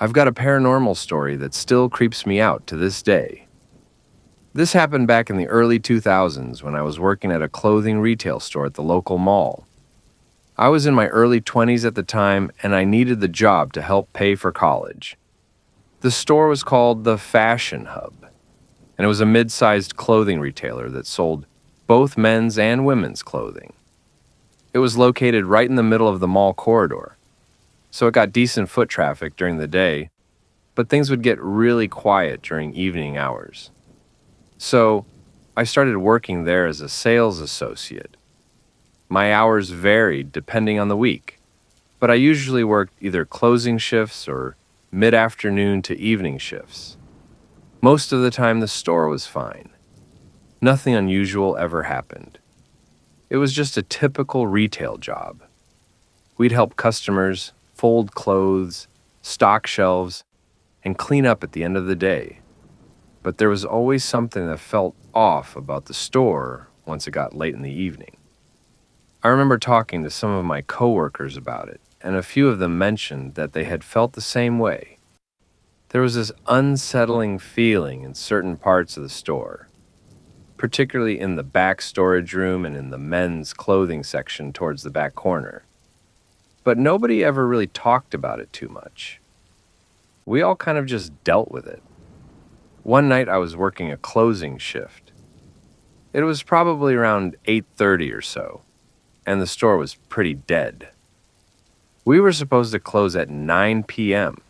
I've got a paranormal story that still creeps me out to this day. This happened back in the early 2000s when I was working at a clothing retail store at the local mall. I was in my early 20s at the time and I needed the job to help pay for college. The store was called the Fashion Hub, and it was a mid-sized clothing retailer that sold both men's and women's clothing. It was located right in the middle of the mall corridor, so it got decent foot traffic during the day, but things would get really quiet during evening hours. So, I started working there as a sales associate. My hours varied depending on the week, but I usually worked either closing shifts or mid-afternoon to evening shifts. Most of the time the store was fine. Nothing unusual ever happened. It was just a typical retail job. We'd help customers fold clothes, stock shelves, and clean up at the end of the day. But there was always something that felt off about the store once it got late in the evening. I remember talking to some of my coworkers about it, and a few of them mentioned that they had felt the same way. There was this unsettling feeling in certain parts of the store, particularly in the back storage room and in the men's clothing section towards the back corner. But nobody ever really talked about it too much. We all kind of just dealt with it. One night I was working a closing shift. It was probably around 8:30 or so, and the store was pretty dead. We were supposed to close at 9 p.m.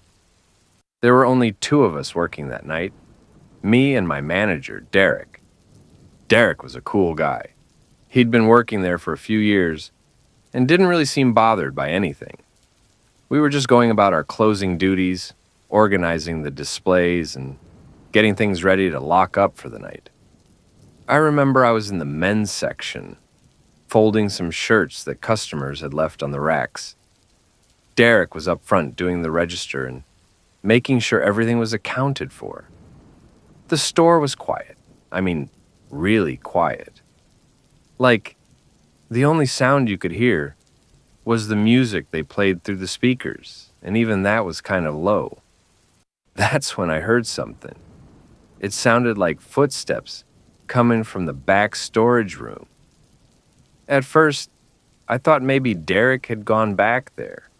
There were only two of us working that night, me and my manager, Derek. Derek was a cool guy. He'd been working there for a few years and didn't really seem bothered by anything. We were just going about our closing duties, organizing the displays, and getting things ready to lock up for the night. I remember I was in the men's section, folding some shirts that customers had left on the racks. Derek was up front doing the register and making sure everything was accounted for. The store was quiet. I mean, really quiet. Like, the only sound you could hear was the music they played through the speakers, and even that was kind of low. That's when I heard something. It sounded like footsteps coming from the back storage room. At first, I thought maybe Derek had gone back there,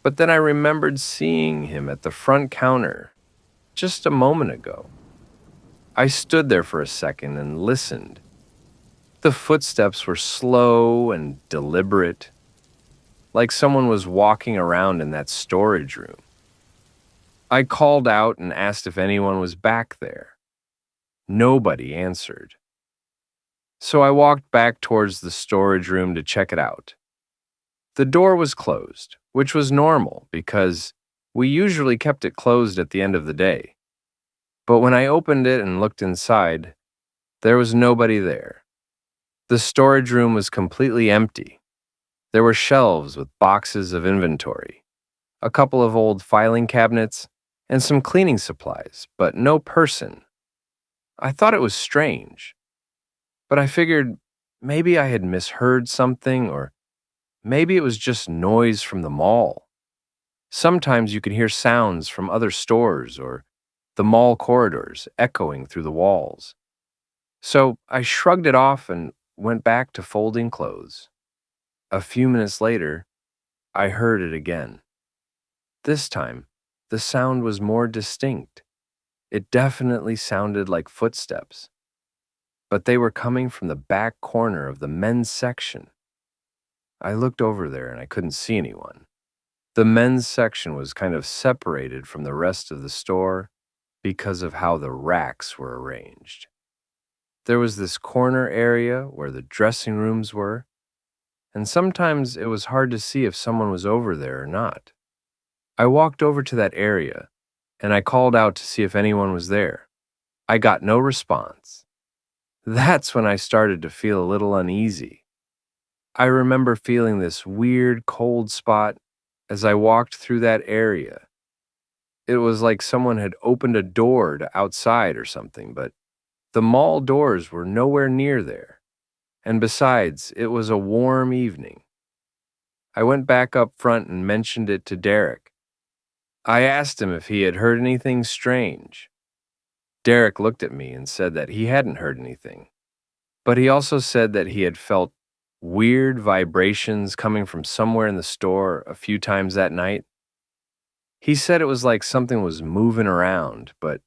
but then I remembered seeing him at the front counter just a moment ago. I stood there for a second and listened. The footsteps were slow and deliberate, like someone was walking around in that storage room. I called out and asked if anyone was back there. Nobody answered. So I walked back towards the storage room to check it out. The door was closed, which was normal because we usually kept it closed at the end of the day. But when I opened it and looked inside, there was nobody there. The storage room was completely empty. There were shelves with boxes of inventory, a couple of old filing cabinets, and some cleaning supplies, but no person. I thought it was strange, but I figured maybe I had misheard something, or maybe it was just noise from the mall. Sometimes you could hear sounds from other stores or the mall corridors echoing through the walls. So I shrugged it off and went back to folding clothes. A few minutes later, I heard it again. This time, the sound was more distinct. It definitely sounded like footsteps, but they were coming from the back corner of the men's section. I looked over there and I couldn't see anyone. The men's section was kind of separated from the rest of the store because of how the racks were arranged. There was this corner area where the dressing rooms were, and sometimes it was hard to see if someone was over there or not. I walked over to that area, and I called out to see if anyone was there. I got no response. That's when I started to feel a little uneasy. I remember feeling this weird cold spot as I walked through that area. It was like someone had opened a door to outside or something, but the mall doors were nowhere near there. And besides, it was a warm evening. I went back up front and mentioned it to Derek. I asked him if he had heard anything strange. Derek looked at me and said that he hadn't heard anything, but he also said that he had felt weird vibrations coming from somewhere in the store a few times that night. He said it was like something was moving around, but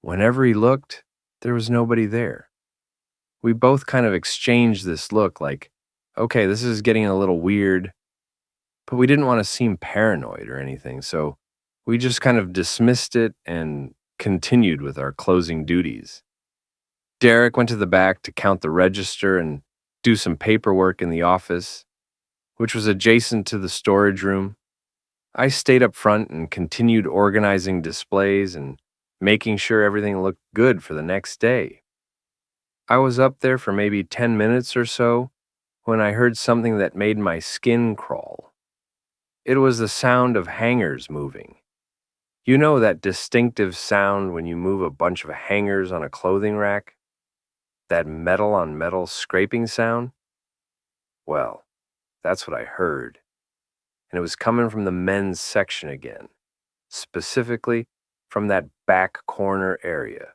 whenever he looked, there was nobody there. We both kind of exchanged this look like, okay, this is getting a little weird, but we didn't want to seem paranoid or anything, so we just kind of dismissed it and continued with our closing duties. Derek went to the back to count the register and do some paperwork in the office, which was adjacent to the storage room. I stayed up front and continued organizing displays and making sure everything looked good for the next day. I was up there for maybe 10 minutes or so when I heard something that made my skin crawl. It was the sound of hangers moving. You know that distinctive sound when you move a bunch of hangers on a clothing rack? That metal on metal scraping sound? Well, that's what I heard. And it was coming from the men's section again, specifically from that back corner area.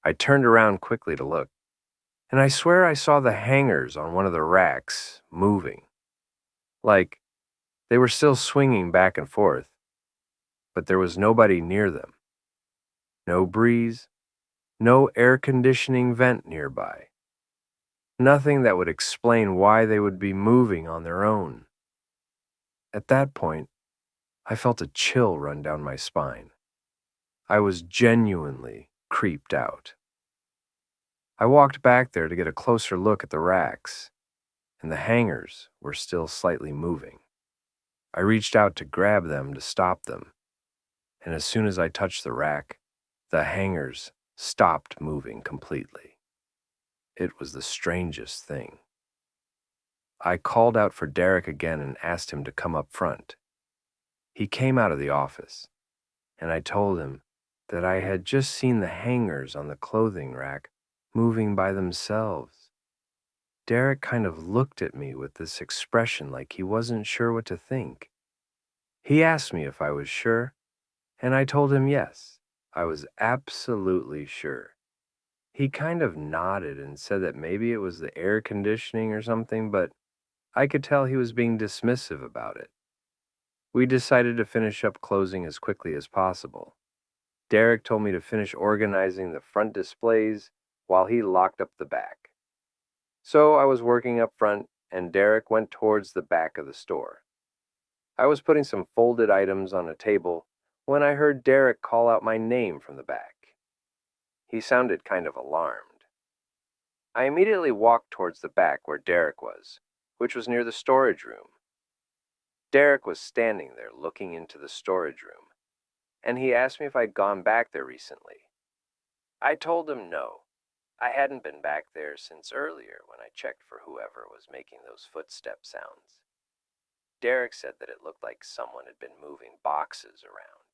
I turned around quickly to look, and I swear I saw the hangers on one of the racks moving. Like they were still swinging back and forth, but there was nobody near them. No breeze, no air conditioning vent nearby. Nothing that would explain why they would be moving on their own. At that point, I felt a chill run down my spine. I was genuinely creeped out. I walked back there to get a closer look at the racks, and the hangers were still slightly moving. I reached out to grab them to stop them, and as soon as I touched the rack, the hangers stopped moving completely. It was the strangest thing. I called out for Derek again and asked him to come up front. He came out of the office, and I told him that I had just seen the hangers on the clothing rack moving by themselves. Derek kind of looked at me with this expression like he wasn't sure what to think. He asked me if I was sure, and I told him yes, I was absolutely sure. He kind of nodded and said that maybe it was the air conditioning or something, but I could tell he was being dismissive about it. We decided to finish up closing as quickly as possible. Derek told me to finish organizing the front displays while he locked up the back. So I was working up front, and Derek went towards the back of the store. I was putting some folded items on a table when I heard Derek call out my name from the back. He sounded kind of alarmed. I immediately walked towards the back where Derek was, which was near the storage room. Derek was standing there looking into the storage room, and he asked me if I'd gone back there recently. I told him no. I hadn't been back there since earlier when I checked for whoever was making those footstep sounds. Derek said that it looked like someone had been moving boxes around.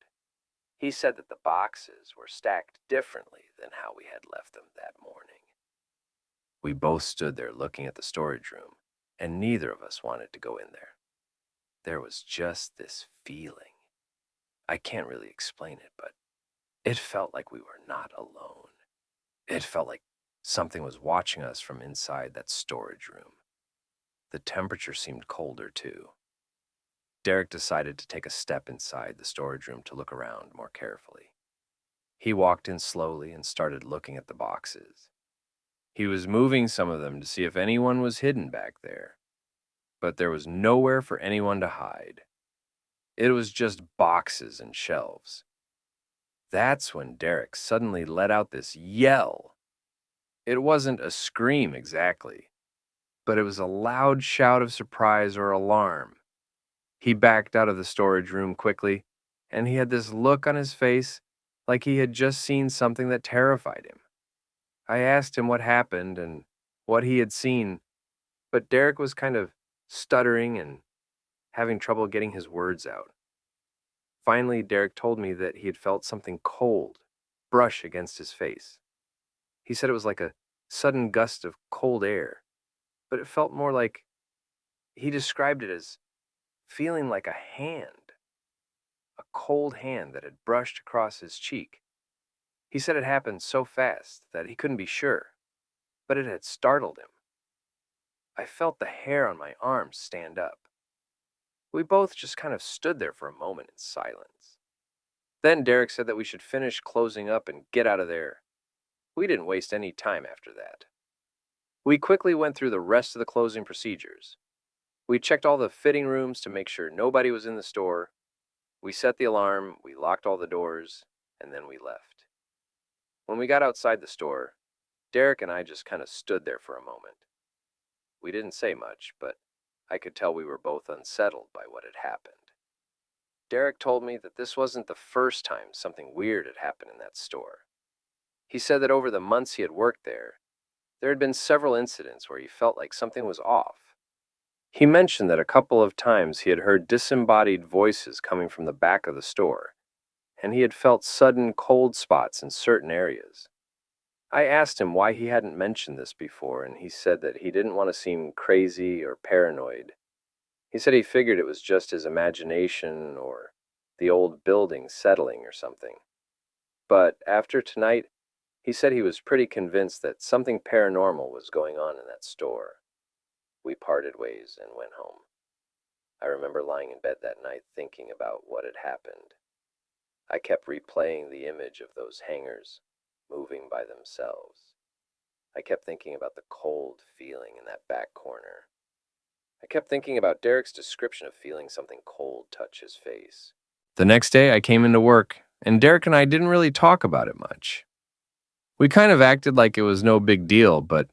He said that the boxes were stacked differently than how we had left them that morning. We both stood there looking at the storage room, and neither of us wanted to go in there. There was just this feeling. I can't really explain it, but it felt like we were not alone. It felt like something was watching us from inside that storage room. The temperature seemed colder, too. Derek decided to take a step inside the storage room to look around more carefully. He walked in slowly and started looking at the boxes. He was moving some of them to see if anyone was hidden back there, but there was nowhere for anyone to hide. It was just boxes and shelves. That's when Derek suddenly let out this yell. It wasn't a scream exactly, but it was a loud shout of surprise or alarm. He backed out of the storage room quickly, and he had this look on his face like he had just seen something that terrified him. I asked him what happened and what he had seen, but Derek was kind of stuttering and having trouble getting his words out. Finally, Derek told me that he had felt something cold brush against his face. He said it was like a sudden gust of cold air, but it felt more like, he described it as feeling like a hand. a cold hand that had brushed across his cheek. He said it happened so fast that he couldn't be sure, but it had startled him. I felt the hair on my arms stand up. We both just kind of stood there for a moment in silence. Then Derek said that we should finish closing up and get out of there. We didn't waste any time after that. We quickly went through the rest of the closing procedures. We checked all the fitting rooms to make sure nobody was in the store. We set the alarm, we locked all the doors, and then we left. When we got outside the store, Derek and I just kind of stood there for a moment. We didn't say much, but I could tell we were both unsettled by what had happened. Derek told me that this wasn't the first time something weird had happened in that store. He said that over the months he had worked there had been several incidents where he felt like something was off. He mentioned that a couple of times he had heard disembodied voices coming from the back of the store, and he had felt sudden cold spots in certain areas. I asked him why he hadn't mentioned this before, and he said that he didn't want to seem crazy or paranoid. He said he figured it was just his imagination or the old building settling or something. But after tonight, he said he was pretty convinced that something paranormal was going on in that store. We parted ways and went home. I remember lying in bed that night thinking about what had happened. I kept replaying the image of those hangers moving by themselves. I kept thinking about the cold feeling in that back corner. I kept thinking about Derek's description of feeling something cold touch his face. The next day I came into work, and Derek and I didn't really talk about it much. We kind of acted like it was no big deal, but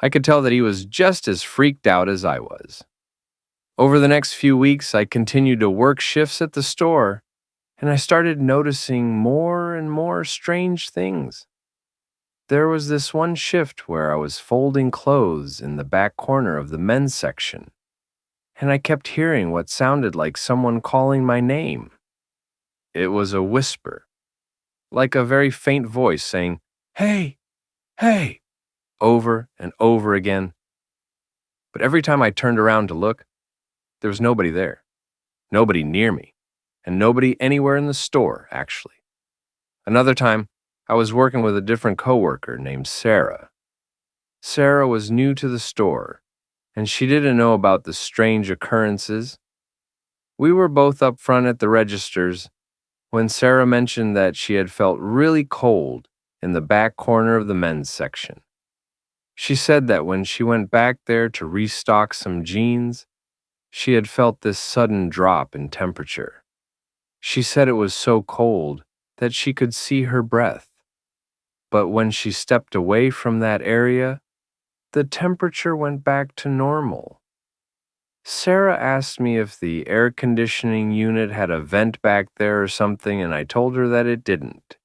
I could tell that he was just as freaked out as I was. Over the next few weeks, I continued to work shifts at the store, and I started noticing more and more strange things. There was this one shift where I was folding clothes in the back corner of the men's section, and I kept hearing what sounded like someone calling my name. It was a whisper, like a very faint voice saying, "Hey, hey," over and over again. But every time I turned around to look, there was nobody there, nobody near me, and nobody anywhere in the store, actually. Another time, I was working with a different coworker named Sarah. Sarah was new to the store, and she didn't know about the strange occurrences. We were both up front at the registers when Sarah mentioned that she had felt really cold in the back corner of the men's section. She said that when she went back there to restock some jeans, she had felt this sudden drop in temperature. She said it was so cold that she could see her breath. But when she stepped away from that area, the temperature went back to normal. Sarah asked me if the air conditioning unit had a vent back there or something, and I told her that it didn't.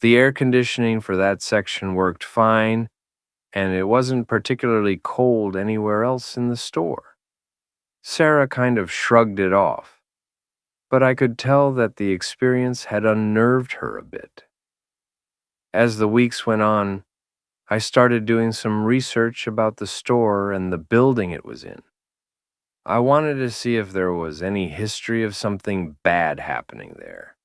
The air conditioning for that section worked fine, and it wasn't particularly cold anywhere else in the store. Sarah kind of shrugged it off, but I could tell that the experience had unnerved her a bit. As the weeks went on, I started doing some research about the store and the building it was in. I wanted to see if there was any history of something bad happening there.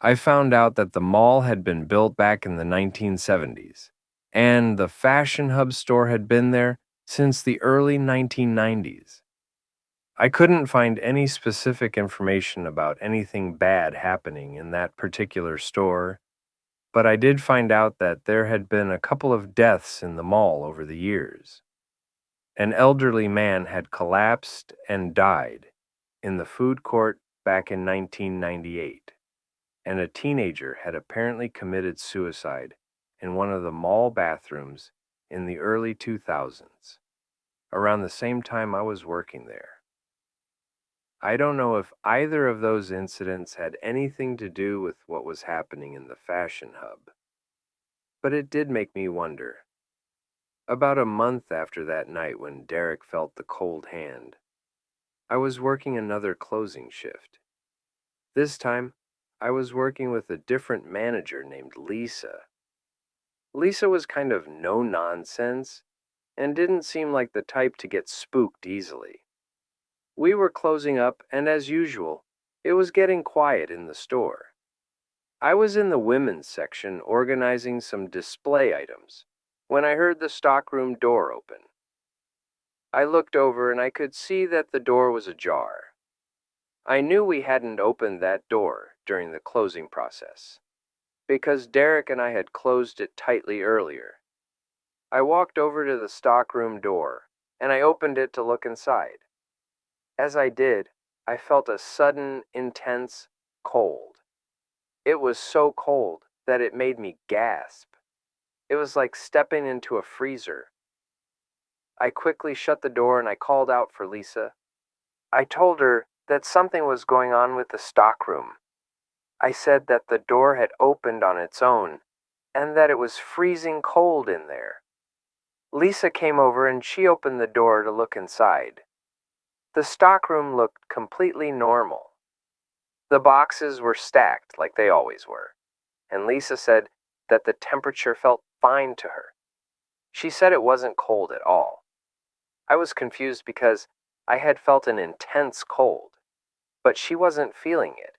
I found out that the mall had been built back in the 1970s, and the Fashion Hub store had been there since the early 1990s. I couldn't find any specific information about anything bad happening in that particular store, but I did find out that there had been a couple of deaths in the mall over the years. An elderly man had collapsed and died in the food court back in 1998, and a teenager had apparently committed suicide in one of the mall bathrooms in the early 2000s, around the same time I was working there. I don't know if either of those incidents had anything to do with what was happening in the Fashion Hub, but it did make me wonder. About a month after that night when Derek felt the cold hand, I was working another closing shift. This time, I was working with a different manager named Lisa. Lisa was kind of no-nonsense and didn't seem like the type to get spooked easily. We were closing up, and as usual, It was getting quiet in the store. I was in the women's section organizing some display items when I heard the stockroom door open. I looked over and I could see that the door was ajar. I knew we hadn't opened that door during the closing process because Derek and I had closed it tightly earlier. I walked over to the stockroom door and I opened it to look inside. As I did, I felt a sudden, intense cold. It was so cold that it made me gasp. It was like stepping into a freezer. I quickly shut the door and I called out for Lisa. I told her that something was going on with the stockroom. I said that the door had opened on its own and that it was freezing cold in there. Lisa came over and she opened the door to look inside. The stockroom looked completely normal. The boxes were stacked like they always were, and Lisa said that the temperature felt fine to her. She said it wasn't cold at all. I was confused because I had felt an intense cold, but she wasn't feeling it.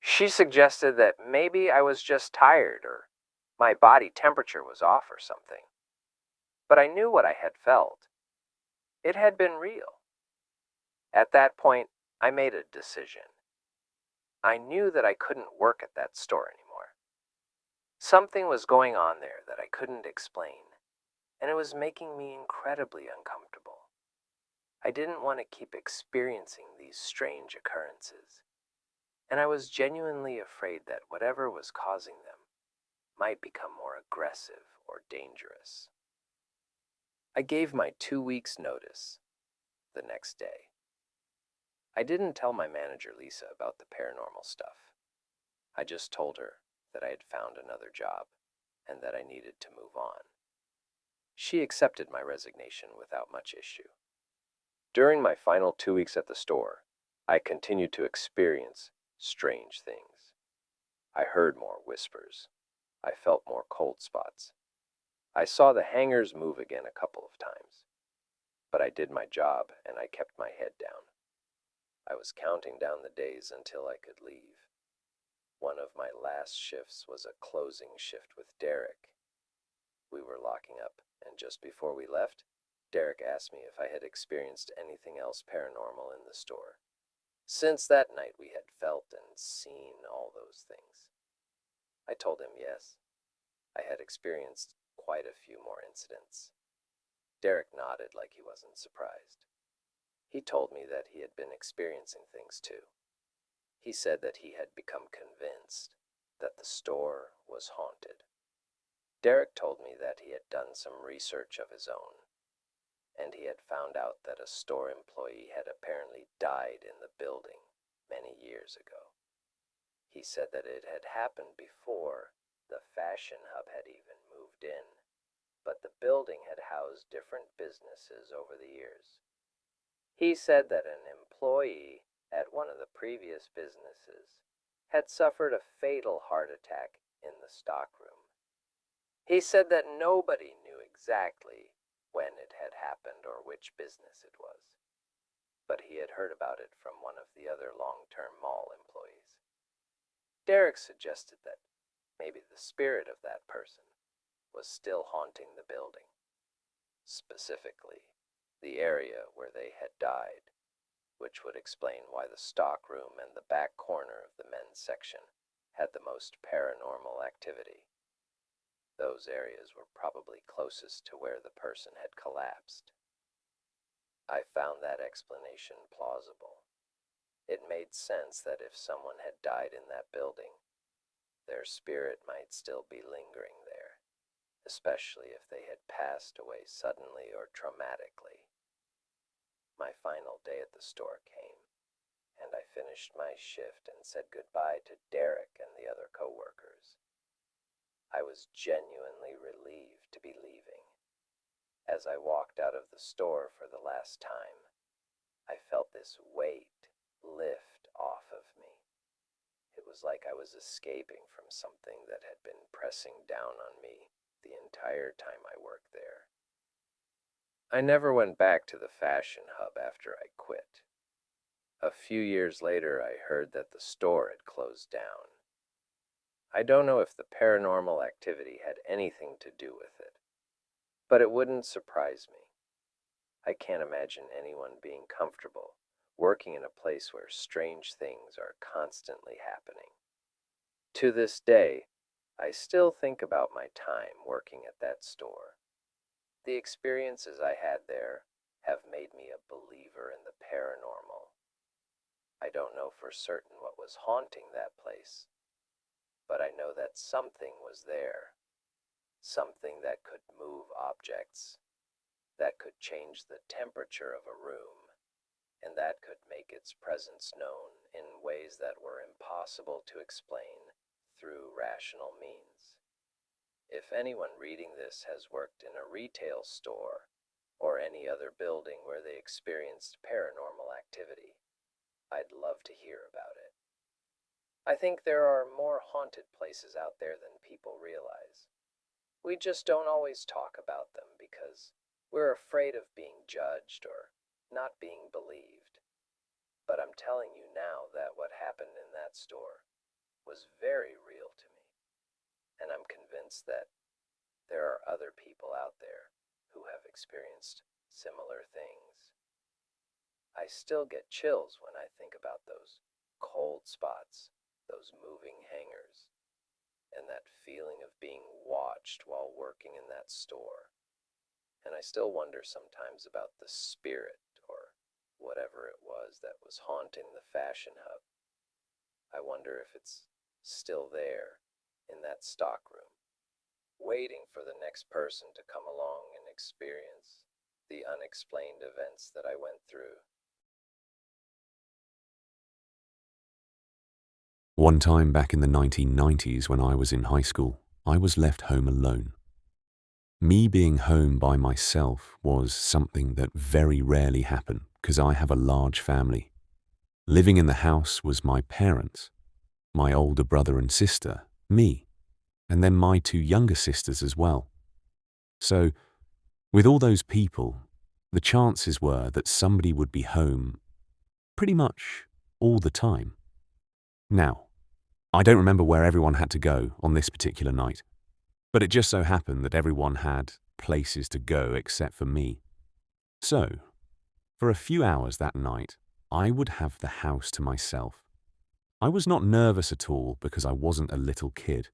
She suggested that maybe I was just tired or my body temperature was off or something. But I knew what I had felt. It had been real. At that point, I made a decision. I knew that I couldn't work at that store anymore. Something was going on there that I couldn't explain, and it was making me incredibly uncomfortable. I didn't want to keep experiencing these strange occurrences, and I was genuinely afraid that whatever was causing them might become more aggressive or dangerous. I gave my 2 weeks' notice the next day. I didn't tell my manager, Lisa, about the paranormal stuff. I just told her that I had found another job and that I needed to move on. She accepted my resignation without much issue. During my final 2 weeks at the store, I continued to experience strange things. I heard more whispers. I felt more cold spots. I saw the hangers move again a couple of times. But I did my job and I kept my head down. I was counting down the days until I could leave. One of my last shifts was a closing shift with Derek. We were locking up, and just before we left, Derek asked me if I had experienced anything else paranormal in the store. Since that night, we had felt and seen all those things. I told him yes. I had experienced quite a few more incidents. Derek nodded like he wasn't surprised. He told me that he had been experiencing things too. He said that he had become convinced that the store was haunted. Derek told me that he had done some research of his own, and he had found out that a store employee had apparently died in the building many years ago. He said that it had happened before the fashion hub had even moved in, but the building had housed different businesses over the years. He said that an employee at one of the previous businesses had suffered a fatal heart attack in the stockroom. He said that nobody knew exactly when it had happened or which business it was, but he had heard about it from one of the other long-term mall employees. Derek suggested that maybe the spirit of that person was still haunting the building, specifically the area where they had died, which would explain why the stockroom and the back corner of the men's section had the most paranormal activity. Those areas were probably closest to where the person had collapsed. I found that explanation plausible. It made sense that if someone had died in that building, their spirit might still be lingering there, especially if they had passed away suddenly or traumatically. My final day at the store came, and I finished my shift and said goodbye to Derek and the other coworkers. I was genuinely relieved to be leaving. As I walked out of the store for the last time, I felt this weight lift off of me. It was like I was escaping from something that had been pressing down on me the entire time I worked there. I never went back to the fashion hub after I quit. A few years later, I heard that the store had closed down. I don't know if the paranormal activity had anything to do with it, but it wouldn't surprise me. I can't imagine anyone being comfortable working in a place where strange things are constantly happening. To this day, I still think about my time working at that store. The experiences I had there have made me a believer in the paranormal. I don't know for certain what was haunting that place, but I know that something was there. Something that could move objects, that could change the temperature of a room, and that could make its presence known in ways that were impossible to explain through rational means. If anyone reading this has worked in a retail store or any other building where they experienced paranormal activity, I'd love to hear about it. I think there are more haunted places out there than people realize. We just don't always talk about them because we're afraid of being judged or not being believed. But I'm telling you now that what happened in that store was very real to me, and I'm convinced that there are other people out there who have experienced similar things. I still get chills when I think about those cold spots, those moving hangers, and that feeling of being watched while working in that store. And I still wonder sometimes about the spirit or whatever it was that was haunting the fashion hub. I wonder if it's still there in that stockroom, waiting for the next person to come along and experience the unexplained events that I went through. One time back in the 1990s when I was in high school, I was left home alone. Me being home by myself was something that very rarely happened because I have a large family. Living in the house was my parents, my older brother and sister, me, and then my two younger sisters as well. So, with all those people, the chances were that somebody would be home pretty much all the time. Now, I don't remember where everyone had to go on this particular night, but it just so happened that everyone had places to go except for me. So, for a few hours that night, I would have the house to myself. I was not nervous at all because I wasn't a little kid.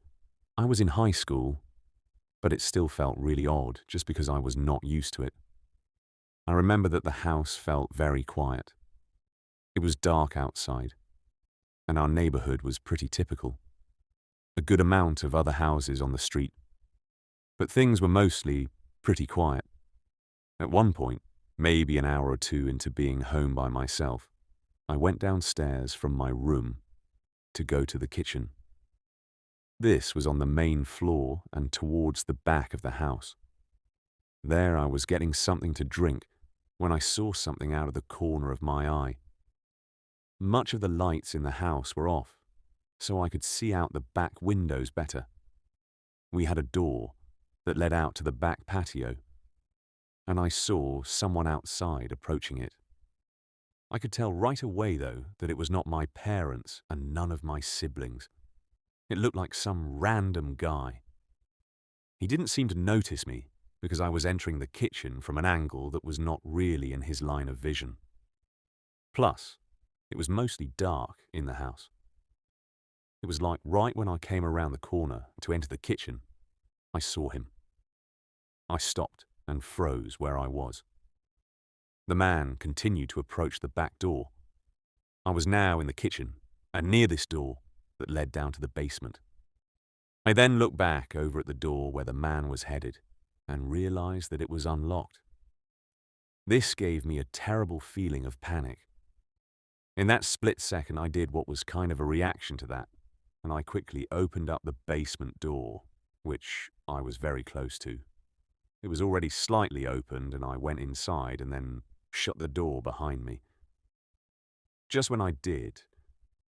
I was in high school, but it still felt really odd just because I was not used to it. I remember that the house felt very quiet. It was dark outside, and our neighborhood was pretty typical. A good amount of other houses on the street, but things were mostly pretty quiet. At one point, maybe an hour or two into being home by myself, I went downstairs from my room to go to the kitchen. This was on the main floor and towards the back of the house. There I was getting something to drink when I saw something out of the corner of my eye. Much of the lights in the house were off, so I could see out the back windows better. We had a door that led out to the back patio, and I saw someone outside approaching it. I could tell right away, though, that it was not my parents and none of my siblings. It looked like some random guy. He didn't seem to notice me because I was entering the kitchen from an angle that was not really in his line of vision. Plus, it was mostly dark in the house. It was like right when I came around the corner to enter the kitchen, I saw him. I stopped and froze where I was. The man continued to approach the back door. I was now in the kitchen and near this door that led down to the basement. I then looked back over at the door where the man was headed and realized that it was unlocked. This gave me a terrible feeling of panic. In that split second, I did what was kind of a reaction to that, and I quickly opened up the basement door, which I was very close to. It was already slightly opened, and I went inside and then shut the door behind me. Just when I did,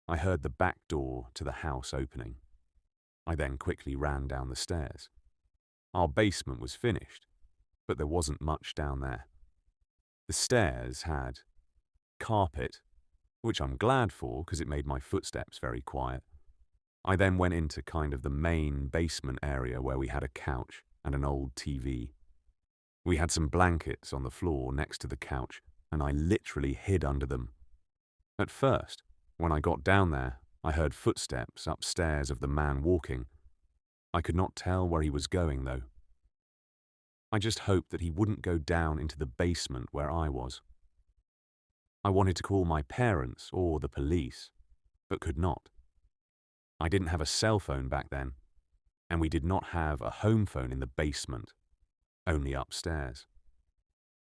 I heard the back door to the house opening. I then quickly ran down the stairs. Our basement was finished, but there wasn't much down there. The stairs had carpet which I'm glad for because it made my footsteps very quiet. I then went into kind of the main basement area where we had a couch and an old TV. We had some blankets on the floor next to the couch, and I literally hid under them. At first, when I got down there, I heard footsteps upstairs of the man walking. I could not tell where he was going, though. I just hoped that he wouldn't go down into the basement where I was. I wanted to call my parents or the police, but could not. I didn't have a cell phone back then, and we did not have a home phone in the basement, only upstairs.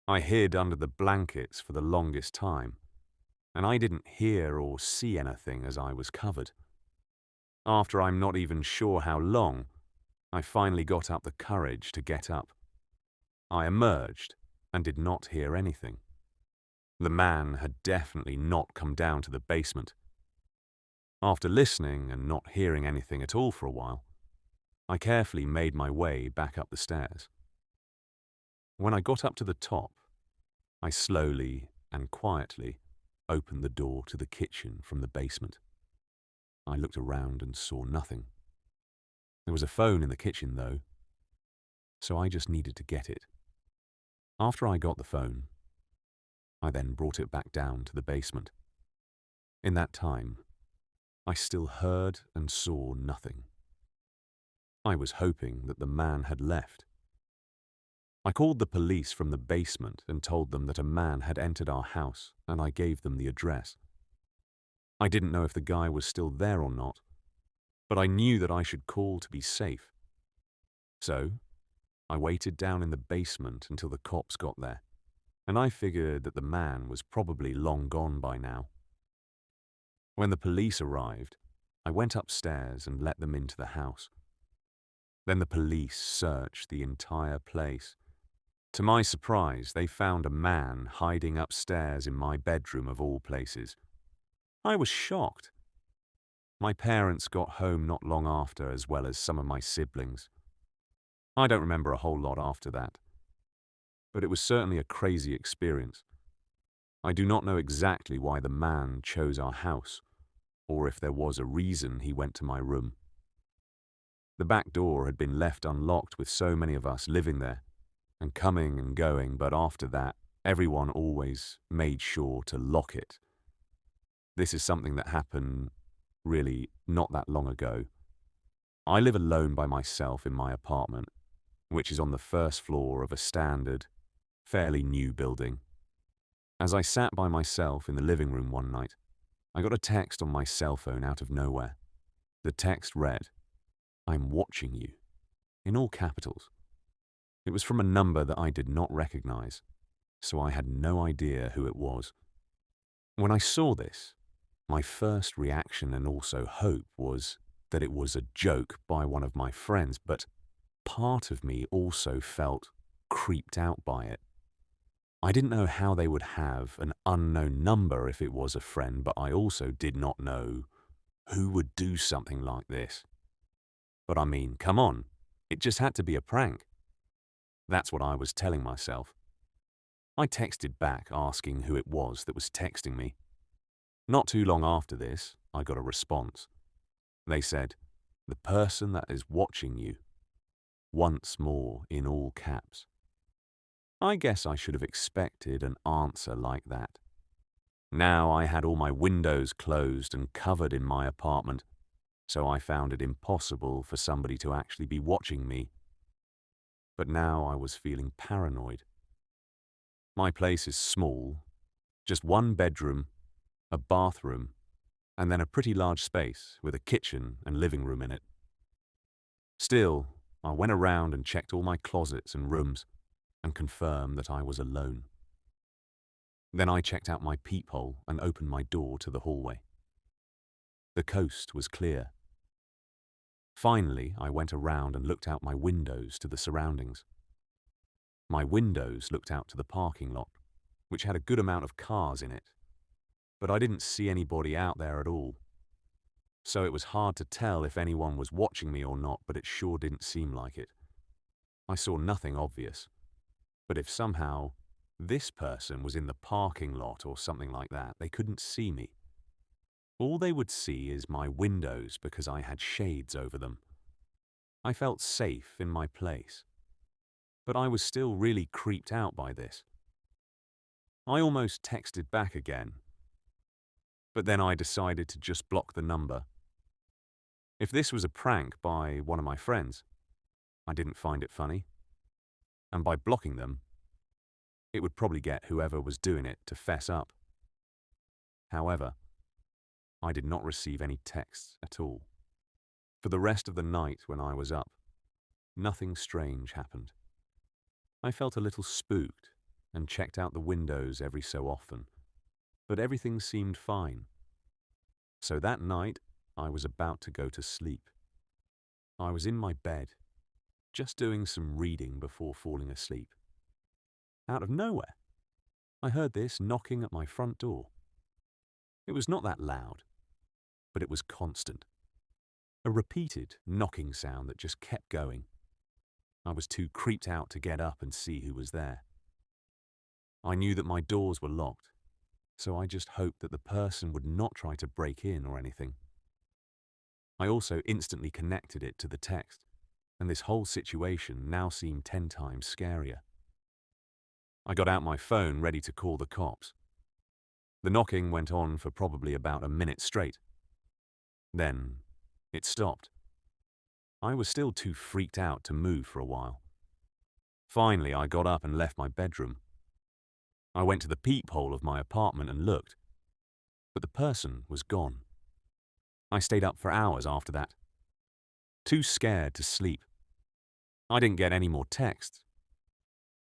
I hid under the blankets for the longest time, and I didn't hear or see anything as I was covered. After I'm not even sure how long, I finally got up the courage to get up. I emerged and did not hear anything. The man had definitely not come down to the basement. After listening and not hearing anything at all for a while, I carefully made my way back up the stairs. When I got up to the top, I slowly and quietly opened the door to the kitchen from the basement. I looked around and saw nothing. There was a phone in the kitchen, though, so I just needed to get it. After I got the phone, I then brought it back down to the basement. In that time, I still heard and saw nothing. I was hoping that the man had left. I called the police from the basement and told them that a man had entered our house, and I gave them the address. I didn't know if the guy was still there or not, but I knew that I should call to be safe. So, I waited down in the basement until the cops got there, and I figured that the man was probably long gone by now. When the police arrived, I went upstairs and let them into the house. Then the police searched the entire place. To my surprise, they found a man hiding upstairs in my bedroom of all places. I was shocked. My parents got home not long after, as well as some of my siblings. I don't remember a whole lot after that, but it was certainly a crazy experience. I do not know exactly why the man chose our house, or if there was a reason he went to my room. The back door had been left unlocked with so many of us living there, and coming and going, but after that, everyone always made sure to lock it. This is something that happened really not that long ago. I live alone by myself in my apartment, which is on the first floor of a standard, fairly new building. As I sat by myself in the living room one night, I got a text on my cell phone out of nowhere. The text read, "I'm watching you," in all capitals. It was from a number that I did not recognize, so I had no idea who it was. When I saw this, my first reaction and also hope was that it was a joke by one of my friends, but part of me also felt creeped out by it. I didn't know how they would have an unknown number if it was a friend, but I also did not know who would do something like this. But I mean, come on, it just had to be a prank. That's what I was telling myself. I texted back asking who it was that was texting me. Not too long after this, I got a response. They said, "The person that is watching you," once more in all caps. I guess I should have expected an answer like that. Now I had all my windows closed and covered in my apartment, so I found it impossible for somebody to actually be watching me. But now I was feeling paranoid. My place is small, just one bedroom, a bathroom, and then a pretty large space with a kitchen and living room in it. Still, I went around and checked all my closets and rooms and confirmed that I was alone. Then I checked out my peephole and opened my door to the hallway. The coast was clear. Finally, I went around and looked out my windows to the surroundings. My windows looked out to the parking lot, which had a good amount of cars in it, but I didn't see anybody out there at all. So it was hard to tell if anyone was watching me or not, but it sure didn't seem like it. I saw nothing obvious, but if somehow this person was in the parking lot or something like that, they couldn't see me. All they would see is my windows because I had shades over them. I felt safe in my place, but I was still really creeped out by this. I almost texted back again, but then I decided to just block the number. If this was a prank by one of my friends, I didn't find it funny, and by blocking them, it would probably get whoever was doing it to fess up. However, I did not receive any texts at all. For the rest of the night when I was up, nothing strange happened. I felt a little spooked and checked out the windows every so often, but everything seemed fine. So that night, I was about to go to sleep. I was in my bed, just doing some reading before falling asleep. Out of nowhere, I heard this knocking at my front door. It was not that loud, but it was constant. A repeated knocking sound that just kept going. I was too creeped out to get up and see who was there. I knew that my doors were locked, so I just hoped that the person would not try to break in or anything. I also instantly connected it to the text, and this whole situation now seemed 10 times scarier. I got out my phone ready to call the cops. The knocking went on for probably about a minute straight. Then it stopped. I was still too freaked out to move for a while. Finally, I got up and left my bedroom. I went to the peephole of my apartment and looked, but the person was gone. I stayed up for hours after that, too scared to sleep. I didn't get any more texts,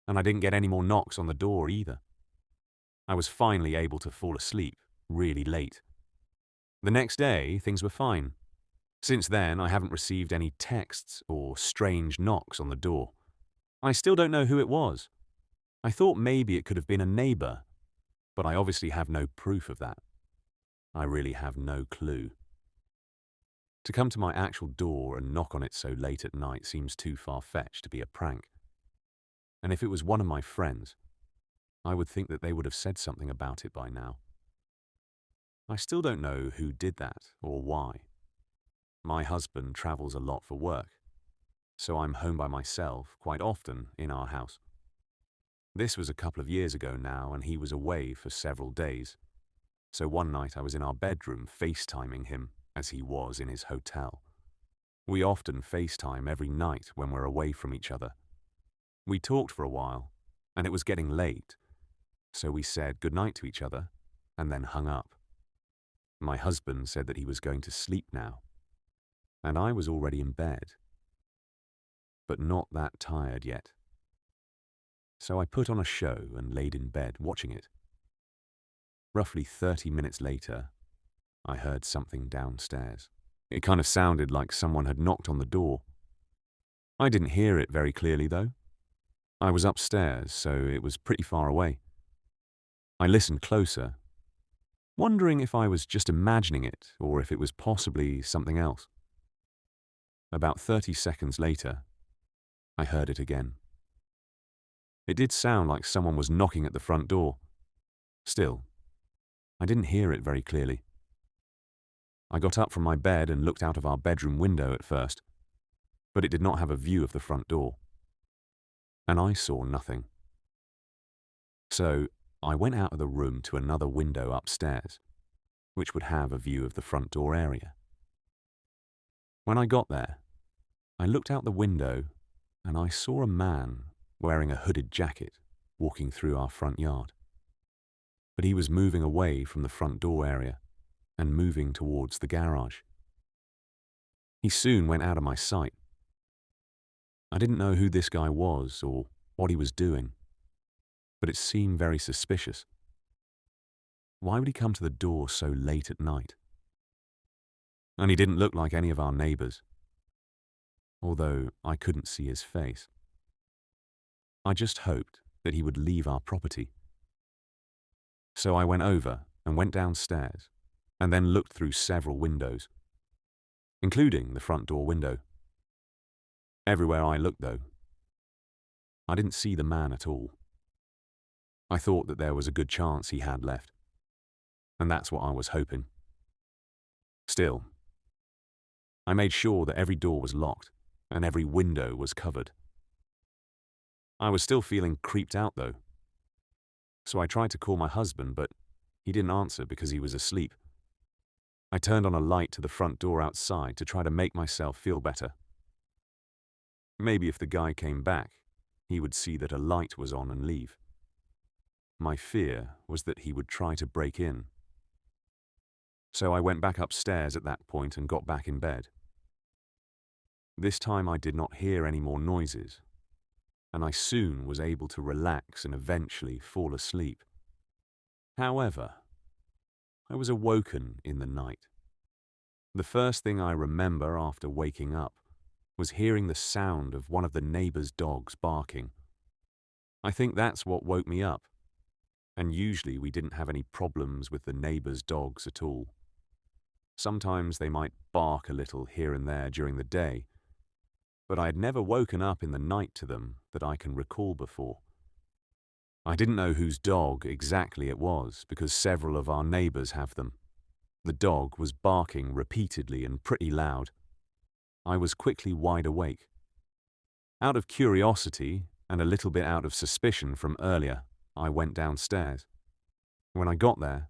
and I didn't get any more knocks on the door either. I was finally able to fall asleep really late. The next day, things were fine. Since then, I haven't received any texts or strange knocks on the door. I still don't know who it was. I thought maybe it could have been a neighbor, but I obviously have no proof of that. I really have no clue. To come to my actual door and knock on it so late at night seems too far-fetched to be a prank. And if it was one of my friends, I would think that they would have said something about it by now. I still don't know who did that or why. My husband travels a lot for work, so I'm home by myself quite often in our house. This was a couple of years ago now, and he was away for several days. So one night I was in our bedroom FaceTiming him as he was in his hotel. We often FaceTime every night when we're away from each other. We talked for a while, and it was getting late, so we said goodnight to each other and then hung up. My husband said that he was going to sleep now, and I was already in bed, but not that tired yet. So I put on a show and laid in bed watching it. Roughly 30 minutes later, I heard something downstairs. It kind of sounded like someone had knocked on the door. I didn't hear it very clearly though. I was upstairs, so it was pretty far away. I listened closer, wondering if I was just imagining it or if it was possibly something else. About 30 seconds later, I heard it again. It did sound like someone was knocking at the front door. Still, I didn't hear it very clearly. I got up from my bed and looked out of our bedroom window at first, but it did not have a view of the front door. And I saw nothing. So I went out of the room to another window upstairs, which would have a view of the front door area. When I got there, I looked out the window and I saw a man wearing a hooded jacket walking through our front yard. But he was moving away from the front door area and moving towards the garage. He soon went out of my sight. I didn't know who this guy was or what he was doing, but it seemed very suspicious. Why would he come to the door so late at night? And he didn't look like any of our neighbors, although I couldn't see his face. I just hoped that he would leave our property. So I went over and went downstairs and then looked through several windows, including the front door window. Everywhere I looked, though, I didn't see the man at all. I thought that there was a good chance he had left, and that's what I was hoping. Still, I made sure that every door was locked and every window was covered. I was still feeling creeped out though, so I tried to call my husband, but he didn't answer because he was asleep. I turned on a light to the front door outside to try to make myself feel better. Maybe if the guy came back, he would see that a light was on and leave. My fear was that he would try to break in. So I went back upstairs at that point and got back in bed. This time I did not hear any more noises, and I soon was able to relax and eventually fall asleep. However, I was awoken in the night. The first thing I remember after waking up was hearing the sound of one of the neighbor's dogs barking. I think that's what woke me up, and usually we didn't have any problems with the neighbor's dogs at all. Sometimes they might bark a little here and there during the day, but I had never woken up in the night to them that I can recall before. I didn't know whose dog exactly it was because several of our neighbors have them. The dog was barking repeatedly and pretty loud. I was quickly wide awake. Out of curiosity and a little bit out of suspicion from earlier, I went downstairs. When I got there,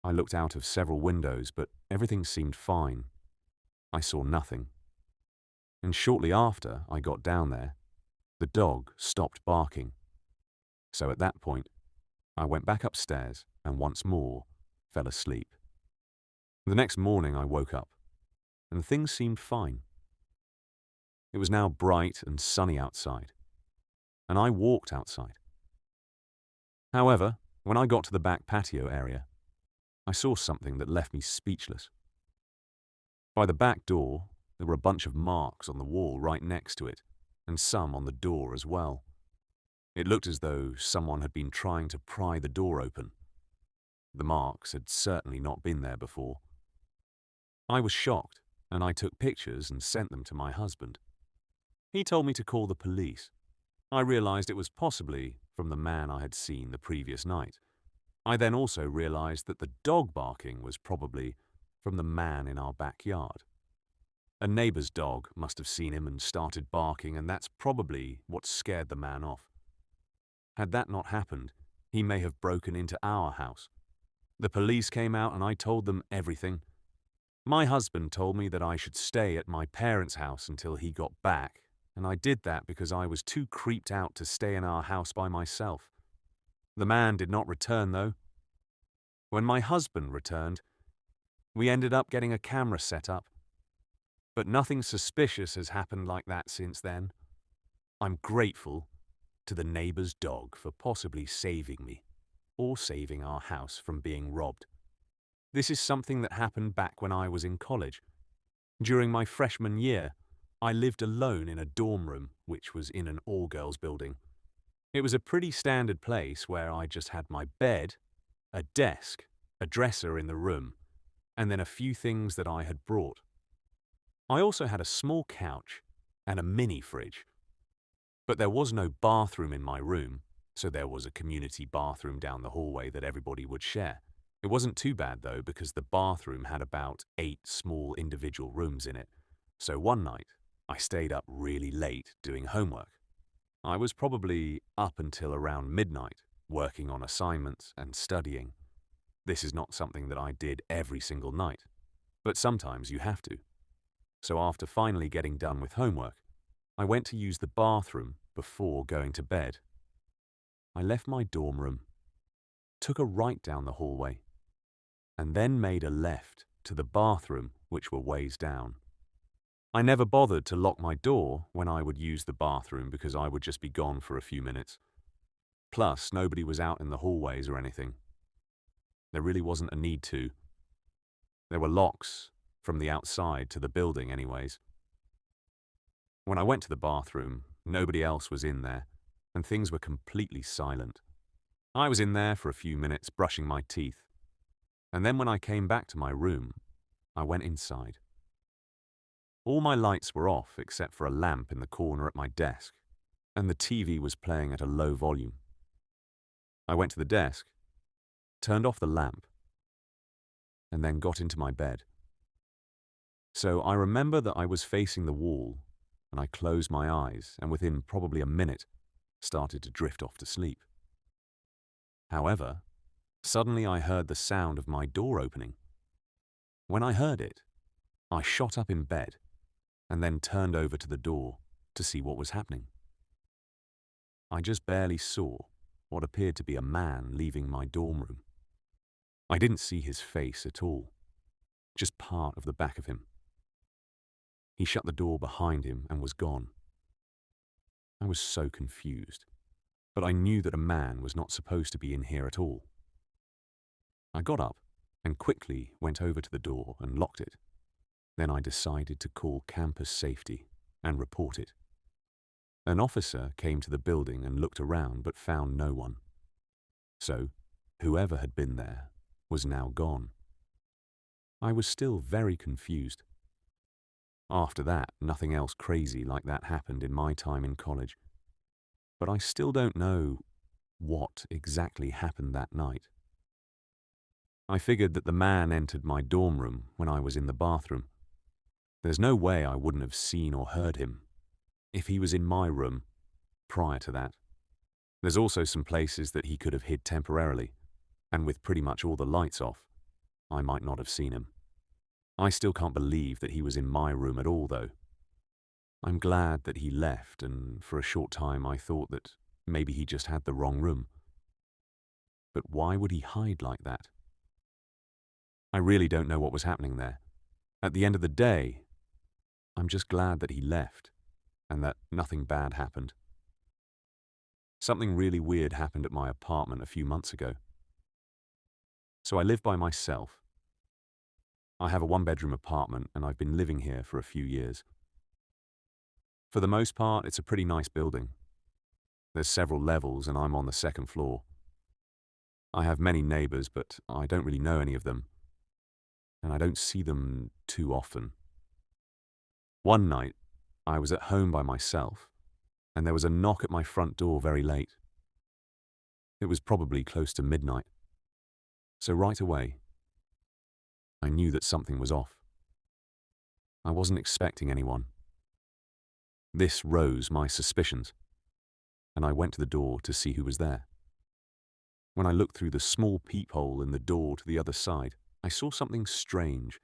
I looked out of several windows, but everything seemed fine. I saw nothing. And shortly after I got down there, the dog stopped barking. So at that point, I went back upstairs and once more fell asleep. The next morning I woke up, and things seemed fine. It was now bright and sunny outside, and I walked outside. However, when I got to the back patio area, I saw something that left me speechless. By the back door, there were a bunch of marks on the wall right next to it, and some on the door as well. It looked as though someone had been trying to pry the door open. The marks had certainly not been there before. I was shocked, and I took pictures and sent them to my husband. He told me to call the police. I realized it was possibly from the man I had seen the previous night. I then also realized that the dog barking was probably from the man in our backyard. A neighbor's dog must have seen him and started barking, and that's probably what scared the man off. Had that not happened, he may have broken into our house. The police came out and I told them everything. My husband told me that I should stay at my parents' house until he got back, and I did that because I was too creeped out to stay in our house by myself. The man did not return, though. When my husband returned, we ended up getting a camera set up. But nothing suspicious has happened like that since then. I'm grateful to the neighbor's dog for possibly saving me, or saving our house from being robbed. This is something that happened back when I was in college. During my freshman year, I lived alone in a dorm room, which was in an all-girls building. It was a pretty standard place where I just had my bed, a desk, a dresser in the room, and then a few things that I had brought. I also had a small couch and a mini fridge. But there was no bathroom in my room, so there was a community bathroom down the hallway that everybody would share. It wasn't too bad though, because the bathroom had about 8 small individual rooms in it. So one night, I stayed up really late doing homework. I was probably up until around midnight, working on assignments and studying. This is not something that I did every single night, but sometimes you have to. So after finally getting done with homework, I went to use the bathroom before going to bed. I left my dorm room, took a right down the hallway, and then made a left to the bathroom, which were ways down. I never bothered to lock my door when I would use the bathroom because I would just be gone for a few minutes. Plus, nobody was out in the hallways or anything. There really wasn't a need to. There were locks from the outside to the building anyways. When I went to the bathroom, nobody else was in there, and things were completely silent. I was in there for a few minutes brushing my teeth, and then when I came back to my room, I went inside. All my lights were off except for a lamp in the corner at my desk, and the TV was playing at a low volume. I went to the desk, turned off the lamp, and then got into my bed. So I remember that I was facing the wall, and I closed my eyes, and within probably a minute, started to drift off to sleep. However, suddenly I heard the sound of my door opening. When I heard it, I shot up in bed and then turned over to the door to see what was happening. I just barely saw what appeared to be a man leaving my dorm room. I didn't see his face at all, just part of the back of him. He shut the door behind him and was gone. I was so confused, but I knew that a man was not supposed to be in here at all. I got up and quickly went over to the door and locked it. Then I decided to call campus safety and report it. An officer came to the building and looked around but found no one. So, whoever had been there was now gone. I was still very confused. After that, nothing else crazy like that happened in my time in college. But I still don't know what exactly happened that night. I figured that the man entered my dorm room when I was in the bathroom. There's no way I wouldn't have seen or heard him if he was in my room prior to that. There's also some places that he could have hid temporarily, and with pretty much all the lights off, I might not have seen him. I still can't believe that he was in my room at all, though. I'm glad that he left, and for a short time I thought that maybe he just had the wrong room. But why would he hide like that? I really don't know what was happening there. At the end of the day, I'm just glad that he left, and that nothing bad happened. Something really weird happened at my apartment a few months ago. So I live by myself. I have a one-bedroom apartment, and I've been living here for a few years. For the most part, it's a pretty nice building. There's several levels, and I'm on the second floor. I have many neighbors, but I don't really know any of them, and I don't see them too often. One night, I was at home by myself, and there was a knock at my front door very late. It was probably close to midnight. So right away, I knew that something was off. I wasn't expecting anyone. This rose my suspicions, and I went to the door to see who was there. When I looked through the small peephole in the door to the other side, I saw something strange.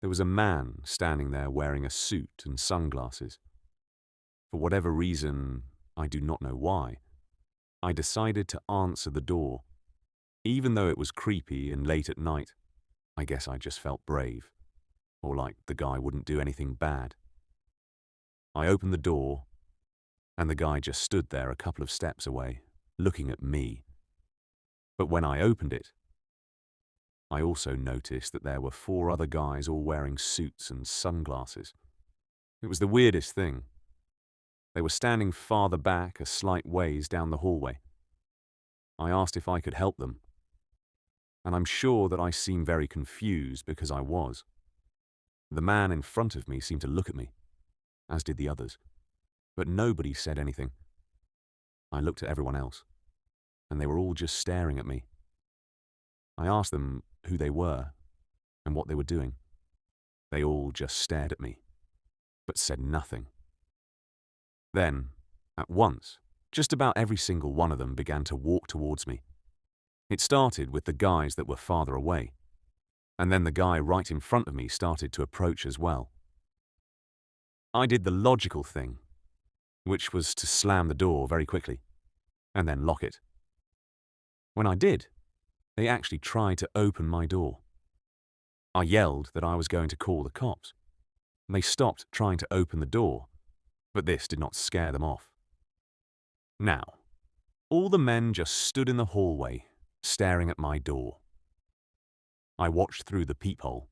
There was a man standing there wearing a suit and sunglasses. For whatever reason, I do not know why, I decided to answer the door. Even though it was creepy and late at night, I guess I just felt brave, or like the guy wouldn't do anything bad. I opened the door, and the guy just stood there a couple of steps away, looking at me. But when I opened it, I also noticed that there were 4 other guys all wearing suits and sunglasses. It was the weirdest thing. They were standing farther back a slight ways down the hallway. I asked if I could help them, and I'm sure that I seemed very confused because I was. The man in front of me seemed to look at me, as did the others, but nobody said anything. I looked at everyone else, and they were all just staring at me. I asked them who they were and what they were doing. They all just stared at me, but said nothing. Then, at once, just about every single one of them began to walk towards me. It started with the guys that were farther away, and then the guy right in front of me started to approach as well. I did the logical thing, which was to slam the door very quickly, and then lock it. When I did, they actually tried to open my door. I yelled that I was going to call the cops. They stopped trying to open the door, but this did not scare them off. Now, all the men just stood in the hallway, staring at my door. I watched through the peephole.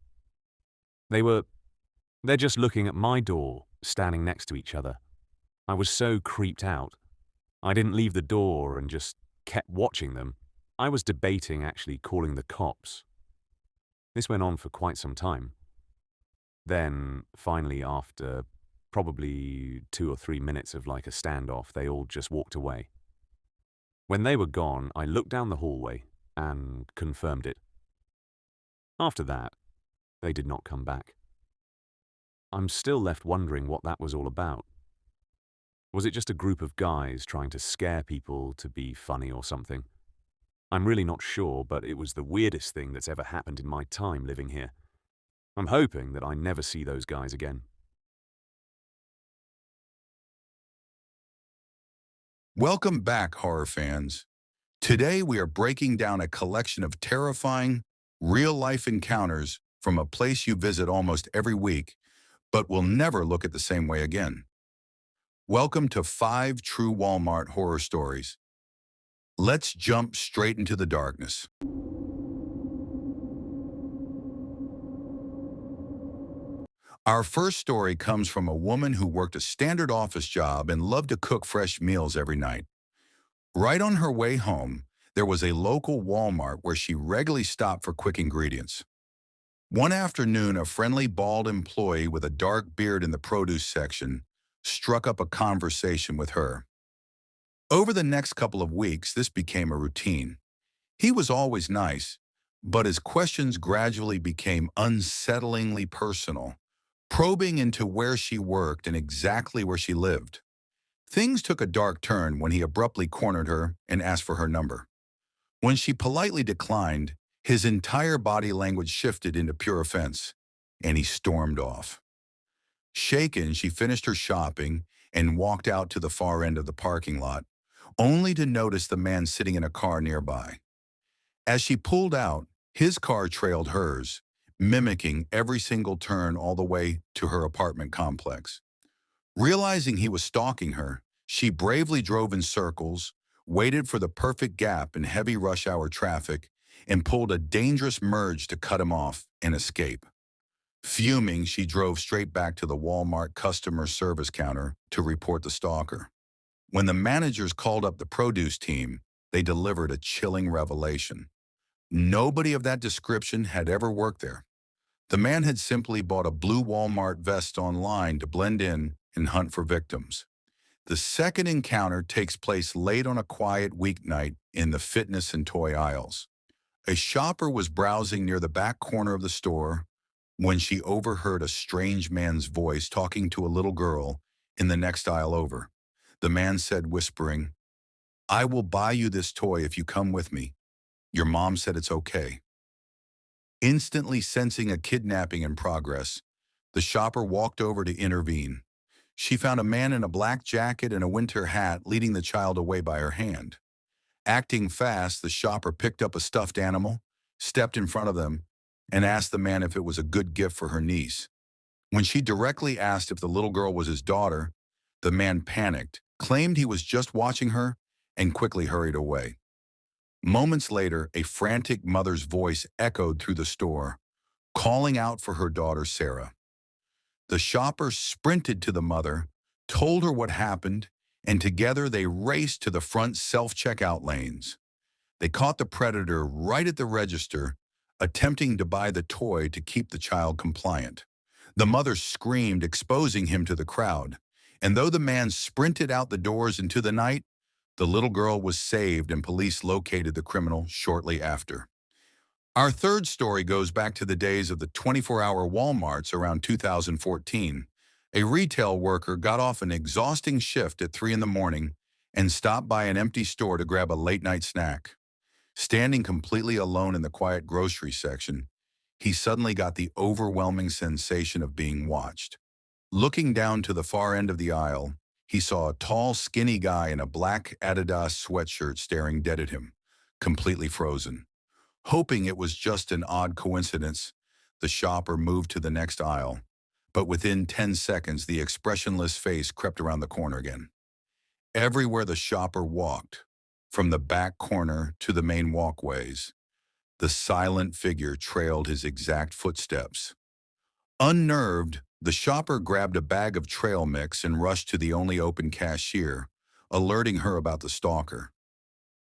They're just looking at my door, standing next to each other. I was so creeped out. I didn't leave the door and just kept watching them. I was debating actually calling the cops. This went on for quite some time. Then, finally, after probably 2 or 3 minutes of like a standoff, they all just walked away. When they were gone, I looked down the hallway and confirmed it. After that, they did not come back. I'm still left wondering what that was all about. Was it just a group of guys trying to scare people to be funny or something? I'm really not sure, but it was the weirdest thing that's ever happened in my time living here. I'm hoping that I never see those guys again. Welcome back, horror fans. Today we are breaking down a collection of terrifying, real-life encounters from a place you visit almost every week, but will never look at the same way again. Welcome to 5 True Walmart Horror Stories. Let's jump straight into the darkness. Our first story comes from a woman who worked a standard office job and loved to cook fresh meals every night. Right on her way home, there was a local Walmart where she regularly stopped for quick ingredients. One afternoon, a friendly bald employee with a dark beard in the produce section struck up a conversation with her. Over the next couple of weeks, this became a routine. He was always nice, but his questions gradually became unsettlingly personal, probing into where she worked and exactly where she lived. Things took a dark turn when he abruptly cornered her and asked for her number. When she politely declined, his entire body language shifted into pure offense, and he stormed off. Shaken, she finished her shopping and walked out to the far end of the parking lot, only to notice the man sitting in a car nearby. As she pulled out, his car trailed hers, mimicking every single turn all the way to her apartment complex. Realizing he was stalking her, she bravely drove in circles, waited for the perfect gap in heavy rush hour traffic, and pulled a dangerous merge to cut him off and escape. Fuming, she drove straight back to the Walmart customer service counter to report the stalker. When the managers called up the produce team, they delivered a chilling revelation. Nobody of that description had ever worked there. The man had simply bought a blue Walmart vest online to blend in and hunt for victims. The second encounter takes place late on a quiet weeknight in the fitness and toy aisles. A shopper was browsing near the back corner of the store when she overheard a strange man's voice talking to a little girl in the next aisle over. The man said, whispering, "I will buy you this toy if you come with me. Your mom said it's okay." Instantly sensing a kidnapping in progress, the shopper walked over to intervene. She found a man in a black jacket and a winter hat leading the child away by her hand. Acting fast, the shopper picked up a stuffed animal, stepped in front of them, and asked the man if it was a good gift for her niece. When she directly asked if the little girl was his daughter, the man panicked, claimed he was just watching her, and quickly hurried away. Moments later, a frantic mother's voice echoed through the store, calling out for her daughter Sarah. The shopper sprinted to the mother, told her what happened, and together they raced to the front self-checkout lanes. They caught the predator right at the register, attempting to buy the toy to keep the child compliant. The mother screamed, exposing him to the crowd, and though the man sprinted out the doors into the night, the little girl was saved and police located the criminal shortly after. Our third story goes back to the days of the 24-hour Walmarts around 2014. A retail worker got off an exhausting shift at 3 in the morning and stopped by an empty store to grab a late-night snack. Standing completely alone in the quiet grocery section, he suddenly got the overwhelming sensation of being watched. Looking down to the far end of the aisle, he saw a tall, skinny guy in a black Adidas sweatshirt staring dead at him, completely frozen. Hoping it was just an odd coincidence, the shopper moved to the next aisle, but within 10 seconds, the expressionless face crept around the corner again. Everywhere the shopper walked, from the back corner to the main walkways, the silent figure trailed his exact footsteps. Unnerved, the shopper grabbed a bag of trail mix and rushed to the only open cashier, alerting her about the stalker.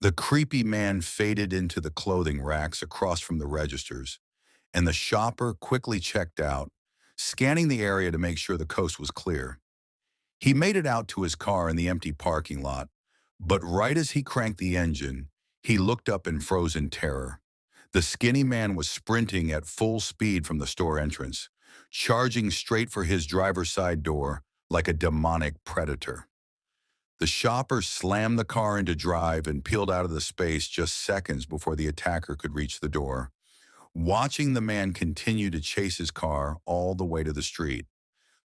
The creepy man faded into the clothing racks across from the registers, and the shopper quickly checked out, scanning the area to make sure the coast was clear. He made it out to his car in the empty parking lot, but right as he cranked the engine, he looked up in frozen terror. The skinny man was sprinting at full speed from the store entrance, charging straight for his driver's side door like a demonic predator. The shopper slammed the car into drive and peeled out of the space just seconds before the attacker could reach the door, watching the man continue to chase his car all the way to the street.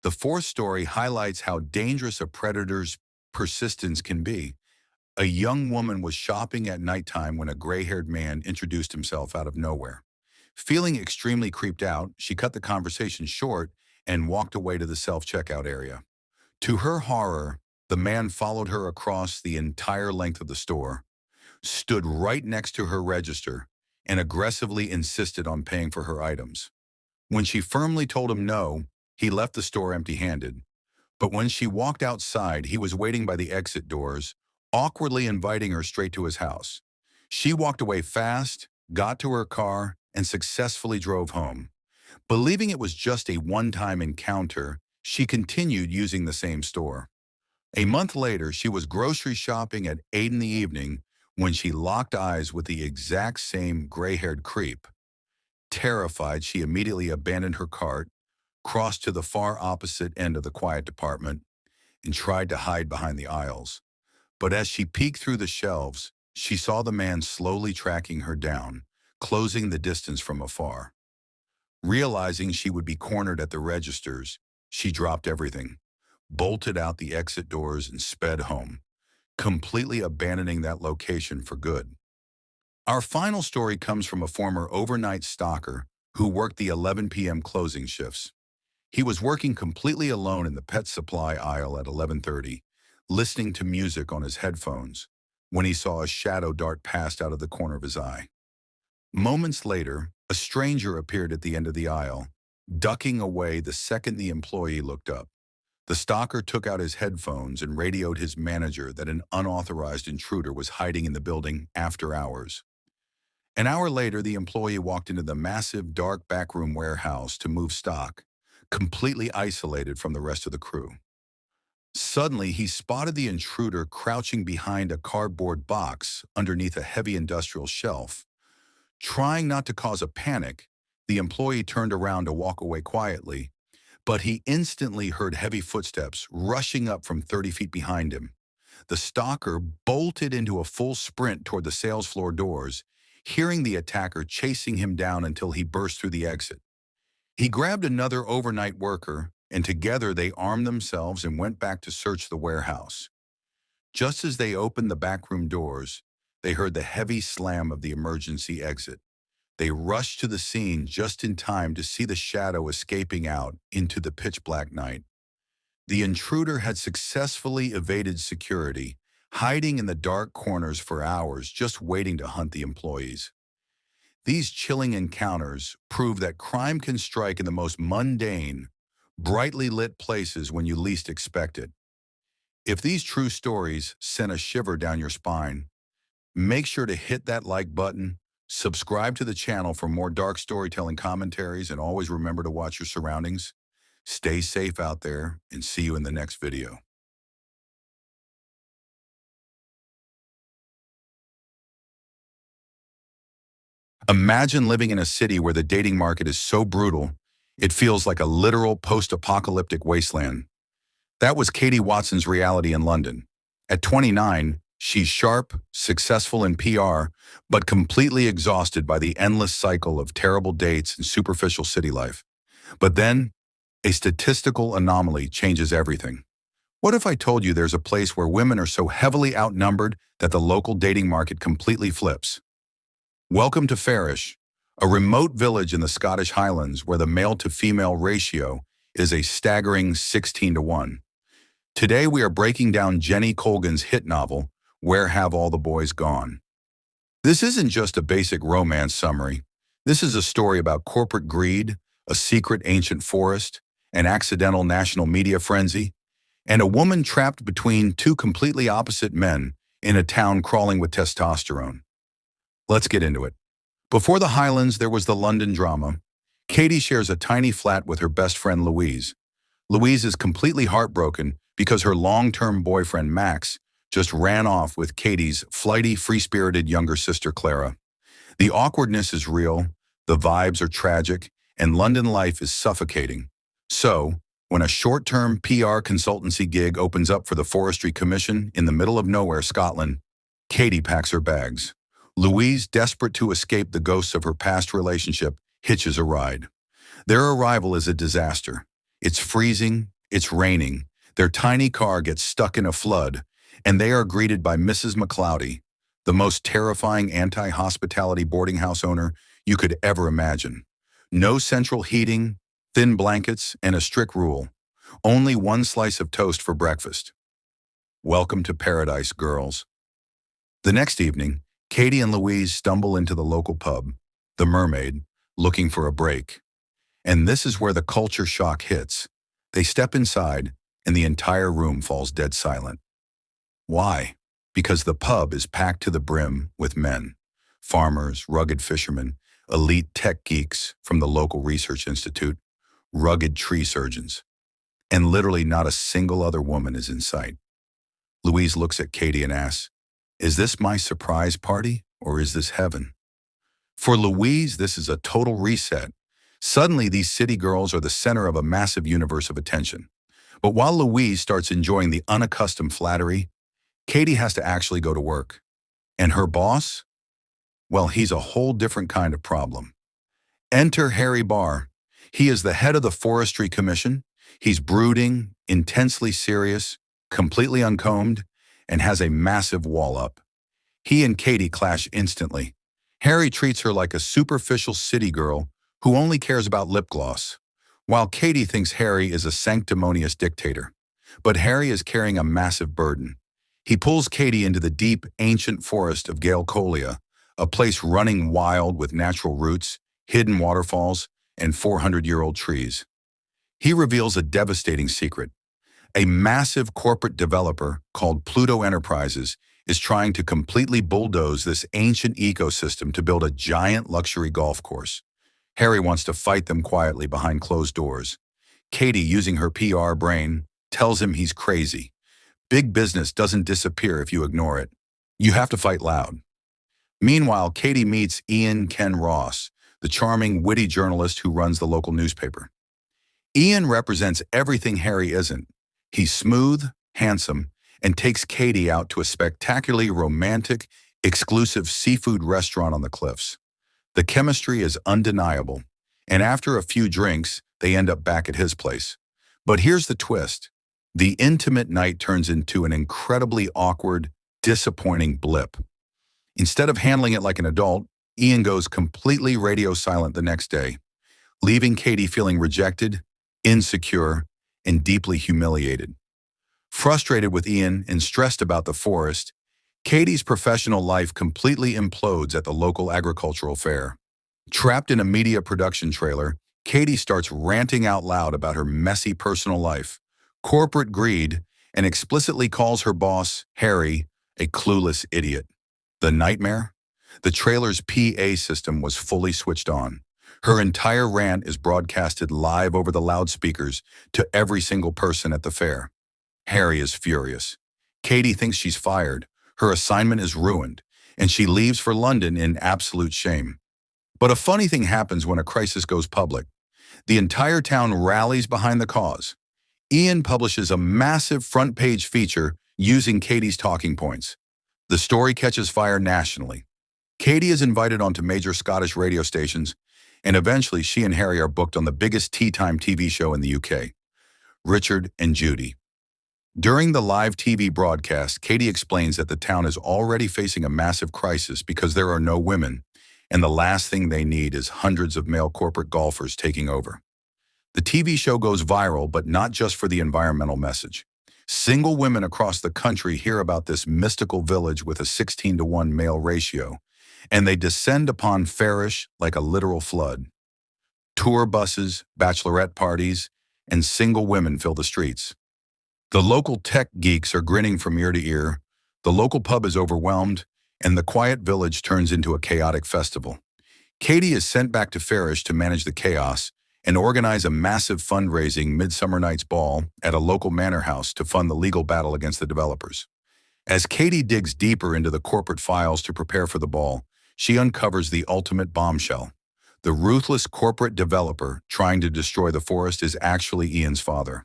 The fourth story highlights how dangerous a predator's persistence can be. A young woman was shopping at nighttime when a gray-haired man introduced himself out of nowhere. Feeling extremely creeped out, she cut the conversation short and walked away to the self-checkout area. To her horror, the man followed her across the entire length of the store, stood right next to her register, and aggressively insisted on paying for her items. When she firmly told him no, he left the store empty-handed. But when she walked outside, he was waiting by the exit doors, awkwardly inviting her straight to his house. She walked away fast, got to her car, and successfully drove home. Believing it was just a one-time encounter, she continued using the same store. A month later, she was grocery shopping at 8 in the evening when she locked eyes with the exact same gray-haired creep. Terrified, she immediately abandoned her cart, crossed to the far opposite end of the quiet department, and tried to hide behind the aisles. But as she peeked through the shelves, she saw the man slowly tracking her down, closing the distance from afar. Realizing she would be cornered at the registers, she dropped everything, bolted out the exit doors, and sped home, completely abandoning that location for good. Our final story comes from a former overnight stalker who worked the 11 p.m. closing shifts. He was working completely alone in the pet supply aisle at 11:30, listening to music on his headphones, when he saw a shadow dart past out of the corner of his eye. Moments later, a stranger appeared at the end of the aisle, ducking away the second the employee looked up. The stalker took out his headphones and radioed his manager that an unauthorized intruder was hiding in the building after hours. An hour later, the employee walked into the massive, dark backroom warehouse to move stock, completely isolated from the rest of the crew. Suddenly, he spotted the intruder crouching behind a cardboard box underneath a heavy industrial shelf. Trying not to cause a panic, the employee turned around to walk away quietly, but he instantly heard heavy footsteps rushing up from 30 feet behind him. The stalker bolted into a full sprint toward the sales floor doors, hearing the attacker chasing him down until he burst through the exit. He grabbed another overnight worker, and together they armed themselves and went back to search the warehouse. Just as they opened the backroom doors, they heard the heavy slam of the emergency exit. They rushed to the scene just in time to see the shadow escaping out into the pitch-black night. The intruder had successfully evaded security, hiding in the dark corners for hours, just waiting to hunt the employees. These chilling encounters prove that crime can strike in the most mundane, brightly lit places when you least expect it. If these true stories sent a shiver down your spine, make sure to hit that like button, subscribe to the channel for more dark storytelling commentaries, and always remember to watch your surroundings. Stay safe out there, and see you in the next video. Imagine living in a city where the dating market is so brutal, it feels like a literal post-apocalyptic wasteland. That was Katie Watson's reality in London. At 29, she's sharp, successful in PR, but completely exhausted by the endless cycle of terrible dates and superficial city life. But then, a statistical anomaly changes everything. What if I told you there's a place where women are so heavily outnumbered that the local dating market completely flips? Welcome to Farish, a remote village in the Scottish Highlands where the male-to-female ratio is a staggering 16-to-1. Today we are breaking down Jenny Colgan's hit novel, Where Have All the Boys Gone? This isn't just a basic romance summary. This is a story about corporate greed, a secret ancient forest, an accidental national media frenzy, and a woman trapped between two completely opposite men in a town crawling with testosterone. Let's get into it. Before the Highlands, there was the London drama. Katie shares a tiny flat with her best friend Louise. Louise is completely heartbroken because her long-term boyfriend Max just ran off with Katie's flighty, free-spirited younger sister Clara. The awkwardness is real, the vibes are tragic, and London life is suffocating. So, when a short-term PR consultancy gig opens up for the Forestry Commission in the middle of nowhere, Scotland, Katie packs her bags. Louise, desperate to escape the ghosts of her past relationship, hitches a ride. Their arrival is a disaster. It's freezing, it's raining, their tiny car gets stuck in a flood, and they are greeted by Mrs. McCloudy, the most terrifying anti-hospitality boarding house owner you could ever imagine. No central heating, thin blankets, and a strict rule. Only one slice of toast for breakfast. Welcome to paradise, girls. The next evening, Katie and Louise stumble into the local pub, the Mermaid, looking for a break. And this is where the culture shock hits. They step inside, and the entire room falls dead silent. Why? Because the pub is packed to the brim with men. Farmers, rugged fishermen, elite tech geeks from the local research institute, rugged tree surgeons. And literally not a single other woman is in sight. Louise looks at Katie and asks, "Is this my surprise party, or is this heaven?" For Louise, this is a total reset. Suddenly, these city girls are the center of a massive universe of attention. But while Louise starts enjoying the unaccustomed flattery, Katie has to actually go to work. And her boss? Well, he's a whole different kind of problem. Enter Harry Barr. He is the head of the Forestry Commission. He's brooding, intensely serious, completely uncombed, and has a massive wall up. He and Katie clash instantly. Harry treats her like a superficial city girl who only cares about lip gloss, while Katie thinks Harry is a sanctimonious dictator. But Harry is carrying a massive burden. He pulls Katie into the deep, ancient forest of Gaelcolia, a place running wild with natural roots, hidden waterfalls, and 400-year-old trees. He reveals a devastating secret. A massive corporate developer called Pluto Enterprises is trying to completely bulldoze this ancient ecosystem to build a giant luxury golf course. Harry wants to fight them quietly behind closed doors. Katie, using her PR brain, tells him he's crazy. Big business doesn't disappear if you ignore it. You have to fight loud. Meanwhile, Katie meets Ian Ken Ross, the charming, witty journalist who runs the local newspaper. Ian represents everything Harry isn't. He's smooth, handsome, and takes Katie out to a spectacularly romantic, exclusive seafood restaurant on the cliffs. The chemistry is undeniable, and after a few drinks, they end up back at his place. But here's the twist. The intimate night turns into an incredibly awkward, disappointing blip. Instead of handling it like an adult, Ian goes completely radio silent the next day, leaving Katie feeling rejected, insecure, and deeply humiliated. Frustrated with Ian and stressed about the forest, Katie's professional life completely implodes at the local agricultural fair. Trapped in a media production trailer, Katie starts ranting out loud about her messy personal life, corporate greed, and explicitly calls her boss, Harry, a clueless idiot. The nightmare? The trailer's PA system was fully switched on. Her entire rant is broadcasted live over the loudspeakers to every single person at the fair. Harry is furious. Katie thinks she's fired, her assignment is ruined, and she leaves for London in absolute shame. But a funny thing happens when a crisis goes public. The entire town rallies behind the cause. Ian publishes a massive front-page feature using Katie's talking points. The story catches fire nationally. Katie is invited onto major Scottish radio stations, and eventually she and Harry are booked on the biggest tea time TV show in the UK, Richard and Judy. During the live TV broadcast, Katie explains that the town is already facing a massive crisis because there are no women, and the last thing they need is hundreds of male corporate golfers taking over. The TV show goes viral, but not just for the environmental message. Single women across the country hear about this mystical village with a 16-to-1 male ratio, and they descend upon Farish like a literal flood. Tour buses, bachelorette parties, and single women fill the streets. The local tech geeks are grinning from ear to ear, the local pub is overwhelmed, and the quiet village turns into a chaotic festival. Katie is sent back to Farish to manage the chaos and organize a massive fundraising Midsummer Night's Ball at a local manor house to fund the legal battle against the developers. As Katie digs deeper into the corporate files to prepare for the ball, she uncovers the ultimate bombshell. The ruthless corporate developer trying to destroy the forest is actually Ian's father.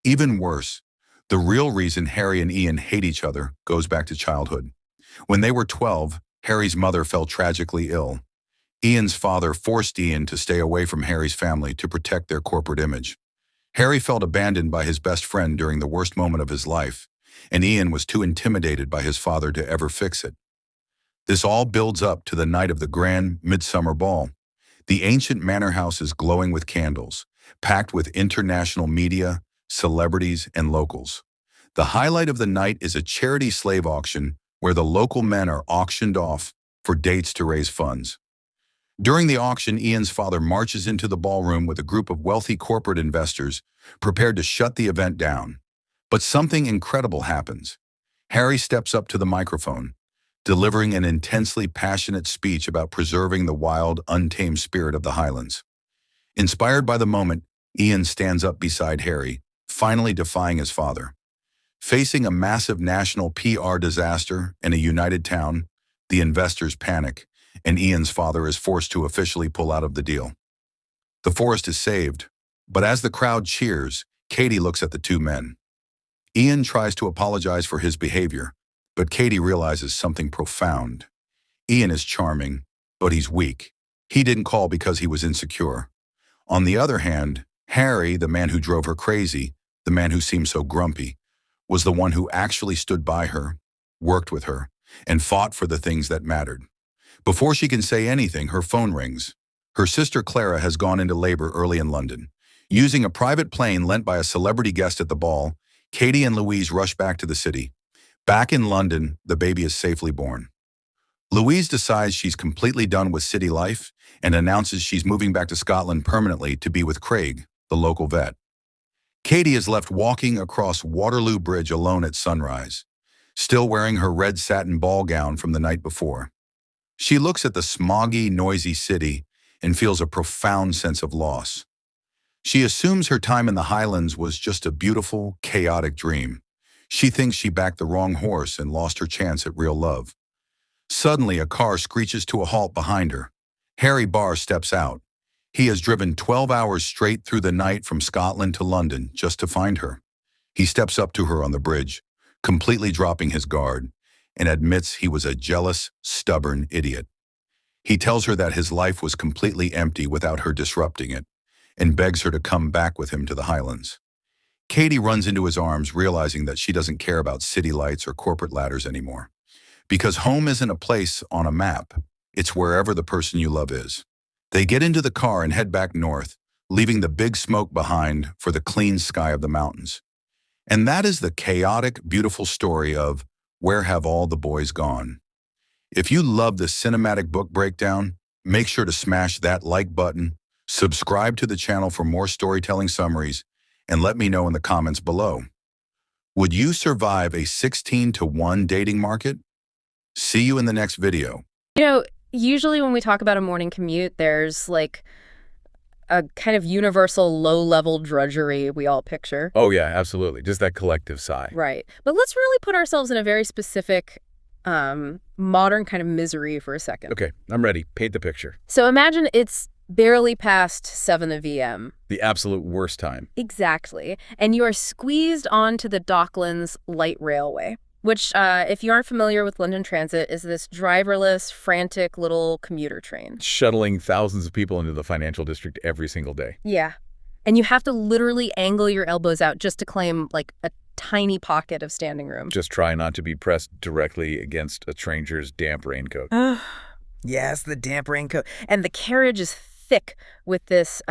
Even worse, the real reason Harry and Ian hate each other goes back to childhood. When they were 12, Harry's mother fell tragically ill. Ian's father forced Ian to stay away from Harry's family to protect their corporate image. Harry felt abandoned by his best friend during the worst moment of his life, and Ian was too intimidated by his father to ever fix it. This all builds up to the night of the grand midsummer ball. The ancient manor house is glowing with candles, packed with international media, celebrities, and locals. The highlight of the night is a charity slave auction where the local men are auctioned off for dates to raise funds. During the auction, Ian's father marches into the ballroom with a group of wealthy corporate investors prepared to shut the event down. But something incredible happens. Harry steps up to the microphone, delivering an intensely passionate speech about preserving the wild, untamed spirit of the Highlands. Inspired by the moment, Ian stands up beside Harry, finally defying his father. Facing a massive national PR disaster in a united town, the investors panic, and Ian's father is forced to officially pull out of the deal. The forest is saved, but as the crowd cheers, Katie looks at the two men. Ian tries to apologize for his behavior, but Katie realizes something profound. Ian is charming, but he's weak. He didn't call because he was insecure. On the other hand, Harry, the man who drove her crazy, the man who seemed so grumpy, was the one who actually stood by her, worked with her, and fought for the things that mattered. Before she can say anything, her phone rings. Her sister Clara has gone into labor early in London. Using a private plane lent by a celebrity guest at the ball, Katie and Louise rush back to the city. Back in London, the baby is safely born. Louise decides she's completely done with city life and announces she's moving back to Scotland permanently to be with Craig, the local vet. Katie is left walking across Waterloo Bridge alone at sunrise, still wearing her red satin ball gown from the night before. She looks at the smoggy, noisy city and feels a profound sense of loss. She assumes her time in the Highlands was just a beautiful, chaotic dream. She thinks she backed the wrong horse and lost her chance at real love. Suddenly, a car screeches to a halt behind her. Harry Barr steps out. He has driven 12 hours straight through the night from Scotland to London just to find her. He steps up to her on the bridge, completely dropping his guard, and admits he was a jealous, stubborn idiot. He tells her that his life was completely empty without her disrupting it, and begs her to come back with him to the Highlands. Katie runs into his arms, realizing that she doesn't care about city lights or corporate ladders anymore. Because home isn't a place on a map, it's wherever the person you love is. They get into the car and head back north, leaving the big smoke behind for the clean sky of the mountains. And that is the chaotic, beautiful story of Where Have All the Boys Gone? If you love the cinematic book breakdown, make sure to smash that like button, subscribe to the channel for more storytelling summaries, and let me know in the comments below. Would you survive a 16-to-1 dating market? See you in the next video. Usually when we talk about a morning commute, there's like a kind of universal low-level drudgery we all picture. Oh, yeah, absolutely. Just that collective sigh. Right. But let's really put ourselves in a very specific modern kind of misery for a second. Okay, I'm ready. Paint the picture. So imagine it's barely past 7 p.m. The absolute worst time. Exactly. And you are squeezed onto the Docklands Light Railway, which, if you aren't familiar with London Transit, is this driverless, frantic little commuter train. Shuttling thousands of people into the financial district every single day. Yeah. And you have to literally angle your elbows out just to claim, like, a tiny pocket of standing room. Just try not to be pressed directly against a stranger's damp raincoat. Yes, the damp raincoat. And the carriage is thick with this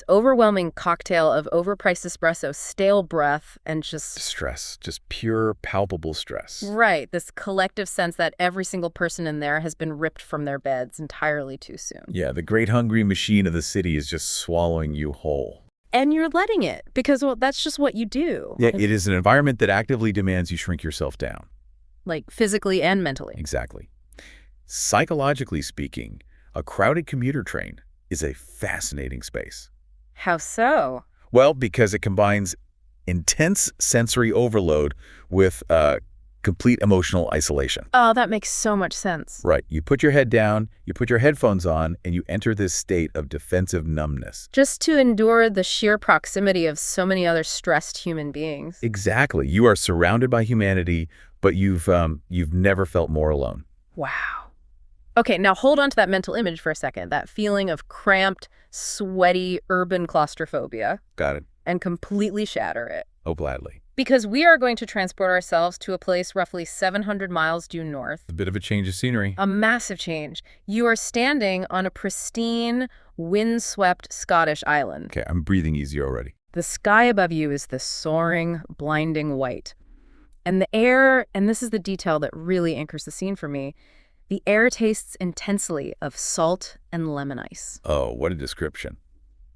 overwhelming cocktail of overpriced espresso, stale breath, and just Stress. Just pure, palpable stress. right, this collective sense that every single person in there has been ripped from their beds entirely too soon. Yeah, the great hungry machine of the city is just swallowing you whole. And you're letting it, because, well, that's just what you do. Yeah, it is an environment that actively demands you shrink yourself down. Like, physically and mentally. Exactly. Psychologically speaking, a crowded commuter train is a fascinating space. How so? Well, because it combines intense sensory overload with complete emotional isolation. Oh, that makes so much sense. Right. You put your head down, you put your headphones on, and you enter this state of defensive numbness. Just to endure the sheer proximity of so many other stressed human beings. Exactly. You are surrounded by humanity, but you've never felt more alone. Wow. Okay, now hold on to that mental image for a second, that feeling of cramped, sweaty, urban claustrophobia, Got it. and completely shatter it. Oh, gladly. Because we are going to transport ourselves to a place roughly 700 miles due north. A bit of a change of scenery. A massive change. You are standing on a pristine, windswept Scottish island. Okay, I'm breathing easier already. The sky above you is this soaring, blinding white. And the air, and this is the detail that really anchors the scene for me, the air tastes intensely of salt and lemon ice. Oh, what a description.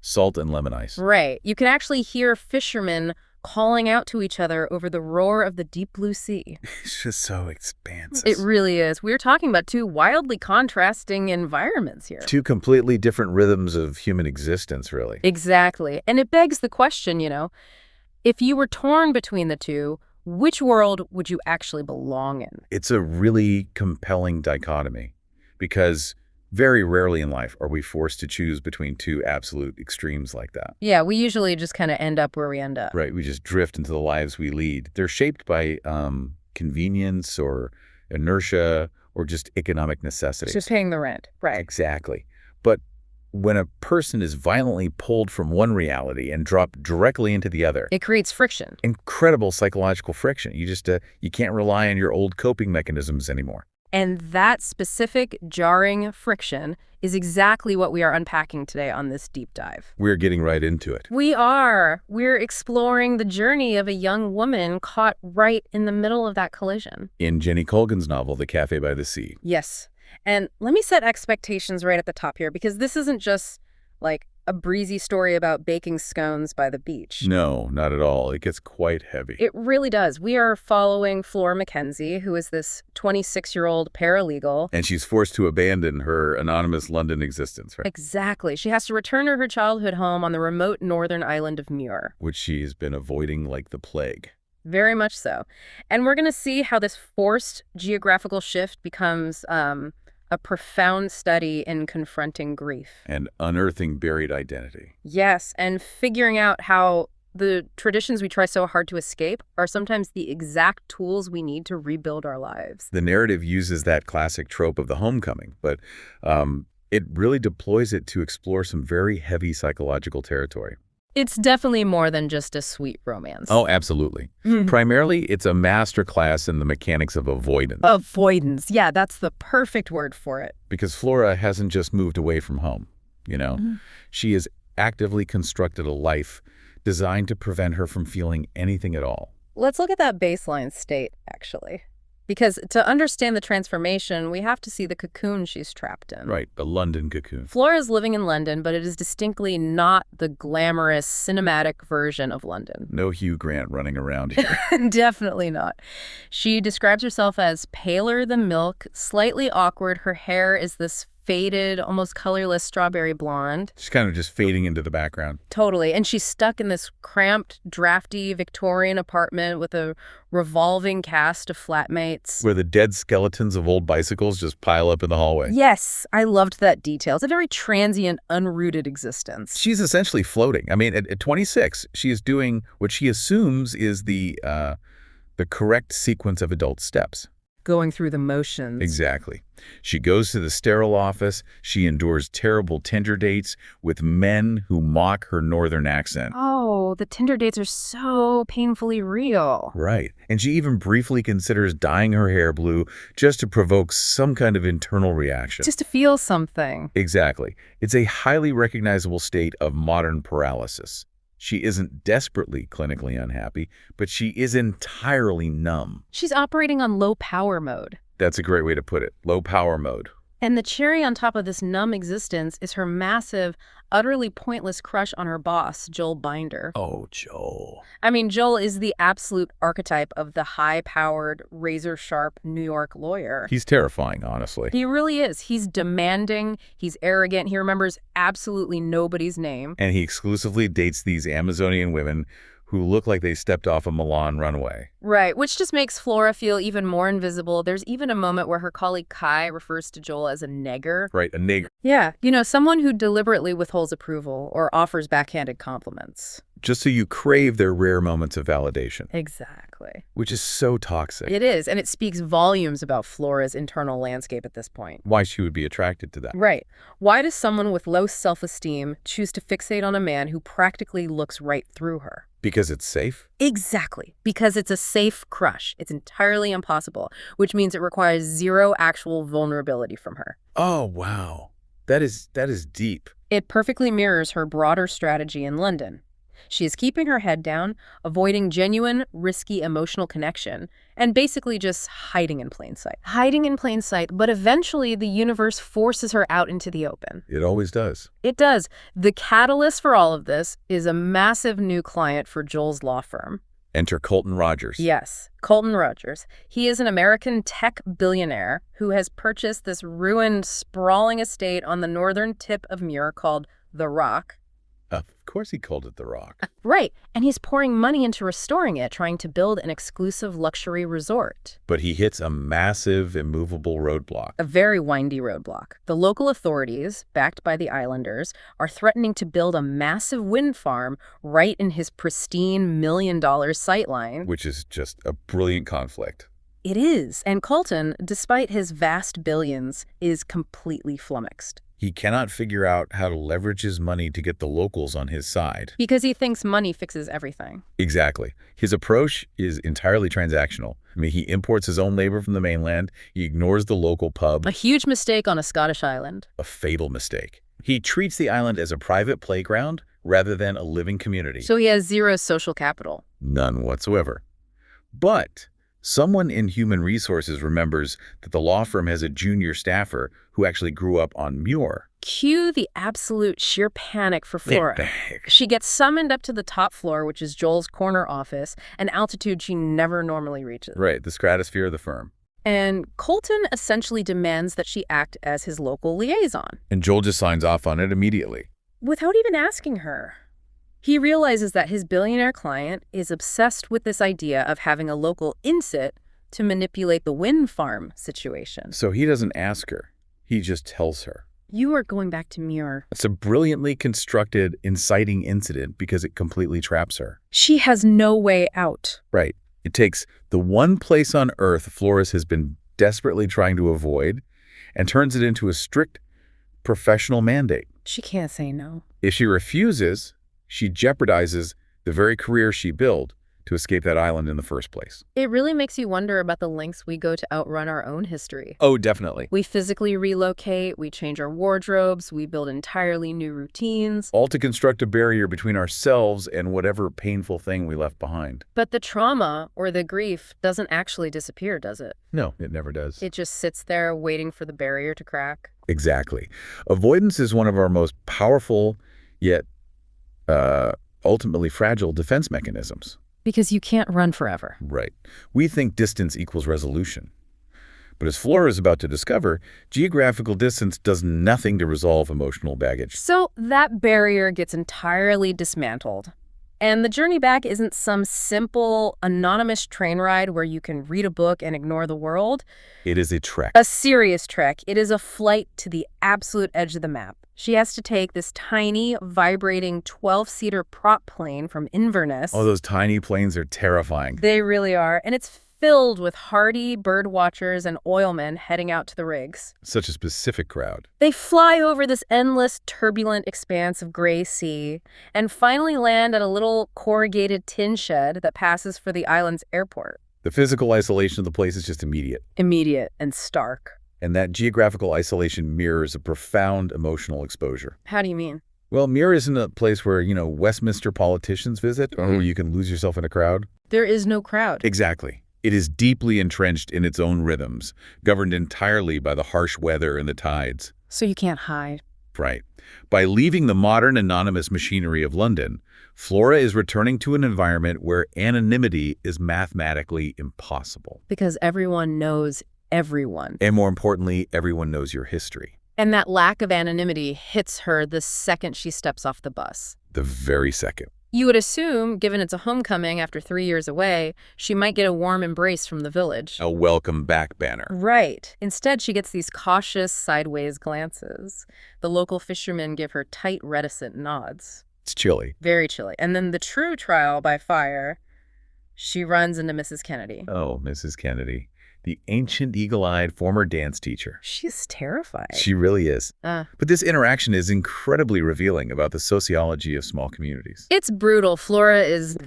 Salt and lemon ice. Right. You can actually hear fishermen calling out to each other over the roar of the deep blue sea. It's just so expansive. It really is. We're talking about two wildly contrasting environments here. Two completely different rhythms of human existence, really. Exactly. And it begs the question, if you were torn between the two, which world would you actually belong in? It's a really compelling dichotomy because very rarely in life are we forced to choose between two absolute extremes like that. Yeah, we usually just kind of end up where we end up. Right. We just drift into the lives we lead. They're shaped by convenience or inertia or just economic necessity. It's just paying the rent. Right. Exactly. But when a person is violently pulled from one reality and dropped directly into the other, It creates friction. incredible psychological friction. You just you can't rely on your old coping mechanisms anymore. And that specific jarring friction is exactly what we are unpacking today on this deep dive. We're getting right into it. We're exploring the journey of a young woman caught right in the middle of that collision. In Jenny Colgan's novel, The Cafe by the Sea. Yes. And let me set expectations right at the top here, because this isn't just like a breezy story about baking scones by the beach. No, not at all. It gets quite heavy. It really does. We are following Flora Mackenzie, who is this 26-year-old paralegal. And she's forced to abandon her anonymous London existence, right? Exactly. She has to return to her childhood home on the remote northern island of Muir. Which she's been avoiding like the plague. Very much so. And we're going to see how this forced geographical shift becomes a profound study in confronting grief. And unearthing buried identity. Yes, and figuring out how the traditions we try so hard to escape are sometimes the exact tools we need to rebuild our lives. The narrative uses that classic trope of the homecoming, but it really deploys it to explore some very heavy psychological territory. It's definitely more than just a sweet romance. Oh, absolutely. Primarily, it's a masterclass in the mechanics of avoidance. Avoidance. Yeah, that's the perfect word for it. Because Flora hasn't just moved away from home, She has actively constructed a life designed to prevent her from feeling anything at all. Let's look at that baseline state, actually. Because to understand the transformation, we have to see the cocoon she's trapped in. Right, the London cocoon. Flora is living in London, but it is distinctly not the glamorous, cinematic version of London. No Hugh Grant running around here. Definitely not. She describes herself as paler than milk, slightly awkward. Her hair is this faded, almost colorless strawberry blonde. She's kind of just fading into the background. Totally. And she's stuck in this cramped, drafty Victorian apartment with a revolving cast of flatmates. Where the dead skeletons of old bicycles just pile up in the hallway. Yes, I loved that detail. It's a very transient, unrooted existence. She's essentially floating. I mean, at 26, she is doing what she assumes is the correct sequence of adult steps. Going through the motions. Exactly. She goes to the sterile office. She endures terrible Tinder dates with men who mock her northern accent. Oh, the Tinder dates are so painfully real. Right. And she even briefly considers dyeing her hair blue just to provoke some kind of internal reaction. Just to feel something. Exactly. It's a highly recognizable state of modern paralysis. She isn't desperately clinically unhappy, but she is entirely numb. She's operating on low power mode. That's a great way to put it. Low power mode. And the cherry on top of this numb existence is her massive, utterly pointless crush on her boss, Joel Binder. Oh, Joel. I mean, Joel is the absolute archetype of the high-powered, razor-sharp New York lawyer. He's terrifying, honestly. He really is. He's demanding, he's arrogant, he remembers absolutely nobody's name. And he exclusively dates these Amazonian women who look like they stepped off a Milan runway. Right, which just makes Flora feel even more invisible. There's even a moment where her colleague Kai refers to Joel as a nigger. Right, a nigger. Yeah, someone who deliberately withholds approval or offers backhanded compliments. Just so you crave their rare moments of validation. Exactly. Which is so toxic. It is, and it speaks volumes about Flora's internal landscape at this point. Why she would be attracted to that. Right. Why does someone with low self-esteem choose to fixate on a man who practically looks right through her? Because it's safe? Exactly. Because it's a safe crush. It's entirely impossible, which means it requires zero actual vulnerability from her. Oh, wow. That is deep. It perfectly mirrors her broader strategy in London. She is keeping her head down, avoiding genuine, risky emotional connection, and basically just hiding in plain sight. Hiding in plain sight, but eventually the universe forces her out into the open. It always does. It does. The catalyst for all of this is a massive new client for Joel's law firm. Enter Colton Rogers. Yes, Colton Rogers. He is an American tech billionaire who has purchased this ruined, sprawling estate on the northern tip of Muir called The Rock. Of course he called it The Rock. Right, and he's pouring money into restoring it, trying to build an exclusive luxury resort. But he hits a massive, immovable roadblock. A very windy roadblock. The local authorities, backed by the islanders, are threatening to build a massive wind farm right in his pristine $1 million sightline. Which is just a brilliant conflict. It is, and Colton, despite his vast billions, is completely flummoxed. He cannot figure out how to leverage his money to get the locals on his side. Because he thinks money fixes everything. Exactly. His approach is entirely transactional. I mean, he imports his own labor from the mainland. He ignores the local pub. A huge mistake on a Scottish island. A fatal mistake. He treats the island as a private playground rather than a living community. So he has zero social capital. None whatsoever. But someone in human resources remembers that the law firm has a junior staffer who actually grew up on Muir. Cue the absolute sheer panic for Flora. The heck? She gets summoned up to the top floor, which is Joel's corner office, an altitude she never normally reaches. Right, the stratosphere of the firm. And Colton essentially demands that she act as his local liaison. And Joel just signs off on it immediately. Without even asking her. He realizes that his billionaire client is obsessed with this idea of having a local insit to manipulate the wind farm situation. So he doesn't ask her. He just tells her. You are going back to Muir. It's a brilliantly constructed, inciting incident because it completely traps her. She has no way out. Right. It takes the one place on Earth Flores has been desperately trying to avoid and turns it into a strict professional mandate. She can't say no. If she refuses, she jeopardizes the very career she built to escape that island in the first place. It really makes you wonder about the lengths we go to outrun our own history. Oh, definitely. We physically relocate, we change our wardrobes, we build entirely new routines. All to construct a barrier between ourselves and whatever painful thing we left behind. But the trauma or the grief doesn't actually disappear, does it? No, it never does. It just sits there waiting for the barrier to crack. Exactly. Avoidance is one of our most powerful, yet ultimately fragile defense mechanisms. Because you can't run forever. Right. We think distance equals resolution. But as Flora is about to discover, geographical distance does nothing to resolve emotional baggage. So that barrier gets entirely dismantled. And the journey back isn't some simple, anonymous train ride where you can read a book and ignore the world. It is a trek. A serious trek. It is a flight to the absolute edge of the map. She has to take this tiny, vibrating 12-seater prop plane from Inverness. Oh, those tiny planes are terrifying. They really are. And it's filled with hardy bird watchers and oilmen heading out to the rigs. Such a specific crowd. They fly over this endless, turbulent expanse of gray sea and finally land at a little corrugated tin shed that passes for the island's airport. The physical isolation of the place is just immediate. Immediate and stark. And that geographical isolation mirrors a profound emotional exposure. How do you mean? Well, Muir isn't a place where, Westminster politicians visit, or where you can lose yourself in a crowd. There is no crowd. Exactly. It is deeply entrenched in its own rhythms, governed entirely by the harsh weather and the tides. So you can't hide. Right. By leaving the modern anonymous machinery of London, Flora is returning to an environment where anonymity is mathematically impossible. Because everyone knows everyone. And more importantly, everyone knows your history. And that lack of anonymity hits her the second she steps off the bus. The very second. You would assume, given it's a homecoming after 3 years away, she might get a warm embrace from the village. A welcome back banner. Right. Instead, she gets these cautious, sideways glances. The local fishermen give her tight, reticent nods. It's chilly. Very chilly. And then the true trial by fire, she runs into Mrs. Kennedy. Oh, Mrs. Kennedy. The ancient eagle-eyed former dance teacher. She's terrifying. She really is. But this interaction is incredibly revealing about the sociology of small communities. It's brutal. Flora is...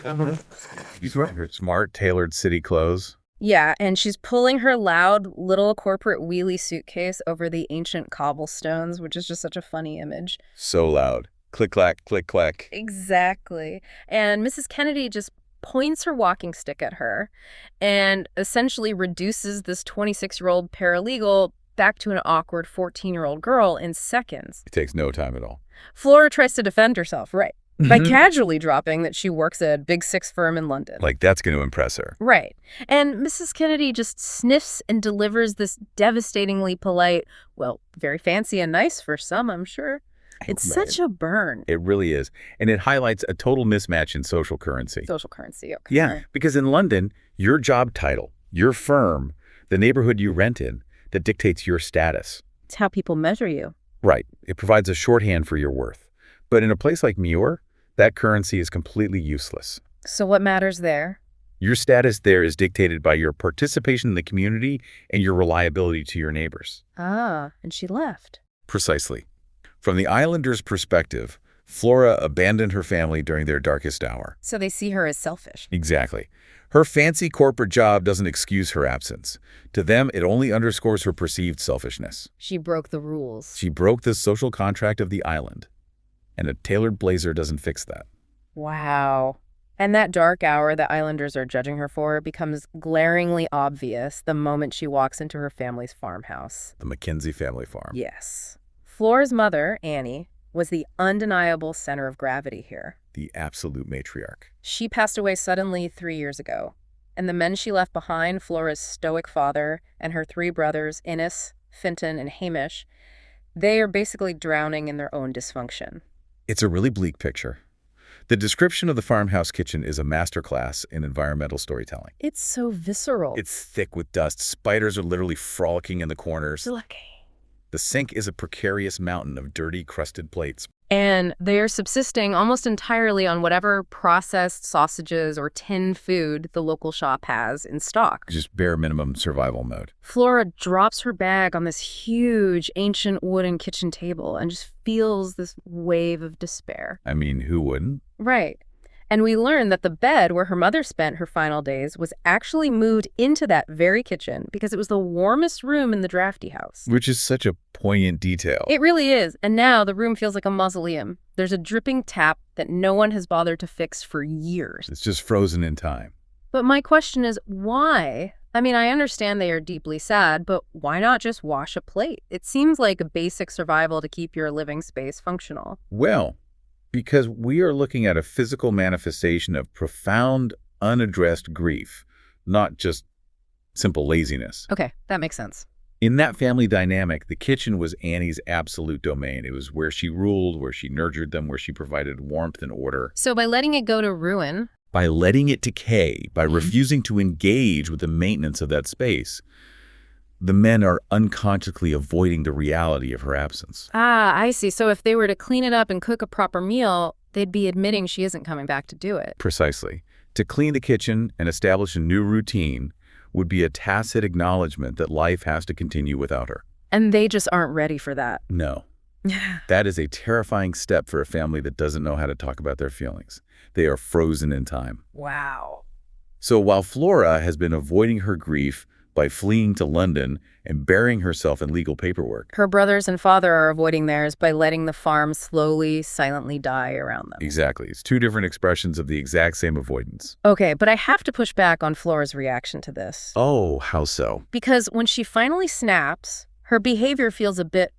Her smart, tailored city clothes. Yeah, and she's pulling her loud little corporate wheelie suitcase over the ancient cobblestones, which is just such a funny image. So loud. Click-clack, click-clack. Exactly. And Mrs. Kennedy just points her walking stick at her and essentially reduces this 26-year-old paralegal back to an awkward 14-year-old girl in seconds. It takes no time at all. Flora tries to defend herself, right, by casually dropping that she works at a Big Six firm in London. Like, that's going to impress her. Right. And Mrs. Kennedy just sniffs and delivers this devastatingly polite, well, very fancy and nice for some, I'm sure. It's such a burn. It really is. And it highlights a total mismatch in social currency. Social currency, okay. Yeah, because in London, your job title, your firm, the neighborhood you rent in, that dictates your status. It's how people measure you. Right. It provides a shorthand for your worth. But in a place like Muir, that currency is completely useless. So what matters there? Your status there is dictated by your participation in the community and your reliability to your neighbors. Ah, and she left. Precisely. From the islanders' perspective, Flora abandoned her family during their darkest hour. So they see her as selfish. Exactly. Her fancy corporate job doesn't excuse her absence. To them, it only underscores her perceived selfishness. She broke the rules. She broke the social contract of the island. And a tailored blazer doesn't fix that. Wow. And that dark hour the islanders are judging her for becomes glaringly obvious the moment she walks into her family's farmhouse. The Mackenzie family farm. Yes. Flora's mother, Annie, was the undeniable center of gravity here. The absolute matriarch. She passed away suddenly 3 years ago, and the men she left behind, Flora's stoic father and her 3 brothers, Innes, Finton, and Hamish, they are basically drowning in their own dysfunction. It's a really bleak picture. The description of the farmhouse kitchen is a masterclass in environmental storytelling. It's so visceral. It's thick with dust. Spiders are literally frolicking in the corners. The sink is a precarious mountain of dirty, crusted plates. And they are subsisting almost entirely on whatever processed sausages or tinned food the local shop has in stock. Just bare minimum survival mode. Flora drops her bag on this huge, ancient wooden kitchen table and just feels this wave of despair. I mean, who wouldn't? Right. And we learn that the bed where her mother spent her final days was actually moved into that very kitchen because it was the warmest room in the drafty house. Which is such a poignant detail. It really is. And now the room feels like a mausoleum. There's a dripping tap that no one has bothered to fix for years. It's just frozen in time. But my question is, why? I mean, I understand they are deeply sad, but why not just wash a plate? It seems like a basic survival to keep your living space functional. Well, because we are looking at a physical manifestation of profound, unaddressed grief, not just simple laziness. Okay, that makes sense. In that family dynamic, the kitchen was Annie's absolute domain. It was where she ruled, where she nurtured them, where she provided warmth and order. So by letting it go to ruin... By letting it decay, by refusing to engage with the maintenance of that space, the men are unconsciously avoiding the reality of her absence. Ah, I see. So if they were to clean it up and cook a proper meal, they'd be admitting she isn't coming back to do it. Precisely. To clean the kitchen and establish a new routine would be a tacit acknowledgement that life has to continue without her. And they just aren't ready for that. No. That is a terrifying step for a family that doesn't know how to talk about their feelings. They are frozen in time. Wow. So while Flora has been avoiding her grief by fleeing to London and burying herself in legal paperwork, her brothers and father are avoiding theirs by letting the farm slowly, silently die around them. Exactly. It's 2 different expressions of the exact same avoidance. Okay, but I have to push back on Flora's reaction to this. Oh, how so? Because when she finally snaps, her behavior feels a bit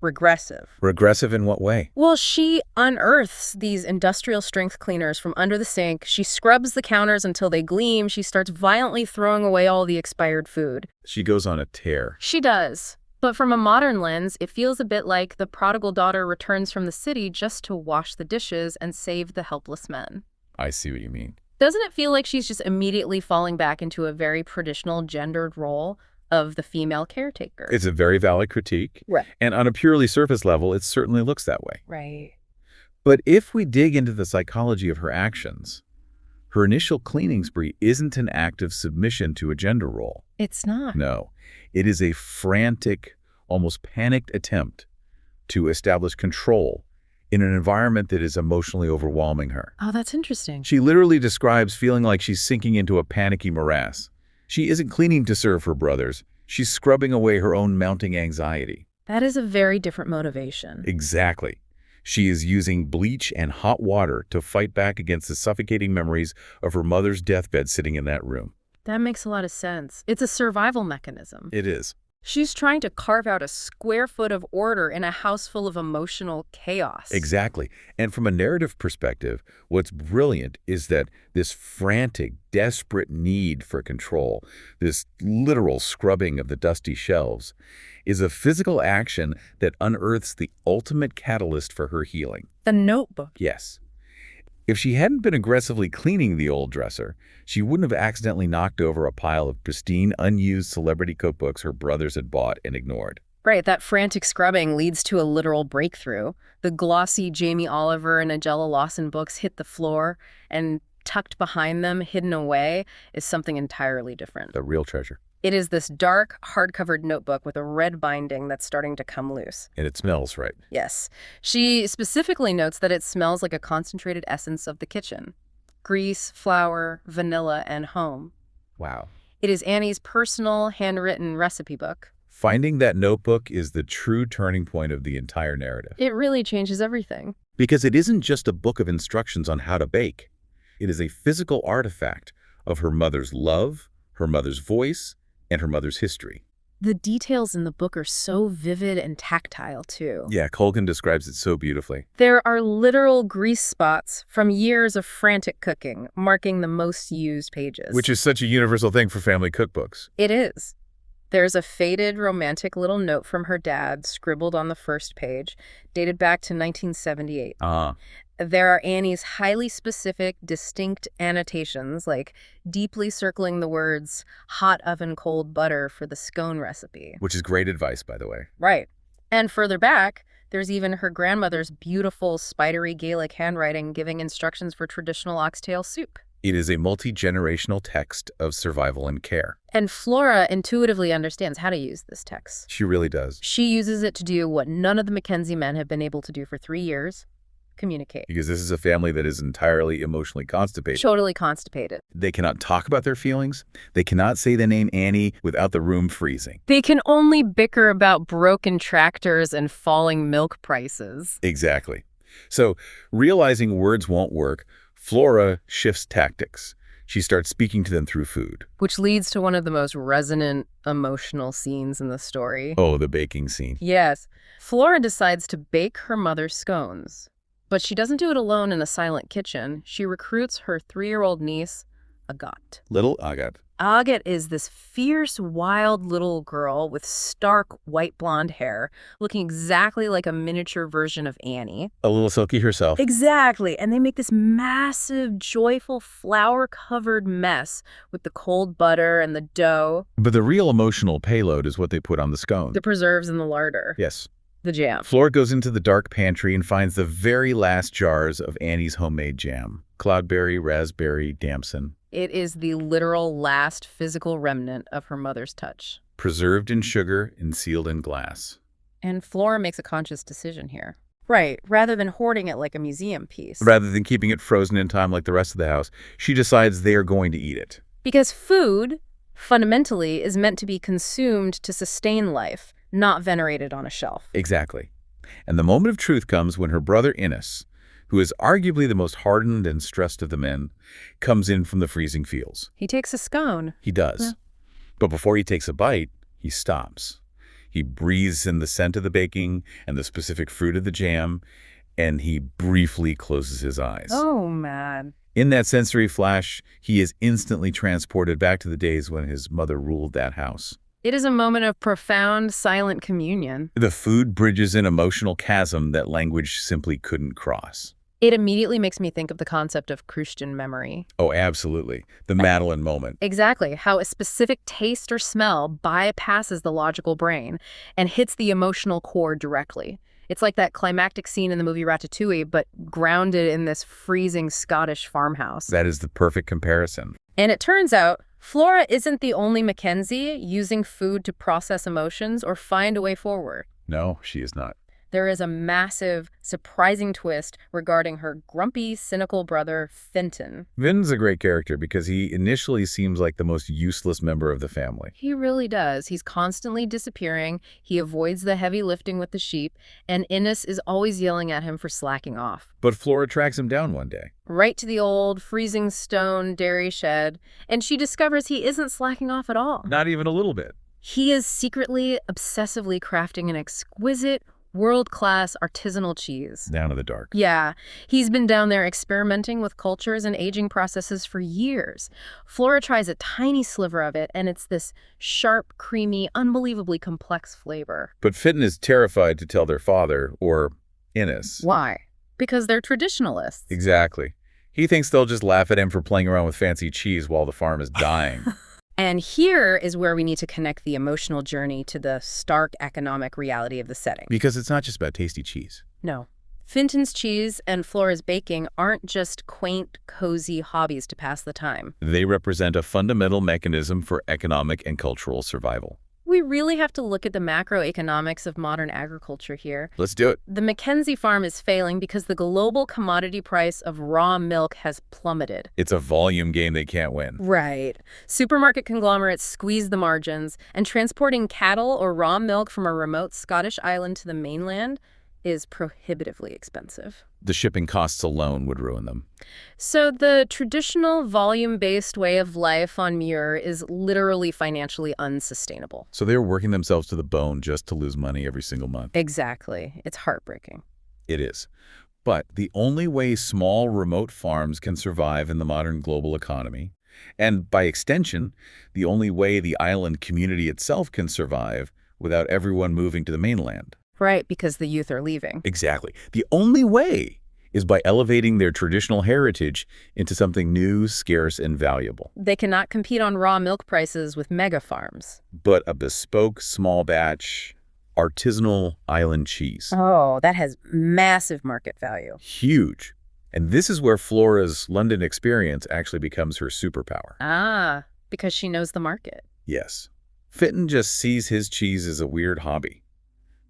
regressive. Regressive in what way? Well, she unearths these industrial strength cleaners from under the sink. She scrubs the counters until they gleam. She starts violently throwing away all the expired food. She goes on a tear. She does. But from a modern lens, it feels a bit like the prodigal daughter returns from the city just to wash the dishes and save the helpless men. I see what you mean. Doesn't it feel like she's just immediately falling back into a very traditional gendered role of the female caretaker? It's a very valid critique. Right. And on a purely surface level, it certainly looks that way. Right. But if we dig into the psychology of her actions, her initial cleaning spree isn't an act of submission to a gender role. It's not. No, it is a frantic, almost panicked attempt to establish control in an environment that is emotionally overwhelming her. Oh, that's interesting. She literally describes feeling like she's sinking into a panicky morass. She isn't cleaning to serve her brothers. She's scrubbing away her own mounting anxiety. That is a very different motivation. Exactly. She is using bleach and hot water to fight back against the suffocating memories of her mother's deathbed sitting in that room. That makes a lot of sense. It's a survival mechanism. It is. She's trying to carve out a square foot of order in a house full of emotional chaos. Exactly. And from a narrative perspective, what's brilliant is that this frantic, desperate need for control, this literal scrubbing of the dusty shelves, is a physical action that unearths the ultimate catalyst for her healing. The Notebook. Yes. If she hadn't been aggressively cleaning the old dresser, she wouldn't have accidentally knocked over a pile of pristine, unused celebrity cookbooks her brothers had bought and ignored. Right, that frantic scrubbing leads to a literal breakthrough. The glossy Jamie Oliver and Angela Lawson books hit the floor, and tucked behind them, hidden away, is something entirely different. The real treasure. It is this dark, hard-covered notebook with a red binding that's starting to come loose. And it smells right. Yes. She specifically notes that it smells like a concentrated essence of the kitchen. Grease, flour, vanilla, and home. Wow. It is Annie's personal, handwritten recipe book. Finding that notebook is the true turning point of the entire narrative. It really changes everything. Because it isn't just a book of instructions on how to bake. It is a physical artifact of her mother's love, her mother's voice, and her mother's history. The details in the book are so vivid and tactile, too. Yeah, Colgan describes it so beautifully. There are literal grease spots from years of frantic cooking, marking the most used pages. Which is such a universal thing for family cookbooks. It is. There's a faded, romantic little note from her dad scribbled on the first page, dated back to 1978. There are Annie's highly specific, distinct annotations, like deeply circling the words, hot oven cold butter for the scone recipe. Which is great advice, by the way. Right. And further back, there's even her grandmother's beautiful, spidery Gaelic handwriting giving instructions for traditional oxtail soup. It is a multi-generational text of survival and care. And Flora intuitively understands how to use this text. She really does. She uses it to do what none of the Mackenzie men have been able to do for 3 years: communicate. Because this is a family that is entirely emotionally constipated. Totally constipated. They cannot talk about their feelings. They cannot say the name Annie without the room freezing. They can only bicker about broken tractors and falling milk prices. Exactly. So, realizing words won't work, Flora shifts tactics. She starts speaking to them through food. Which leads to one of the most resonant, emotional scenes in the story. Oh, the baking scene. Yes. Flora decides to bake her mother's scones. But she doesn't do it alone in a silent kitchen. She recruits her 3-year-old niece, Agat. Little Agat. Agat is this fierce, wild little girl with stark white blonde hair, looking exactly like a miniature version of Annie. A little Silky herself. Exactly. And they make this massive, joyful, flour-covered mess with the cold butter and the dough. But the real emotional payload is what they put on the scone. The preserves in the larder. Yes. The jam. Flora goes into the dark pantry and finds the very last jars of Annie's homemade jam. Cloudberry, raspberry, damson. It is the literal last physical remnant of her mother's touch. Preserved in sugar and sealed in glass. And Flora makes a conscious decision here. Right. Rather than hoarding it like a museum piece. Rather than keeping it frozen in time like the rest of the house, she decides they are going to eat it. Because food, fundamentally, is meant to be consumed to sustain life, not venerated on a shelf. Exactly. And the moment of truth comes when her brother Innes, who is arguably the most hardened and stressed of the men, comes in from the freezing fields. He takes a scone. He does. Yeah. But before he takes a bite, he stops. He breathes in the scent of the baking and the specific fruit of the jam, and he briefly closes his eyes. Oh, man. In that sensory flash, he is instantly transported back to the days when his mother ruled that house. It is a moment of profound, silent communion. The food bridges an emotional chasm that language simply couldn't cross. It immediately makes me think of the concept of Christian memory. Oh, absolutely. The Madeline moment. Exactly, how a specific taste or smell bypasses the logical brain and hits the emotional core directly. It's like that climactic scene in the movie Ratatouille, but grounded in this freezing Scottish farmhouse. That is the perfect comparison. And it turns out, Flora isn't the only Mackenzie using food to process emotions or find a way forward. No, she is not. There is a massive, surprising twist regarding her grumpy, cynical brother, Fenton. Vin's a great character because he initially seems like the most useless member of the family. He really does. He's constantly disappearing, he avoids the heavy lifting with the sheep, and Innes is always yelling at him for slacking off. But Flora tracks him down one day. Right to the old, freezing stone dairy shed, and she discovers he isn't slacking off at all. Not even a little bit. He is secretly, obsessively crafting an exquisite, world-class artisanal cheese. Down to the dark. Yeah, he's been down there experimenting with cultures and aging processes for years. Flora tries a tiny sliver of it, and it's this sharp, creamy, unbelievably complex flavor. But Fenton is terrified to tell their father, or Innes. Why? Because they're traditionalists. Exactly. He thinks they'll just laugh at him for playing around with fancy cheese while the farm is dying. And here is where we need to connect the emotional journey to the stark economic reality of the setting. Because it's not just about tasty cheese. No. Fenton's cheese and Flora's baking aren't just quaint, cozy hobbies to pass the time. They represent a fundamental mechanism for economic and cultural survival. We really have to look at the macroeconomics of modern agriculture here. Let's do it. The Mackenzie farm is failing because the global commodity price of raw milk has plummeted. It's a volume game they can't win. Right. Supermarket conglomerates squeeze the margins, and transporting cattle or raw milk from a remote Scottish island to the mainland is prohibitively expensive. The shipping costs alone would ruin them. So the traditional volume-based way of life on Muir is literally financially unsustainable. So they're working themselves to the bone just to lose money every single month. Exactly. It's heartbreaking. It is. But the only way small remote farms can survive in the modern global economy, and by extension, the only way the island community itself can survive without everyone moving to the mainland. Right, because the youth are leaving. Exactly. The only way is by elevating their traditional heritage into something new, scarce, and valuable. They cannot compete on raw milk prices with mega farms. But a bespoke, small batch, artisanal island cheese. Oh, that has massive market value. Huge. And this is where Flora's London experience actually becomes her superpower. Ah, because she knows the market. Yes. Fenton just sees his cheese as a weird hobby.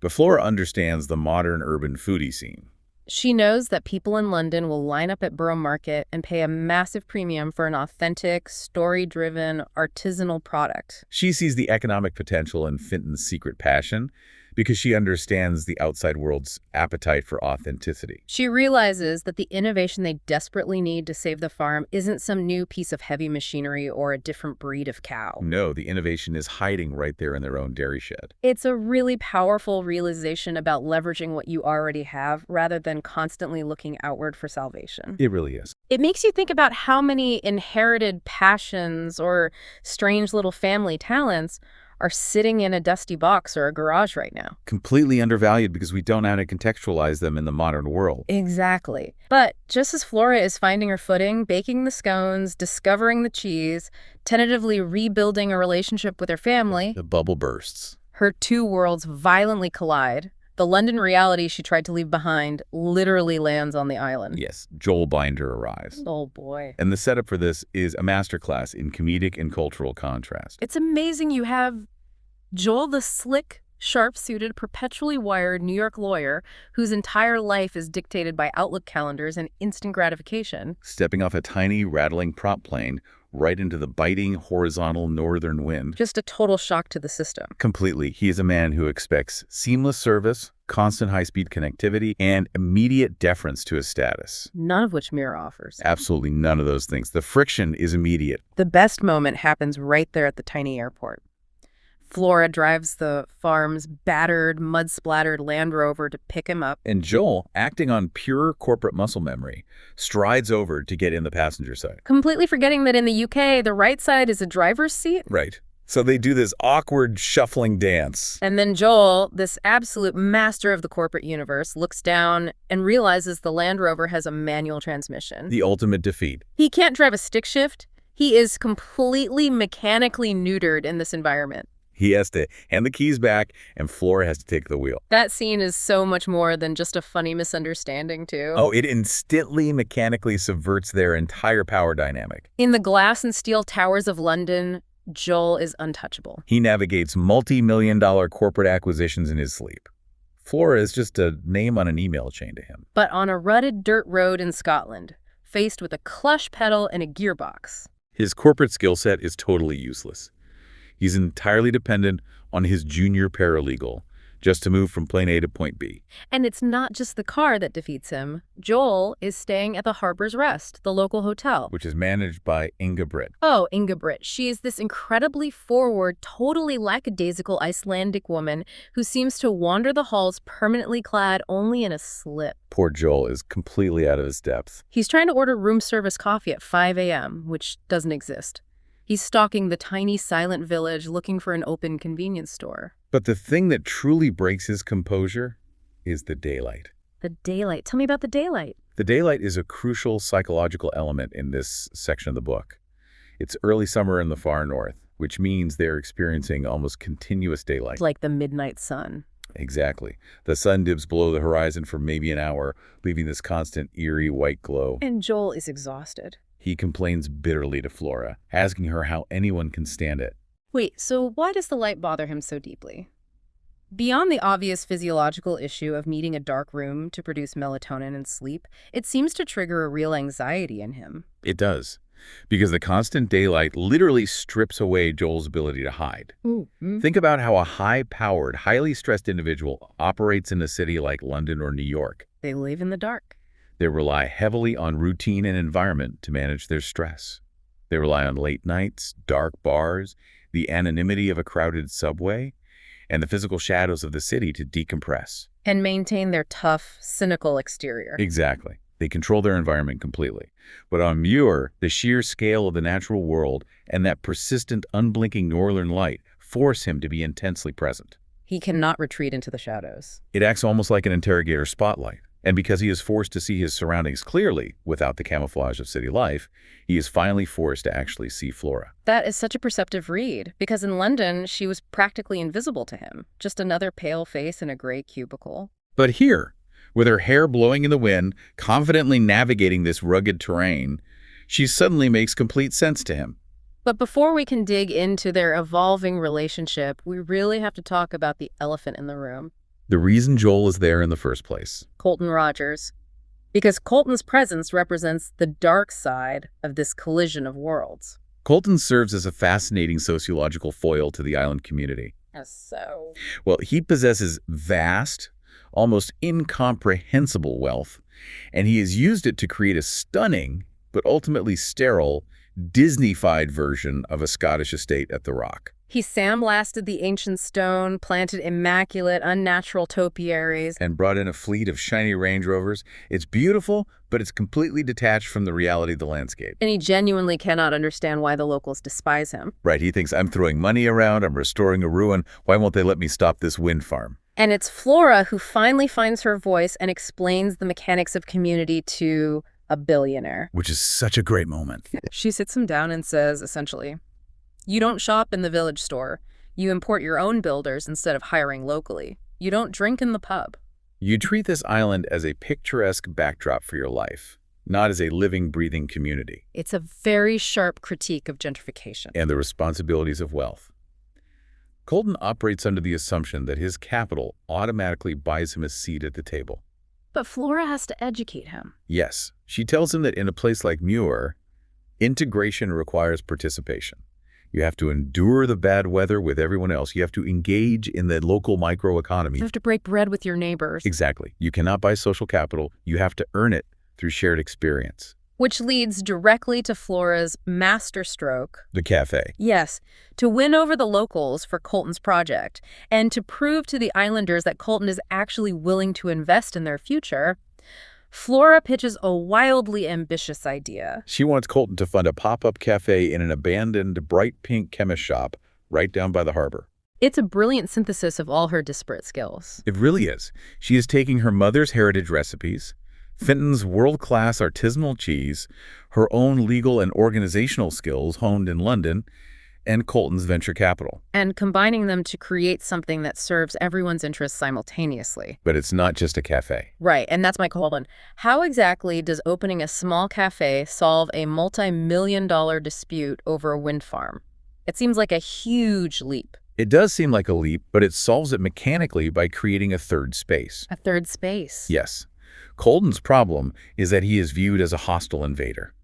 But Flora understands the modern urban foodie scene. She knows that people in London will line up at Borough Market and pay a massive premium for an authentic, story-driven, artisanal product. She sees the economic potential in Fenton's secret passion because she understands the outside world's appetite for authenticity. She realizes that the innovation they desperately need to save the farm isn't some new piece of heavy machinery or a different breed of cow. No, the innovation is hiding right there in their own dairy shed. It's a really powerful realization about leveraging what you already have rather than constantly looking outward for salvation. It really is. It makes you think about how many inherited passions or strange little family talents are sitting in a dusty box or a garage right now. Completely undervalued because we don't know how to contextualize them in the modern world. Exactly. But just as Flora is finding her footing, baking the scones, discovering the cheese, tentatively rebuilding a relationship with her family, The bubble bursts. her two worlds violently collide. The London reality she tried to leave behind literally lands on the island. Yes, Joel Binder arrives. Oh boy. And the setup for this is a masterclass in comedic and cultural contrast. It's amazing you have Joel, the slick, sharp-suited, perpetually wired New York lawyer whose entire life is dictated by Outlook calendars and instant gratification. Stepping off a tiny, rattling prop plane right into the biting, horizontal northern wind. Just a total shock to the system. Completely. He is a man who expects seamless service, constant high-speed connectivity, and immediate deference to his status. None of which Mira offers. Absolutely none of those things. The friction is immediate. The best moment happens right there at the tiny airport. Flora drives the farm's battered, mud-splattered Land Rover to pick him up. And Joel, acting on pure corporate muscle memory, strides over to get in the passenger side. Completely forgetting that in the UK, the right side is a driver's seat. Right. So they do this awkward shuffling dance. And then Joel, this absolute master of the corporate universe, looks down and realizes the Land Rover has a manual transmission. The ultimate defeat. He can't drive a stick shift. He is completely mechanically neutered in this environment. He has to hand the keys back, and Flora has to take the wheel. That scene is so much more than just a funny misunderstanding, too. Oh, it instantly mechanically subverts their entire power dynamic. In the glass and steel towers of London, Joel is untouchable. He navigates multi-million-dollar corporate acquisitions in his sleep. Flora is just a name on an email chain to him. But on a rutted dirt road in Scotland, faced with a clutch pedal and a gearbox. His corporate skill set is totally useless. He's entirely dependent on his junior paralegal just to move from point A to point B. And it's not just the car that defeats him. Joel is staying at the Harper's Rest, the local hotel. Which is managed by Inga Britt. Oh, Inga Britt. She is this incredibly forward, totally lackadaisical Icelandic woman who seems to wander the halls permanently clad only in a slip. Poor Joel is completely out of his depth. He's trying to order room service coffee at 5 a.m., which doesn't exist. He's stalking the tiny, silent village looking for an open convenience store. But the thing that truly breaks his composure is the daylight. The daylight. Tell me about the daylight. The daylight is a crucial psychological element in this section of the book. It's early summer in the far north, which means they're experiencing almost continuous daylight. Like the midnight sun. Exactly. The sun dips below the horizon for maybe an hour, leaving this constant, eerie white glow. And Joel is exhausted. He complains bitterly to Flora, asking her how anyone can stand it. Wait, so why does the light bother him so deeply? Beyond the obvious physiological issue of needing a dark room to produce melatonin and sleep, it seems to trigger a real anxiety in him. It does, because the constant daylight literally strips away Joel's ability to hide. Think about how a high-powered, highly stressed individual operates in a city like London or New York. They live in the dark. They rely heavily on routine and environment to manage their stress. They rely on late nights, dark bars, the anonymity of a crowded subway, and the physical shadows of the city to decompress. And maintain their tough, cynical exterior. Exactly. They control their environment completely. But on Muir, the sheer scale of the natural world and that persistent, unblinking northern light force him to be intensely present. He cannot retreat into the shadows. It acts almost like an interrogator spotlight. And because he is forced to see his surroundings clearly without the camouflage of city life, he is finally forced to actually see Flora. That is such a perceptive read, because in London, she was practically invisible to him. Just another pale face in a gray cubicle. But here, with her hair blowing in the wind, confidently navigating this rugged terrain, she suddenly makes complete sense to him. But before we can dig into their evolving relationship, we really have to talk about the elephant in the room. The reason Joel is there in the first place. Colton Rogers. Because Colton's presence represents the dark side of this collision of worlds. Colton serves as a fascinating sociological foil to the island community. So? Well, he possesses vast, almost incomprehensible wealth, and he has used it to create a stunning, but ultimately sterile, Disney-fied version of a Scottish estate at the Rock. He sandblasted the ancient stone, planted immaculate, unnatural topiaries, and brought in a fleet of shiny Range Rovers. It's beautiful, but it's completely detached from the reality of the landscape. And he genuinely cannot understand why the locals despise him. Right, he thinks, I'm throwing money around, I'm restoring a ruin, why won't they let me stop this wind farm? And it's Flora who finally finds her voice and explains the mechanics of community to a billionaire. Which is such a great moment. She sits him down and says, essentially, you don't shop in the village store. You import your own builders instead of hiring locally. You don't drink in the pub. You treat this island as a picturesque backdrop for your life, not as a living, breathing community. It's a very sharp critique of gentrification. And the responsibilities of wealth. Colton operates under the assumption that his capital automatically buys him a seat at the table. But Flora has to educate him. Yes, she tells him that in a place like Muir, integration requires participation. You have to endure the bad weather with everyone else. You have to engage in the local microeconomy. You have to break bread with your neighbors. Exactly. You cannot buy social capital. You have to earn it through shared experience. Which leads directly to Flora's masterstroke. The cafe. Yes, to win over the locals for Colton's project, and to prove to the islanders that Colton is actually willing to invest in their future, Flora pitches a wildly ambitious idea. She wants Colton to fund a pop-up cafe in an abandoned bright pink chemist shop right down by the harbor. It's a brilliant synthesis of all her disparate skills. It really is. She is taking her mother's heritage recipes, Fenton's world-class artisanal cheese, her own legal and organizational skills honed in London, and Colton's venture capital. And combining them to create something that serves everyone's interests simultaneously. But it's not just a cafe. Right, and that's my colon. How exactly does opening a small cafe solve a multi-million-dollar dispute over a wind farm? It seems like a huge leap. It does seem like a leap, but it solves it mechanically by creating a third space. A third space. Yes. Colton's problem is that he is viewed as a hostile invader.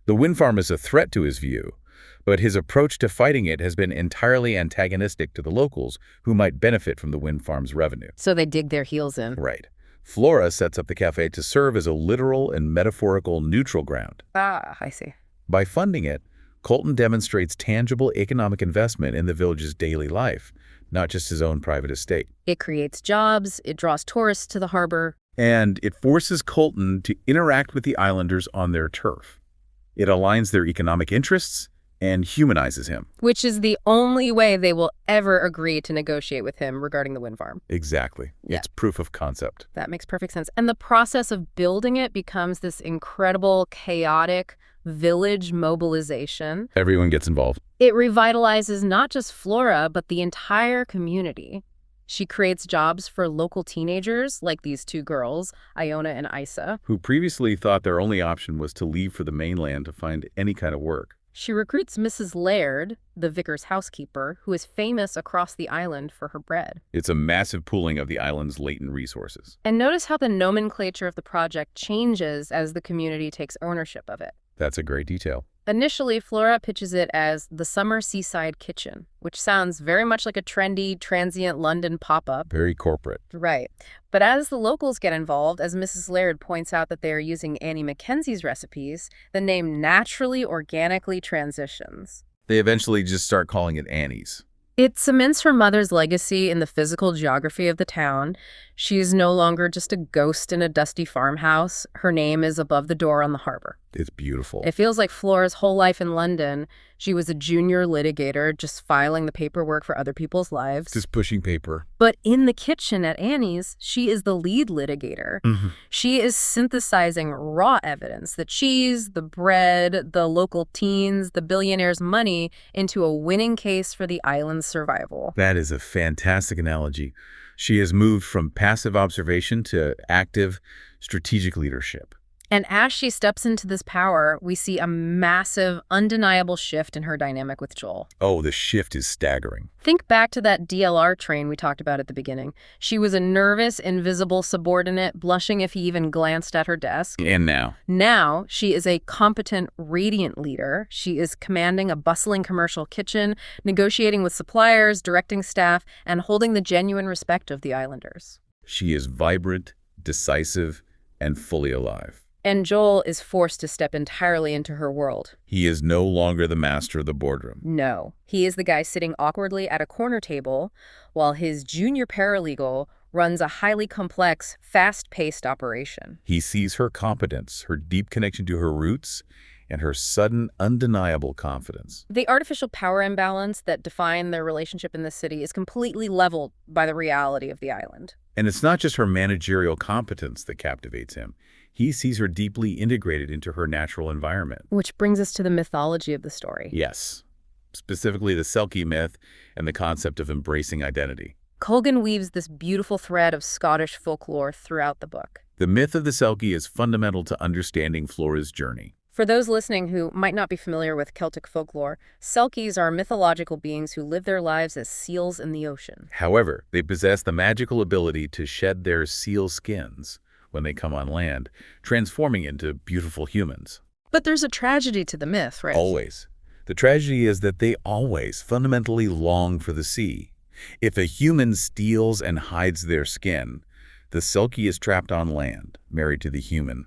The wind farm is a threat to his view, but his approach to fighting it has been entirely antagonistic to the locals who might benefit from the wind farm's revenue. So they dig their heels in. Right. Flora sets up the cafe to serve as a literal and metaphorical neutral ground. Ah, I see. By funding it, Colton demonstrates tangible economic investment in the village's daily life, not just his own private estate. It creates jobs, it draws tourists to the harbor. And it forces Colton to interact with the islanders on their turf. It aligns their economic interests and humanizes him. Which is the only way they will ever agree to negotiate with him regarding the wind farm. Exactly. Yeah. It's proof of concept. That makes perfect sense. And the process of building it becomes this incredible, chaotic village mobilization. Everyone gets involved. It revitalizes not just Flora, but the entire community. She creates jobs for local teenagers, like these two girls, Iona and Isa. Who previously thought their only option was to leave for the mainland to find any kind of work. She recruits Mrs. Laird, the vicar's housekeeper, who is famous across the island for her bread. It's a massive pooling of the island's latent resources. And notice how the nomenclature of the project changes as the community takes ownership of it. That's a great detail. Initially, Flora pitches it as the Summer Seaside Kitchen, which sounds very much like a trendy, transient London pop-up. Very corporate. Right. But as the locals get involved, as Mrs. Laird points out that they are using Annie Mackenzie's recipes, the name naturally, organically transitions. They eventually just start calling it Annie's. It cements her mother's legacy in the physical geography of the town. She is no longer just a ghost in a dusty farmhouse. Her name is above the door on the harbor. It's beautiful. It feels like Flora's whole life in London, she was a junior litigator just filing the paperwork for other people's lives. Just pushing paper. But in the kitchen at Annie's, she is the lead litigator. She is synthesizing raw evidence, the cheese, the bread, the local teens, the billionaire's money, into a winning case for the island's survival. That is a fantastic analogy. She has moved from passive observation to active, strategic leadership. And as she steps into this power, we see a massive, undeniable shift in her dynamic with Joel. Oh, the shift is staggering. Think back to that DLR train we talked about at the beginning. She was a nervous, invisible subordinate, blushing if he even glanced at her desk. And now? Now, she is a competent, radiant leader. She is commanding a bustling commercial kitchen, negotiating with suppliers, directing staff, and holding the genuine respect of the islanders. She is vibrant, decisive, and fully alive. And Joel is forced to step entirely into her world. He is no longer the master of the boardroom. No. He is the guy sitting awkwardly at a corner table while his junior paralegal runs a highly complex, fast-paced operation. He sees her competence, her deep connection to her roots, and her sudden, undeniable confidence. The artificial power imbalance that defined their relationship in the city is completely leveled by the reality of the island. And it's not just her managerial competence that captivates him. He sees her deeply integrated into her natural environment. Which brings us to the mythology of the story. Yes, specifically the Selkie myth and the concept of embracing identity. Colgan weaves this beautiful thread of Scottish folklore throughout the book. The myth of the Selkie is fundamental to understanding Flora's journey. For those listening who might not be familiar with Celtic folklore, Selkies are mythological beings who live their lives as seals in the ocean. However, they possess the magical ability to shed their seal skins when they come on land, transforming into beautiful humans. But there's a tragedy to the myth, right? Always. The tragedy is that they always fundamentally long for the sea. If a human steals and hides their skin, the Selkie is trapped on land, married to the human,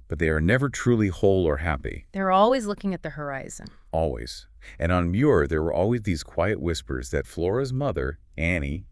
but they are never truly whole or happy. They're always looking at the horizon. Always. And on Muir, there were always these quiet whispers that Flora's mother, Annie,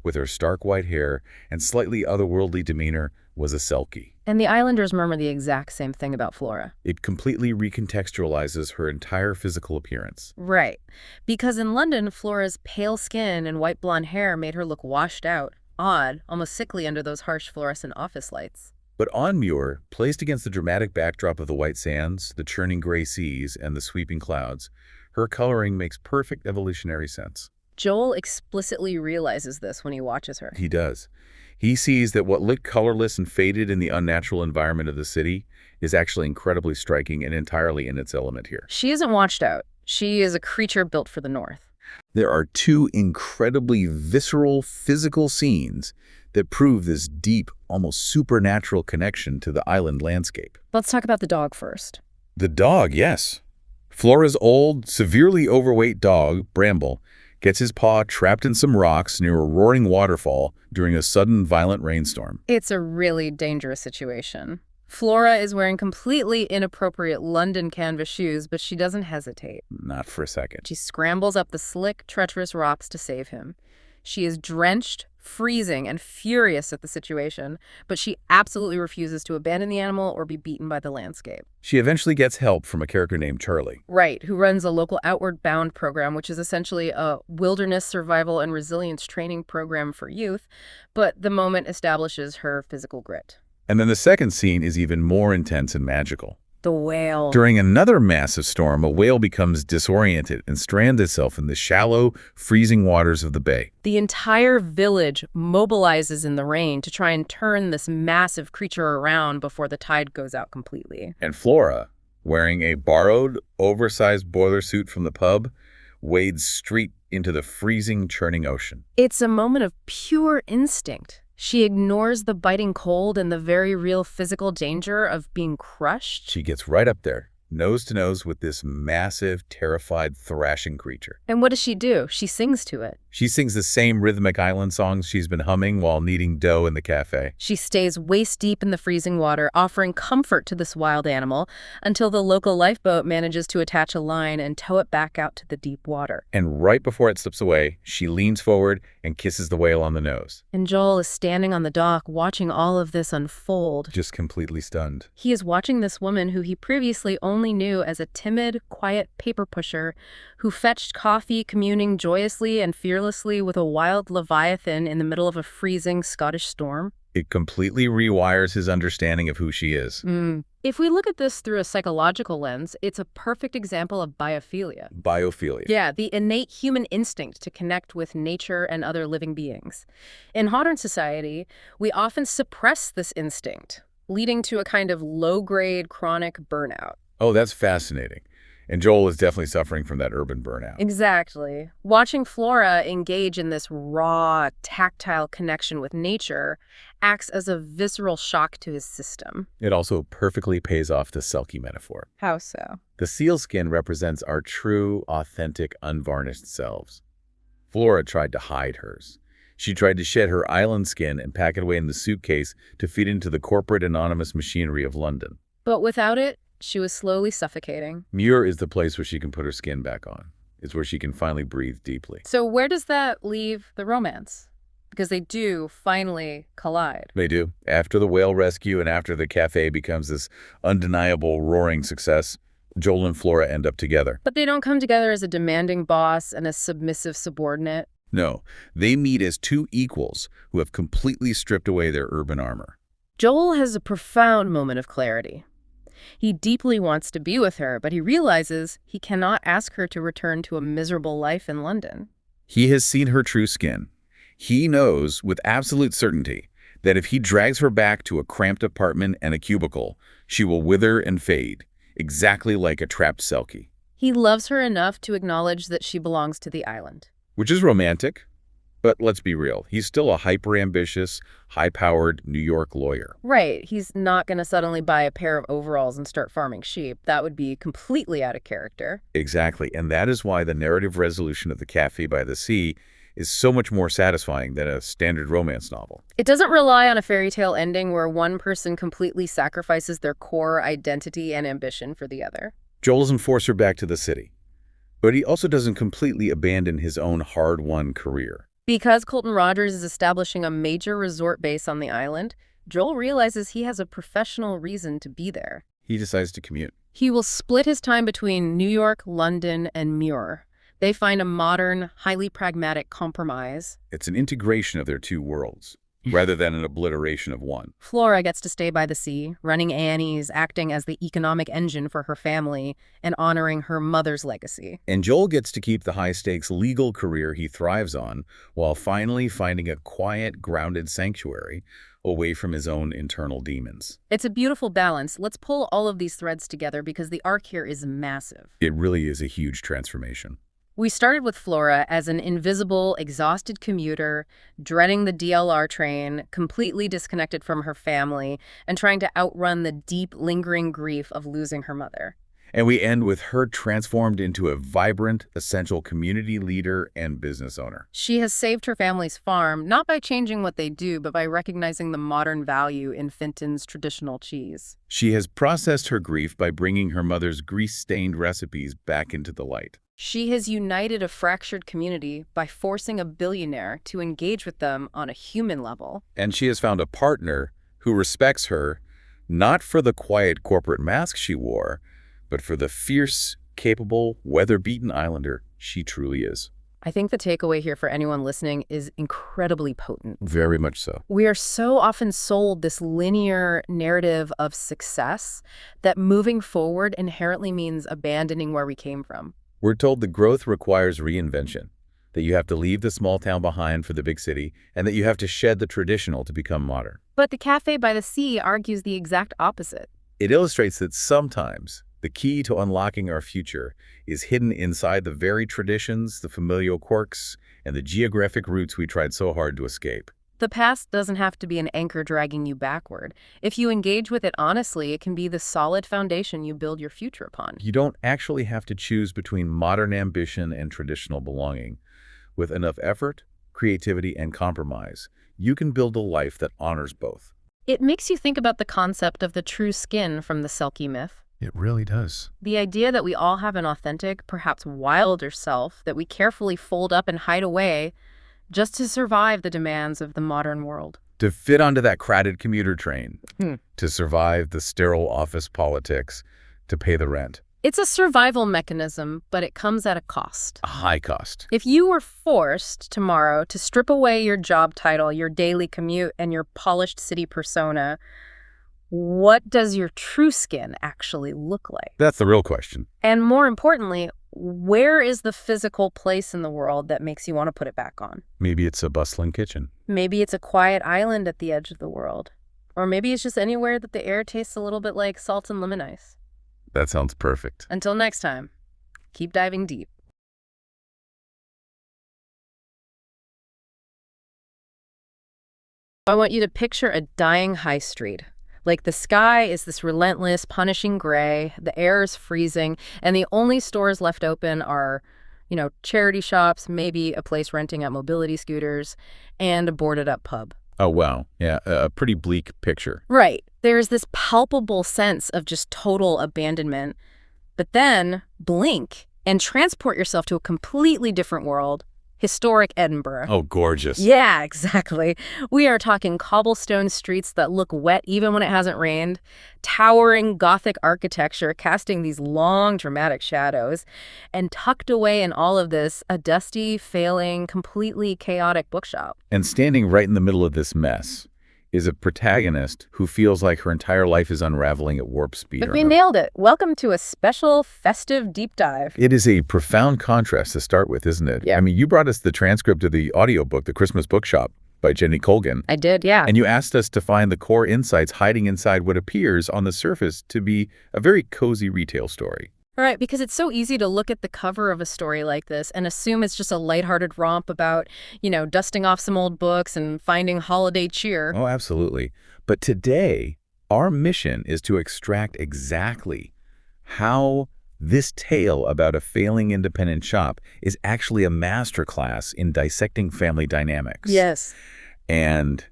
with her stark white hair and slightly otherworldly demeanor, was a selkie. And the islanders murmur the exact same thing about Flora. It completely recontextualizes her entire physical appearance. Right. Because in London, Flora's pale skin and white blonde hair made her look washed out, odd, almost sickly under those harsh fluorescent office lights. But on Muir, placed against the dramatic backdrop of the white sands, the churning gray seas, and the sweeping clouds, her coloring makes perfect evolutionary sense. Joel explicitly realizes this when he watches her. He does. He sees that what looked colorless and faded in the unnatural environment of the city is actually incredibly striking and entirely in its element here. She isn't washed out. She is a creature built for the north. There are two incredibly visceral physical scenes that prove this deep, almost supernatural connection to the island landscape. Let's talk about the dog first. The dog, yes. Flora's old, severely overweight dog, Bramble, gets his paw trapped in some rocks near a roaring waterfall during a sudden violent rainstorm. It's a really dangerous situation. Flora is wearing completely inappropriate London canvas shoes, but she doesn't hesitate. Not for a second. She scrambles up the slick, treacherous rocks to save him. She is drenched, freezing, and furious at the situation, but she absolutely refuses to abandon the animal or be beaten by the landscape. She eventually gets help from a character named Charlie. Right, who runs a local Outward Bound program, which is essentially a wilderness survival and resilience training program for youth, but the moment establishes her physical grit. And then the second scene is even more intense and magical. The whale. During another massive storm, a whale becomes disoriented and strands itself in the shallow, freezing waters of the bay. The entire village mobilizes in the rain to try and turn this massive creature around before the tide goes out completely. And Flora, wearing a borrowed, oversized boiler suit from the pub, wades straight into the freezing, churning ocean. It's a moment of pure instinct. She ignores the biting cold and the very real physical danger of being crushed. She gets right up there, nose to nose with this massive, terrified, thrashing creature. And what does she do? She sings to it. She sings the same rhythmic island songs she's been humming while kneading dough in the cafe. She stays waist-deep in the freezing water, offering comfort to this wild animal until the local lifeboat manages to attach a line and tow it back out to the deep water. And right before it slips away, she leans forward and kisses the whale on the nose. And Joel is standing on the dock watching all of this unfold. Just completely stunned. He is watching this woman who he previously only knew as a timid, quiet paper pusher who fetched coffee, communing joyously and fearlessly with a wild leviathan in the middle of a freezing Scottish storm. It completely rewires his understanding of who she is. If we look at this through a psychological lens, it's a perfect example of biophilia. Biophilia. Yeah, the innate human instinct to connect with nature and other living beings. In modern society, we often suppress this instinct, leading to a kind of low-grade chronic burnout. Oh, that's fascinating. And Joel is definitely suffering from that urban burnout. Exactly. Watching Flora engage in this raw, tactile connection with nature acts as a visceral shock to his system. It also perfectly pays off the selkie metaphor. How so? The seal skin represents our true, authentic, unvarnished selves. Flora tried to hide hers. She tried to shed her island skin and pack it away in the suitcase to feed into the corporate anonymous machinery of London. But without it, she was slowly suffocating. Muir is the place where she can put her skin back on. It's where she can finally breathe deeply. So where does that leave the romance? Because they do finally collide. They do. After the whale rescue and after the cafe becomes this undeniable roaring success, Joel and Flora end up together. But they don't come together as a demanding boss and a submissive subordinate. No, they meet as two equals who have completely stripped away their urban armor. Joel has a profound moment of clarity. He deeply wants to be with her, but he realizes he cannot ask her to return to a miserable life in London. He has seen her true skin. He knows with absolute certainty that if he drags her back to a cramped apartment and a cubicle, she will wither and fade, exactly like a trapped selkie. He loves her enough to acknowledge that she belongs to the island. Which is romantic, but let's be real. He's still a hyper-ambitious, high-powered New York lawyer. Right. He's not going to suddenly buy a pair of overalls and start farming sheep. That would be completely out of character. Exactly, and that is why the narrative resolution of The Cafe by the Sea is so much more satisfying than a standard romance novel. It doesn't rely on a fairy tale ending where one person completely sacrifices their core identity and ambition for the other. Joel doesn't force her back to the city, but he also doesn't completely abandon his own hard-won career. Because Colton Rogers is establishing a major resort base on the island, Joel realizes he has a professional reason to be there. He decides to commute. He will split his time between New York, London, and Muir. They find a modern, highly pragmatic compromise. It's an integration of their two worlds, rather than an obliteration of one. Flora gets to stay by the sea, running Annie's, acting as the economic engine for her family, and honoring her mother's legacy. And Joel gets to keep the high-stakes legal career he thrives on, while finally finding a quiet, grounded sanctuary away from his own internal demons. It's a beautiful balance. Let's pull all of these threads together because the arc here is massive. It really is a huge transformation. We started with Flora as an invisible, exhausted commuter, dreading the DLR train, completely disconnected from her family, and trying to outrun the deep, lingering grief of losing her mother. And we end with her transformed into a vibrant, essential community leader and business owner. She has saved her family's farm, not by changing what they do, but by recognizing the modern value in Fenton's traditional cheese. She has processed her grief by bringing her mother's grease-stained recipes back into the light. She has united a fractured community by forcing a billionaire to engage with them on a human level. And she has found a partner who respects her, not for the quiet corporate mask she wore, but for the fierce, capable, weather-beaten islander she truly is. I think the takeaway here for anyone listening is incredibly potent. Very much so. We are so often sold this linear narrative of success that moving forward inherently means abandoning where we came from. We're told the growth requires reinvention, that you have to leave the small town behind for the big city, and that you have to shed the traditional to become modern. But the Cafe by the Sea argues the exact opposite. It illustrates that sometimes the key to unlocking our future is hidden inside the very traditions, the familial quirks, and the geographic roots we tried so hard to escape. The past doesn't have to be an anchor dragging you backward. If you engage with it honestly, it can be the solid foundation you build your future upon. You don't actually have to choose between modern ambition and traditional belonging. With enough effort, creativity, and compromise, you can build a life that honors both. It makes you think about the concept of the true skin from the Selkie myth. It really does. The idea that we all have an authentic, perhaps wilder self that we carefully fold up and hide away just to survive the demands of the modern world. To fit onto that crowded commuter train, to survive the sterile office politics, to pay the rent. It's a survival mechanism, but it comes at a cost. A high cost. If you were forced tomorrow to strip away your job title, your daily commute, and your polished city persona, what does your true skin actually look like? That's the real question. And more importantly, where is the physical place in the world that makes you want to put it back on? Maybe it's a bustling kitchen. Maybe it's a quiet island at the edge of the world. Or maybe it's just anywhere that the air tastes a little bit like salt and lemon ice. That sounds perfect. Until next time, keep diving deep. I want you to picture a dying high street. Like the sky is this relentless, punishing gray, the air is freezing, and the only stores left open are, charity shops, maybe a place renting out mobility scooters, and a boarded-up pub. Oh, wow. Yeah, a pretty bleak picture. Right. There's this palpable sense of just total abandonment. But then, blink and transport yourself to a completely different world. Historic Edinburgh. Oh, gorgeous. Yeah, exactly. We are talking cobblestone streets that look wet even when it hasn't rained, towering Gothic architecture casting these long, dramatic shadows, and tucked away in all of this, a dusty, failing, completely chaotic bookshop. And standing right in the middle of this mess is a protagonist who feels like her entire life is unraveling at warp speed. But we nailed it. Welcome to a special festive deep dive. It is a profound contrast to start with, isn't it? Yeah. I mean, you brought us the transcript of the audiobook, The Christmas Bookshop by Jenny Colgan. I did, yeah. And you asked us to find the core insights hiding inside what appears on the surface to be a very cozy retail story. Right, because it's so easy to look at the cover of a story like this and assume it's just a lighthearted romp about, dusting off some old books and finding holiday cheer. Oh, absolutely. But today, our mission is to extract exactly how this tale about a failing independent shop is actually a masterclass in dissecting family dynamics. Yes. And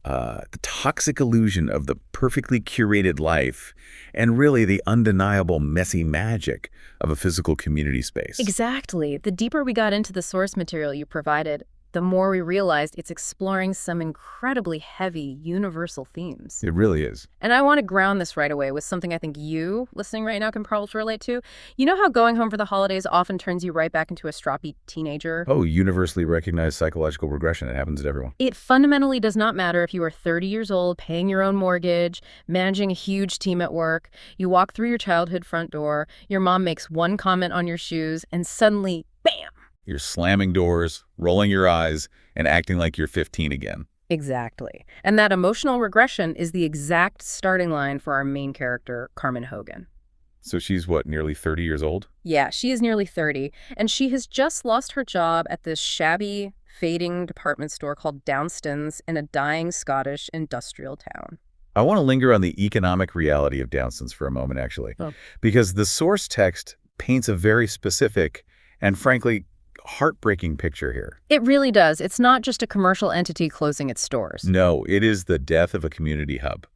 the toxic illusion of the perfectly curated life, and really the undeniable messy magic of a physical community space. Exactly. The deeper we got into the source material you provided, the more we realized it's exploring some incredibly heavy universal themes. It really is. And I want to ground this right away with something I think you, listening right now, can probably relate to. You know how going home for the holidays often turns you right back into a stroppy teenager? Oh, universally recognized psychological regression. It happens to everyone. It fundamentally does not matter if you are 30 years old, paying your own mortgage, managing a huge team at work. You walk through your childhood front door, your mom makes one comment on your shoes, and suddenly, bam! You're slamming doors, rolling your eyes, and acting like you're 15 again. Exactly. And that emotional regression is the exact starting line for our main character, Carmen Hogan. So she's what, nearly 30 years old? Yeah, she is nearly 30, and she has just lost her job at this shabby, fading department store called Downstons in a dying Scottish industrial town. I want to linger on the economic reality of Downstons for a moment, actually, because the source text paints a very specific and, frankly, heartbreaking picture here. It really does. It's not just a commercial entity closing its stores. No, it is the death of a community hub.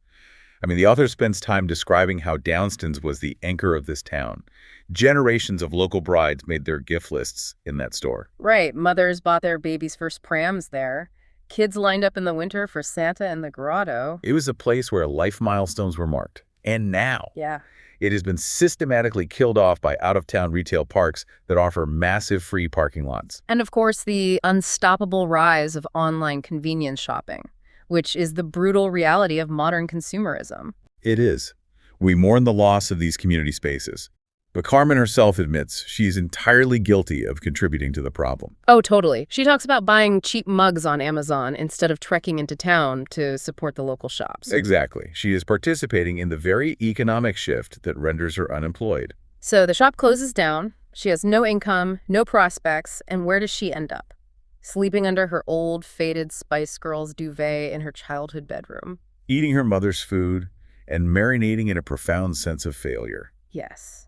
I mean, the author spends time describing how Downstons was the anchor of this town. Generations of local brides made their gift lists in that store. Right. Mothers bought their baby's first prams there. Kids lined up in the winter for Santa and the grotto. It was a place where life milestones were marked. And now, Yeah. it has been systematically killed off by out-of-town retail parks that offer massive free parking lots. And of course, the unstoppable rise of online convenience shopping, which is the brutal reality of modern consumerism. It is. We mourn the loss of these community spaces. But Carmen herself admits she's entirely guilty of contributing to the problem. Oh, totally. She talks about buying cheap mugs on Amazon instead of trekking into town to support the local shops. Exactly. She is participating in the very economic shift that renders her unemployed. So the shop closes down. She has no income, no prospects, and where does she end up? Sleeping under her old, faded Spice Girls duvet in her childhood bedroom. Eating her mother's food and marinating in a profound sense of failure. Yes.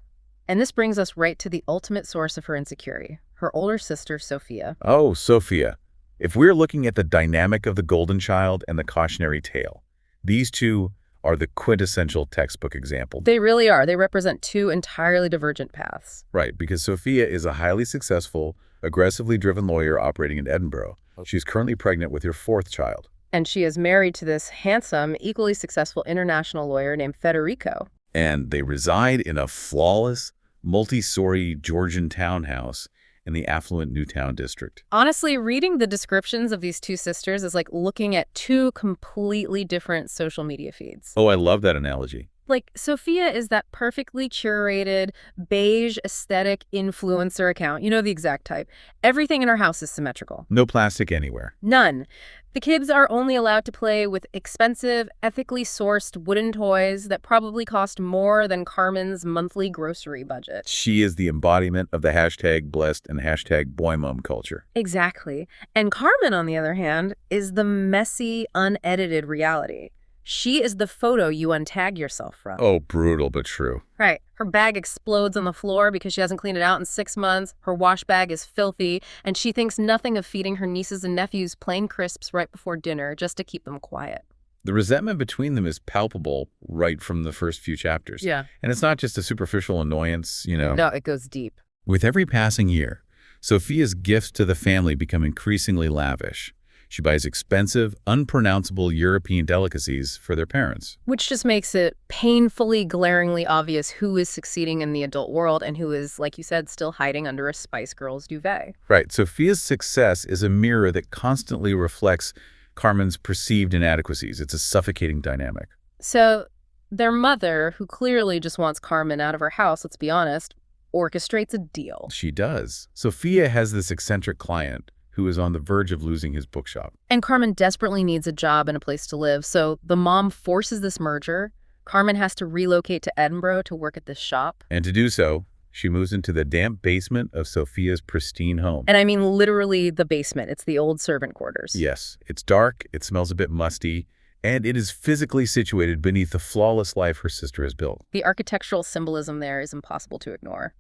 And this brings us right to the ultimate source of her insecurity, her older sister, Sophia. Oh, Sophia. If we're looking at the dynamic of the golden child and the cautionary tale, these two are the quintessential textbook example. They really are. They represent two entirely divergent paths. Right, because Sophia is a highly successful, aggressively driven lawyer operating in Edinburgh. She's currently pregnant with her fourth child. And she is married to this handsome, equally successful international lawyer named Federico. And they reside in a flawless, multi-story Georgian townhouse in the affluent Newtown district. Honestly, reading the descriptions of these two sisters is like looking at two completely different social media feeds. Oh, I love that analogy. Like, Sophia is that perfectly curated, beige aesthetic influencer account. You know, the exact type. Everything in her house is symmetrical. No plastic anywhere. None. The kids are only allowed to play with expensive, ethically sourced wooden toys that probably cost more than Carmen's monthly grocery budget. She is the embodiment of the hashtag blessed and hashtag boymum culture. Exactly. And Carmen, on the other hand, is the messy, unedited reality. She is the photo you untag yourself from. Oh, brutal but true. Right. Her bag explodes on the floor because she hasn't cleaned it out in 6 months. Her wash bag is filthy, and she thinks nothing of feeding her nieces and nephews plain crisps right before dinner just to keep them quiet. The resentment between them is palpable right from the first few chapters. Yeah. And it's not just a superficial annoyance, you know. No, it goes deep. With every passing year, Sophia's gifts to the family become increasingly lavish. She buys expensive, unpronounceable European delicacies for their parents. Which just makes it painfully, glaringly obvious who is succeeding in the adult world and who is, like you said, still hiding under a Spice Girls duvet. Right. Sophia's success is a mirror that constantly reflects Carmen's perceived inadequacies. It's a suffocating dynamic. So their mother, who clearly just wants Carmen out of her house, let's be honest, orchestrates a deal. She does. Sophia has this eccentric client who is on the verge of losing his bookshop. And Carmen desperately needs a job and a place to live, so the mom forces this merger. Carmen has to relocate to Edinburgh to work at this shop. And to do so, she moves into the damp basement of Sophia's pristine home. And I mean literally the basement. It's the old servant quarters. Yes, it's dark, it smells a bit musty, and it is physically situated beneath the flawless life her sister has built. The architectural symbolism there is impossible to ignore.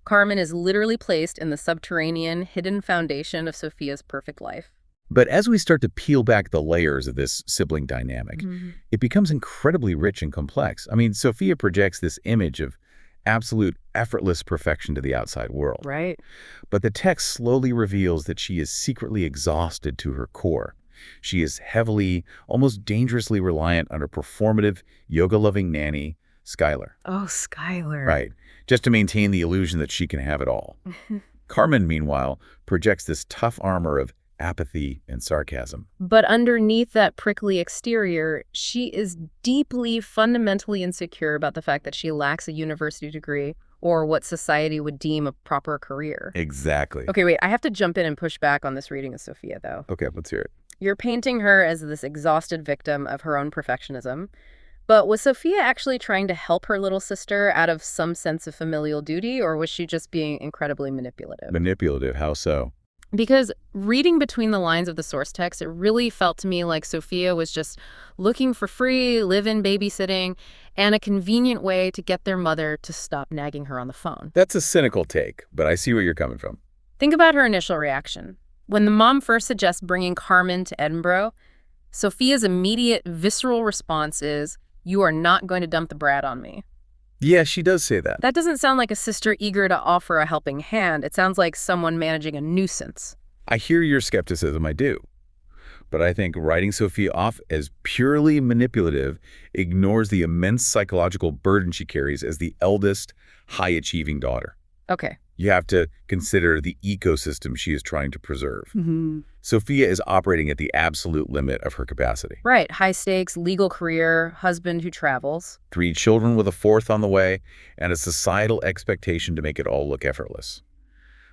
Carmen is literally placed in the subterranean, hidden foundation of Sophia's perfect life. But as we start to peel back the layers of this sibling dynamic, it becomes incredibly rich and complex. I mean, Sophia projects this image of absolute effortless perfection to the outside world. Right. But the text slowly reveals that she is secretly exhausted to her core. She is heavily, almost dangerously reliant on her performative, yoga-loving nanny, Skylar. Oh, Skylar. Right, just to maintain the illusion that she can have it all. Carmen, meanwhile, projects this tough armor of apathy and sarcasm. But underneath that prickly exterior, she is deeply, fundamentally insecure about the fact that she lacks a university degree or what society would deem a proper career. Exactly. Okay, wait, I have to jump in and push back on this reading of Sophia, though. Okay, let's hear it. You're painting her as this exhausted victim of her own perfectionism. But was Sophia actually trying to help her little sister out of some sense of familial duty, or was she just being incredibly manipulative? Manipulative, how so? Because reading between the lines of the source text, it really felt to me like Sophia was just looking for free live-in babysitting and a convenient way to get their mother to stop nagging her on the phone. That's a cynical take, but I see where you're coming from. Think about her initial reaction. When the mom first suggests bringing Carmen to Edinburgh, Sophia's immediate visceral response is, "You are not going to dump the brat on me." Yeah, she does say that. That doesn't sound like a sister eager to offer a helping hand. It sounds like someone managing a nuisance. I hear your skepticism, I do. But I think writing Sophia off as purely manipulative ignores the immense psychological burden she carries as the eldest, high-achieving daughter. Okay. You have to consider the ecosystem she is trying to preserve. Sophia is operating at the absolute limit of her capacity. Right. High stakes, legal career, husband who travels. 3 children with a 4th on the way, and a societal expectation to make it all look effortless.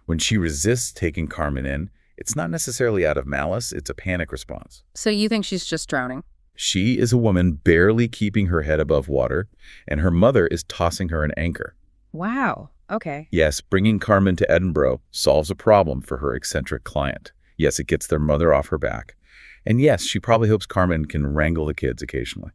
When she resists taking Carmen in, it's not necessarily out of malice, it's a panic response. So you think she's just drowning? She is a woman barely keeping her head above water, and her mother is tossing her an anchor. Wow. Okay. Yes, bringing Carmen to Edinburgh solves a problem for her eccentric client. Yes, it gets their mother off her back. And yes, she probably hopes Carmen can wrangle the kids occasionally.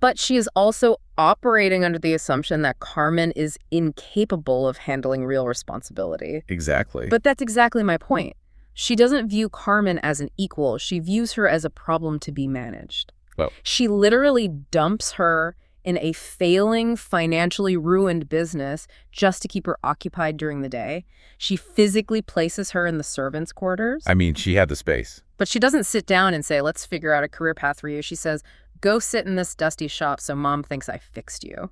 But she is also operating under the assumption that Carmen is incapable of handling real responsibility. Exactly. But that's exactly my point. She doesn't view Carmen as an equal. She views her as a problem to be managed. Well, she literally dumps her in a failing, financially ruined business just to keep her occupied during the day. She physically places her in the servants' quarters. I mean, she had the space. But she doesn't sit down and say, let's figure out a career path for you. She says, go sit in this dusty shop so mom thinks I fixed you.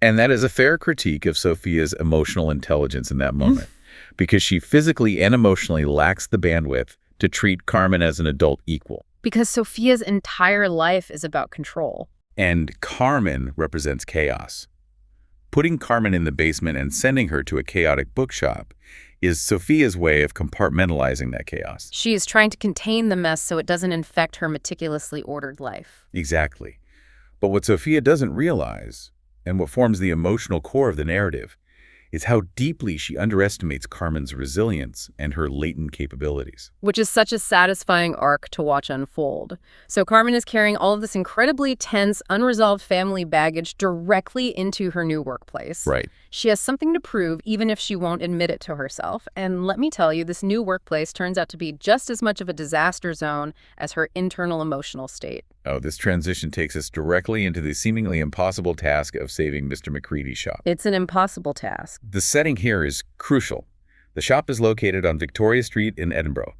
And that is a fair critique of Sophia's emotional intelligence in that moment, because she physically and emotionally lacks the bandwidth to treat Carmen as an adult equal. Because Sophia's entire life is about control. And Carmen represents chaos. Putting Carmen in the basement and sending her to a chaotic bookshop is Sophia's way of compartmentalizing that chaos. She is trying to contain the mess so it doesn't infect her meticulously ordered life. Exactly. But what Sophia doesn't realize, and what forms the emotional core of the narrative, is how deeply she underestimates Carmen's resilience and her latent capabilities. Which is such a satisfying arc to watch unfold. So Carmen is carrying all of this incredibly tense, unresolved family baggage directly into her new workplace. Right. She has something to prove, even if she won't admit it to herself. And let me tell you, this new workplace turns out to be just as much of a disaster zone as her internal emotional state. Oh, this transition takes us directly into the seemingly impossible task of saving Mr. McCready's shop. It's an impossible task. The setting here is crucial. The shop is located on Victoria Street in Edinburgh.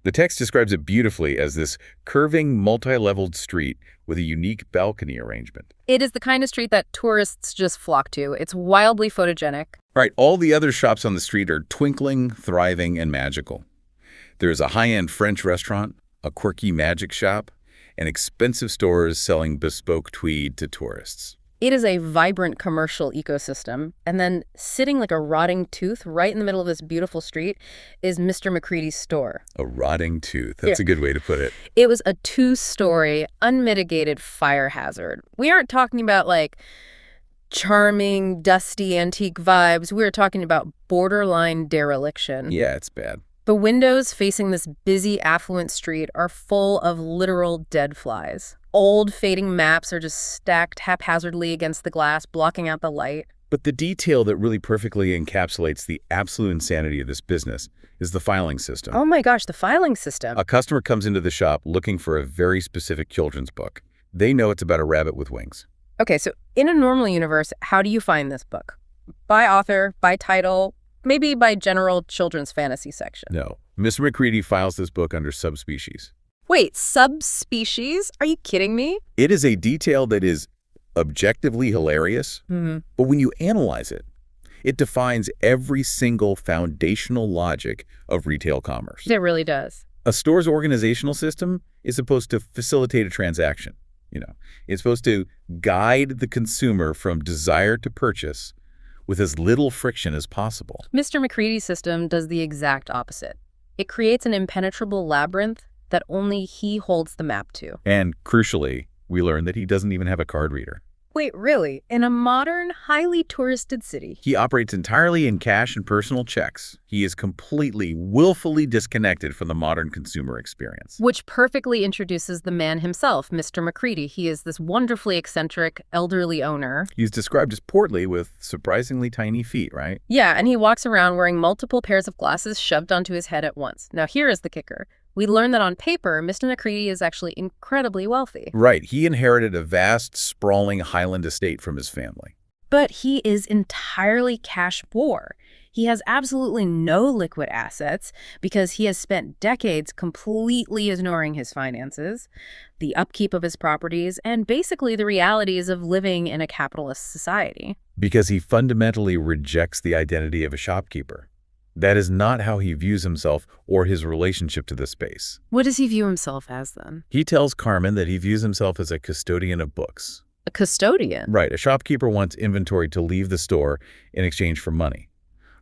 The text describes it beautifully as this curving, multi-leveled street with a unique balcony arrangement. It is the kind of street that tourists just flock to. It's wildly photogenic. Right, all the other shops on the street are twinkling, thriving, and magical. There's a high-end French restaurant, a quirky magic shop, and expensive stores selling bespoke tweed to tourists. It is a vibrant commercial ecosystem. And then sitting like a rotting tooth right in the middle of this beautiful street is Mr. McCready's store. A rotting tooth. That's a good way to put it. It was a 2-story, unmitigated fire hazard. We aren't talking about like charming, dusty, antique vibes. We're talking about borderline dereliction. Yeah, it's bad. The windows facing this busy, affluent street are full of literal dead flies. Old, fading maps are just stacked haphazardly against the glass, blocking out the light. But the detail that really perfectly encapsulates the absolute insanity of this business is the filing system. Oh my gosh, the filing system. A customer comes into the shop looking for a very specific children's book. They know it's about a rabbit with wings. Okay, so in a normal universe, how do you find this book? By author, by title, maybe by general children's fantasy section. No. Mr. McCready files this book under subspecies. Wait, subspecies? Are you kidding me? It is a detail that is objectively hilarious, but when you analyze it, it defines every single foundational logic of retail commerce. It really does. A store's organizational system is supposed to facilitate a transaction. It's supposed to guide the consumer from desire to purchase with as little friction as possible. Mr. McCready's system does the exact opposite. It creates an impenetrable labyrinth that only he holds the map to. And crucially, we learn that he doesn't even have a card reader. Wait, really? In a modern, highly touristed city? He operates entirely in cash and personal checks. He is completely, willfully disconnected from the modern consumer experience. Which perfectly introduces the man himself, Mr. McCready. He is this wonderfully eccentric, elderly owner. He's described as portly with surprisingly tiny feet, right? Yeah, and he walks around wearing multiple pairs of glasses shoved onto his head at once. Now here is the kicker. We learn that on paper, Mr. McCready is actually incredibly wealthy. Right. He inherited a vast, sprawling Highland estate from his family. But he is entirely cash poor. He has absolutely no liquid assets because he has spent decades completely ignoring his finances, the upkeep of his properties, and basically the realities of living in a capitalist society. Because he fundamentally rejects the identity of a shopkeeper. That is not how he views himself or his relationship to the space. What does he view himself as, then? He tells Carmen that he views himself as a custodian of books. A custodian? Right. A shopkeeper wants inventory to leave the store in exchange for money.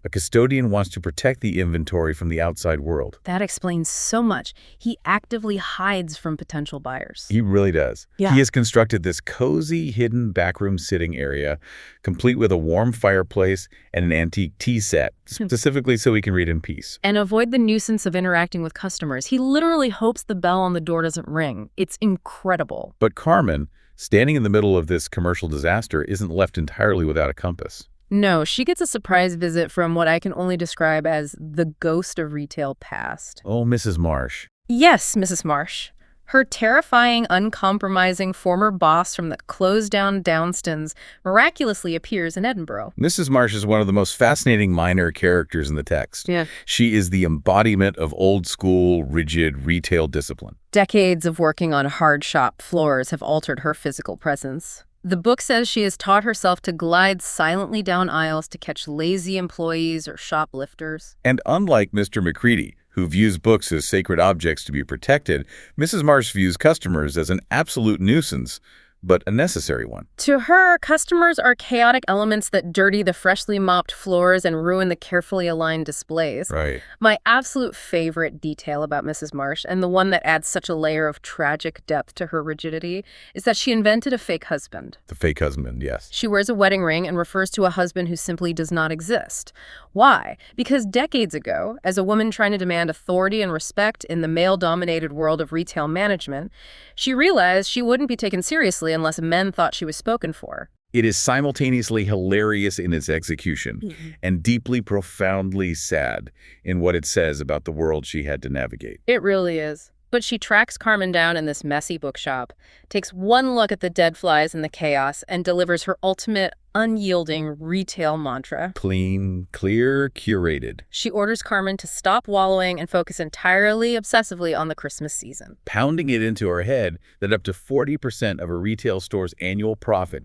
A custodian wants to protect the inventory from the outside world. That explains so much. He actively hides from potential buyers. He really does. Yeah. He has constructed this cozy, hidden backroom sitting area, complete with a warm fireplace and an antique tea set, specifically so he can read in peace. And avoid the nuisance of interacting with customers. He literally hopes the bell on the door doesn't ring. It's incredible. But Carmen, standing in the middle of this commercial disaster, isn't left entirely without a compass. No, she gets a surprise visit from what I can only describe as the ghost of retail past. Oh, Mrs. Marsh. Yes, Mrs. Marsh. Her terrifying, uncompromising former boss from the closed-down Downstons miraculously appears in Edinburgh. Mrs. Marsh is one of the most fascinating minor characters in the text. Yeah. She is the embodiment of old-school, rigid retail discipline. Decades of working on hard shop floors have altered her physical presence. The book says she has taught herself to glide silently down aisles to catch lazy employees or shoplifters. And unlike Mr. McCready, who views books as sacred objects to be protected, Mrs. Marsh views customers as an absolute nuisance, but a necessary one. To her, customers are chaotic elements that dirty the freshly mopped floors and ruin the carefully aligned displays. Right. My absolute favorite detail about Mrs. Marsh, and the one that adds such a layer of tragic depth to her rigidity, is that she invented a fake husband. The fake husband, yes. She wears a wedding ring and refers to a husband who simply does not exist. Why? Because decades ago, as a woman trying to demand authority and respect in the male-dominated world of retail management, she realized she wouldn't be taken seriously unless men thought she was spoken for. It is simultaneously hilarious in its execution and deeply, profoundly sad in what it says about the world she had to navigate. It really is. But she tracks Carmen down in this messy bookshop, takes one look at the dead flies and the chaos, and delivers her ultimate, unyielding retail mantra. Clean, clear, curated. She orders Carmen to stop wallowing and focus entirely, obsessively on the Christmas season. Pounding it into her head that up to 40% of a retail store's annual profit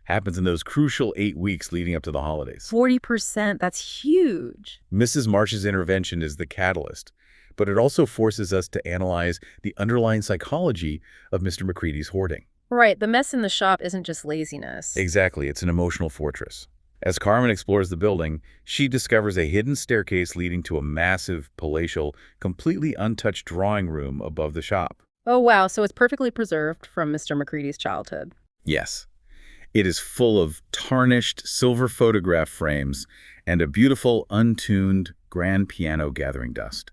happens in those crucial 8 weeks leading up to the holidays. 40%, that's huge. Mrs. Marsh's intervention is the catalyst, but it also forces us to analyze the underlying psychology of Mr. McCready's hoarding. Right, the mess in the shop isn't just laziness. Exactly, it's an emotional fortress. As Carmen explores the building, she discovers a hidden staircase leading to a massive, palatial, completely untouched drawing room above the shop. Oh wow, so it's perfectly preserved from Mr. McCready's childhood. Yes. It is full of tarnished silver photograph frames and a beautiful, untuned grand piano gathering dust.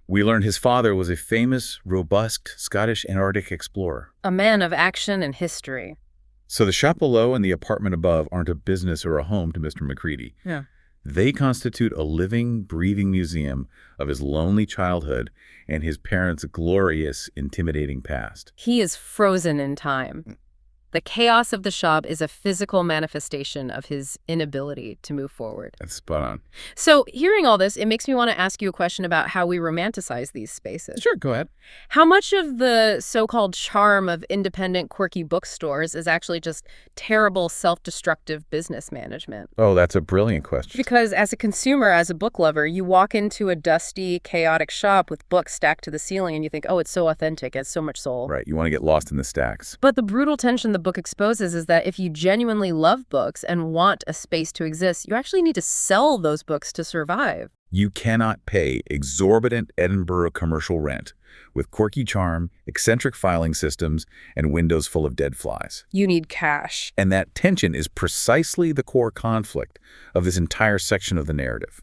We learn his father was a famous, robust Scottish Antarctic explorer. A man of action and history. So the shop below and the apartment above aren't a business or a home to Mr. McCready. Yeah. They constitute a living, breathing museum of his lonely childhood and his parents' glorious, intimidating past. He is frozen in time. The chaos of the shop is a physical manifestation of his inability to move forward. That's spot on. So hearing all this, it makes me want to ask you a question about how we romanticize these spaces. Sure, go ahead. How much of the so-called charm of independent, quirky bookstores is actually just terrible, self-destructive business management? Oh, that's a brilliant question. Because as a consumer, as a book lover, you walk into a dusty, chaotic shop with books stacked to the ceiling and you think, oh, it's so authentic, it has so much soul. Right, you want to get lost in the stacks. But the brutal tension the book exposes is that if you genuinely love books and want a space to exist, you actually need to sell those books to survive. You cannot pay exorbitant Edinburgh commercial rent with quirky charm, eccentric filing systems, and windows full of dead flies. You need cash. And that tension is precisely the core conflict of this entire section of the narrative.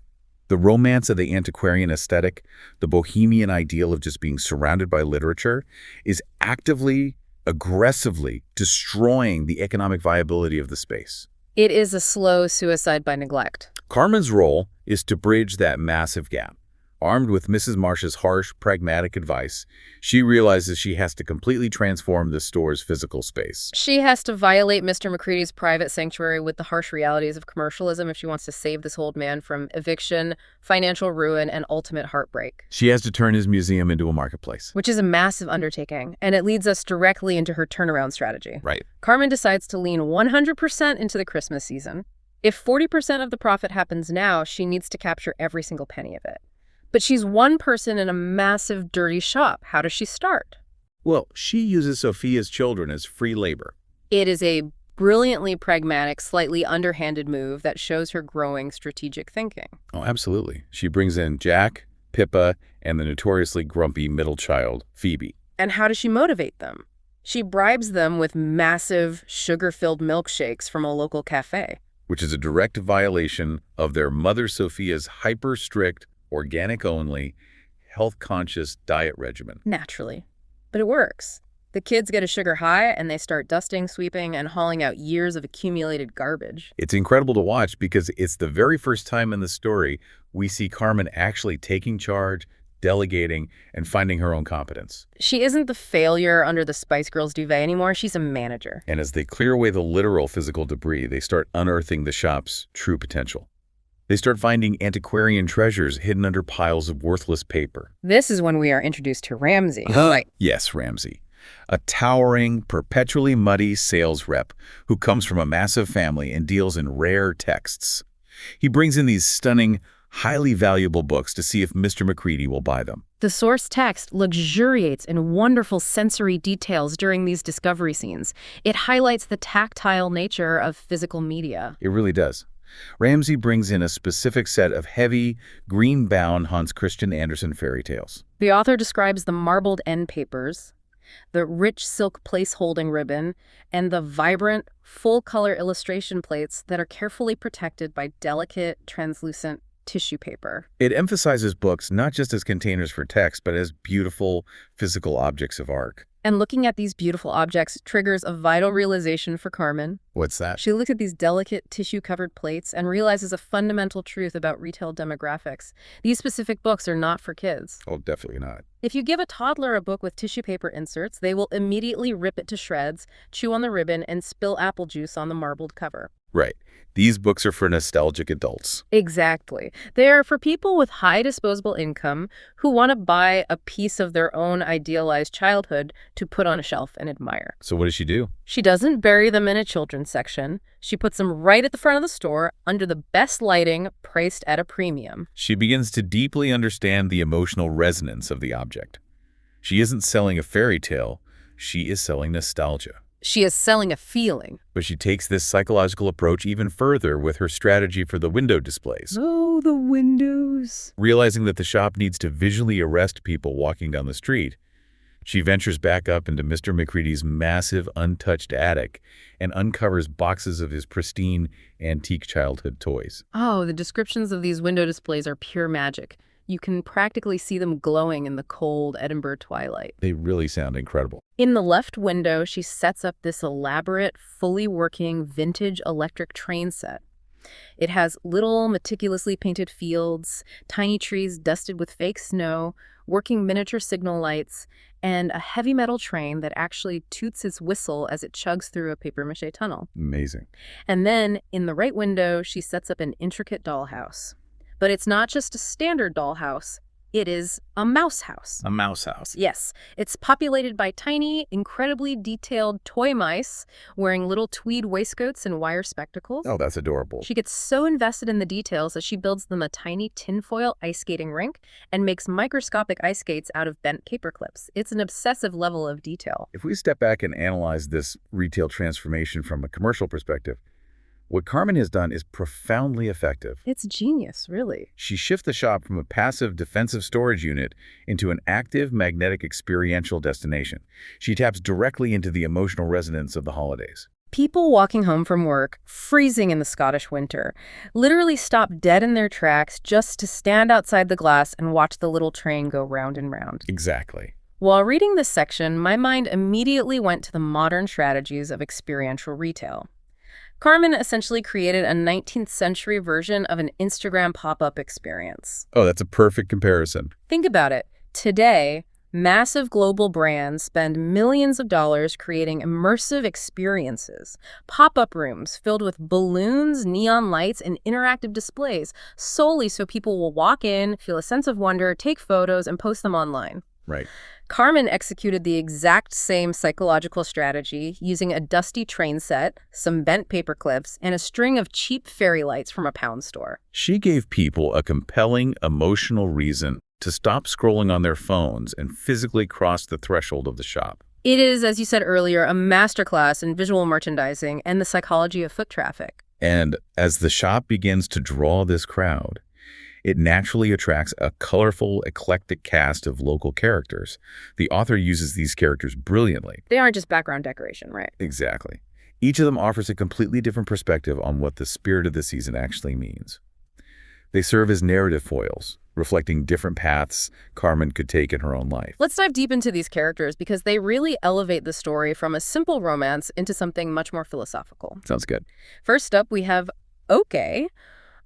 The romance of the antiquarian aesthetic, the bohemian ideal of just being surrounded by literature, is actively, aggressively destroying the economic viability of the space. It is a slow suicide by neglect. Carmen's role is to bridge that massive gap. Armed with Mrs. Marsh's harsh, pragmatic advice, she realizes she has to completely transform the store's physical space. She has to violate Mr. McCready's private sanctuary with the harsh realities of commercialism if she wants to save this old man from eviction, financial ruin, and ultimate heartbreak. She has to turn his museum into a marketplace. Which is a massive undertaking, and it leads us directly into her turnaround strategy. Right. Carmen decides to lean 100% into the Christmas season. If 40% of the profit happens now, she needs to capture every single penny of it. But she's one person in a massive, dirty shop. How does she start? Well, she uses Sophia's children as free labor. It is a brilliantly pragmatic, slightly underhanded move that shows her growing strategic thinking. Oh, absolutely. She brings in Jack, Pippa, and the notoriously grumpy middle child, Phoebe. And how does she motivate them? She bribes them with massive, sugar-filled milkshakes from a local cafe. Which is a direct violation of their mother Sophia's hyper-strict, organic-only, health-conscious diet regimen. Naturally. But it works. The kids get a sugar high, and they start dusting, sweeping, and hauling out years of accumulated garbage. It's incredible to watch because it's the very first time in the story we see Carmen actually taking charge, delegating, and finding her own competence. She isn't the failure under the Spice Girls duvet anymore. She's a manager. And as they clear away the literal physical debris, they start unearthing the shop's true potential. They start finding antiquarian treasures hidden under piles of worthless paper. This is when we are introduced to Ramsey. Right. Yes, Ramsey. A towering, perpetually muddy sales rep who comes from a massive family and deals in rare texts. He brings in these stunning, highly valuable books to see if Mr. McCready will buy them. The source text luxuriates in wonderful sensory details during these discovery scenes. It highlights the tactile nature of physical media. It really does. Ramsey brings in a specific set of heavy, green-bound Hans Christian Andersen fairy tales. The author describes the marbled end papers, the rich silk place-holding ribbon, and the vibrant, full-color illustration plates that are carefully protected by delicate, translucent tissue paper. It emphasizes books not just as containers for text, but as beautiful, physical objects of art. And looking at these beautiful objects triggers a vital realization for Carmen. What's that? She looks at these delicate tissue-covered plates and realizes a fundamental truth about retail demographics. These specific books are not for kids. Oh, definitely not. If you give a toddler a book with tissue paper inserts, they will immediately rip it to shreds, chew on the ribbon, and spill apple juice on the marbled cover. Right. These books are for nostalgic adults. Exactly. They are for people with high disposable income who want to buy a piece of their own idealized childhood to put on a shelf and admire. So what does she do? She doesn't bury them in a children's section. She puts them right at the front of the store under the best lighting, priced at a premium. She begins to deeply understand the emotional resonance of the object. She isn't selling a fairy tale. She is selling nostalgia. She is selling a feeling. But she takes this psychological approach even further with her strategy for the window displays. Oh, the windows. Realizing that the shop needs to visually arrest people walking down the street, she ventures back up into Mr. McCready's massive, untouched attic and uncovers boxes of his pristine, antique childhood toys. Oh, the descriptions of these window displays are pure magic. You can practically see them glowing in the cold Edinburgh twilight. They really sound incredible. In the left window, she sets up this elaborate, fully working vintage electric train set. It has little, meticulously painted fields, tiny trees dusted with fake snow, working miniature signal lights, and a heavy metal train that actually toots its whistle as it chugs through a papier-mâché tunnel. Amazing. And then, in the right window, she sets up an intricate dollhouse. But it's not just a standard dollhouse. It is a mouse house. A mouse house. Yes, it's populated by tiny, incredibly detailed toy mice wearing little tweed waistcoats and wire spectacles. Oh, that's adorable. She gets so invested in the details that she builds them a tiny tinfoil ice skating rink and makes microscopic ice skates out of bent paper clips. It's an obsessive level of detail. If we step back and analyze this retail transformation from a commercial perspective, what Carmen has done is profoundly effective. It's genius, really. She shifts the shop from a passive defensive storage unit into an active magnetic experiential destination. She taps directly into the emotional resonance of the holidays. People walking home from work, freezing in the Scottish winter, literally stop dead in their tracks just to stand outside the glass and watch the little train go round and round. Exactly. While reading this section, my mind immediately went to the modern strategies of experiential retail. Carmen essentially created a 19th century version of an Instagram pop-up experience. Oh, that's a perfect comparison. Think about it. Today, massive global brands spend millions of dollars creating immersive experiences, pop-up rooms filled with balloons, neon lights, and interactive displays, solely so people will walk in, feel a sense of wonder, take photos, and post them online. Right. Carmen executed the exact same psychological strategy using a dusty train set, some bent paper clips, and a string of cheap fairy lights from a pound store. She gave people a compelling emotional reason to stop scrolling on their phones and physically cross the threshold of the shop. It is, as you said earlier, a masterclass in visual merchandising and the psychology of foot traffic. And as the shop begins to draw this crowd, it naturally attracts a colorful, eclectic cast of local characters. The author uses these characters brilliantly. They aren't just background decoration, right? Exactly. Each of them offers a completely different perspective on what the spirit of the season actually means. They serve as narrative foils, reflecting different paths Carmen could take in her own life. Let's dive deep into these characters because they really elevate the story from a simple romance into something much more philosophical. Sounds good. First up, we have Oke.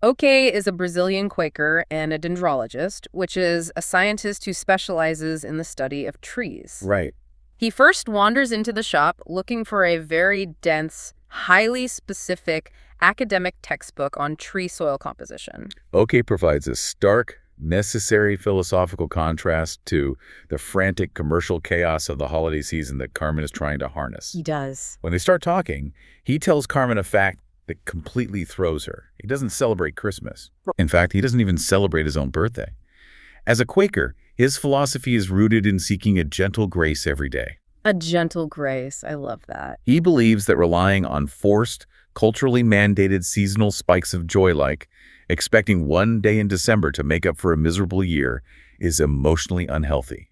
Oke is a Brazilian Quaker and a dendrologist, which is a scientist who specializes in the study of trees. Right. He first wanders into the shop looking for a very dense, highly specific academic textbook on tree soil composition. Oke provides a stark, necessary philosophical contrast to the frantic commercial chaos of the holiday season that Carmen is trying to harness. He does. When they start talking, he tells Carmen a fact that completely throws her. He doesn't celebrate Christmas. In fact, he doesn't even celebrate his own birthday. As a Quaker, his philosophy is rooted in seeking a gentle grace every day. A gentle grace. I love that. He believes that relying on forced, culturally mandated seasonal spikes of joy like expecting one day in December to make up for a miserable year is emotionally unhealthy.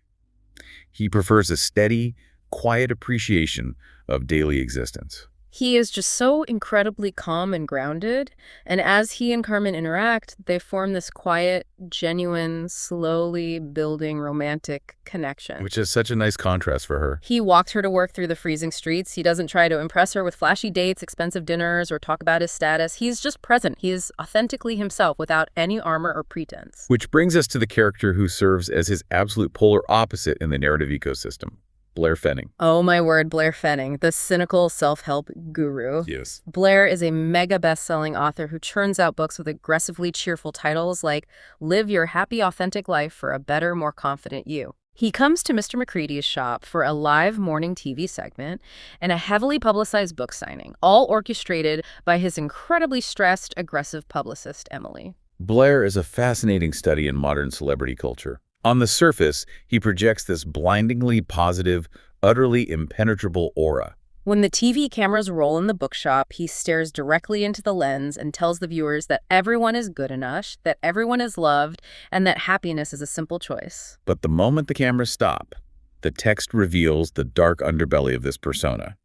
He prefers a steady, quiet appreciation of daily existence. He is just so incredibly calm and grounded, and as he and Carmen interact, they form this quiet, genuine, slowly building romantic connection. Which is such a nice contrast for her. He walks her to work through the freezing streets. He doesn't try to impress her with flashy dates, expensive dinners, or talk about his status. He's just present. He is authentically himself without any armor or pretense. Which brings us to the character who serves as his absolute polar opposite in the narrative ecosystem. Blair Fenning. Oh my word, Blair Fenning, the cynical self-help guru. Yes. Blair is a mega best-selling author who churns out books with aggressively cheerful titles like Live Your Happy Authentic Life for a Better, More Confident You. He comes to Mr. McCready's shop for a live morning TV segment and a heavily publicized book signing, all orchestrated by his incredibly stressed, aggressive publicist, Emily. Blair is a fascinating study in modern celebrity culture. On the surface, he projects this blindingly positive, utterly impenetrable aura. When the TV cameras roll in the bookshop, he stares directly into the lens and tells the viewers that everyone is good enough, that everyone is loved, and that happiness is a simple choice. But the moment the cameras stop, the text reveals the dark underbelly of this persona.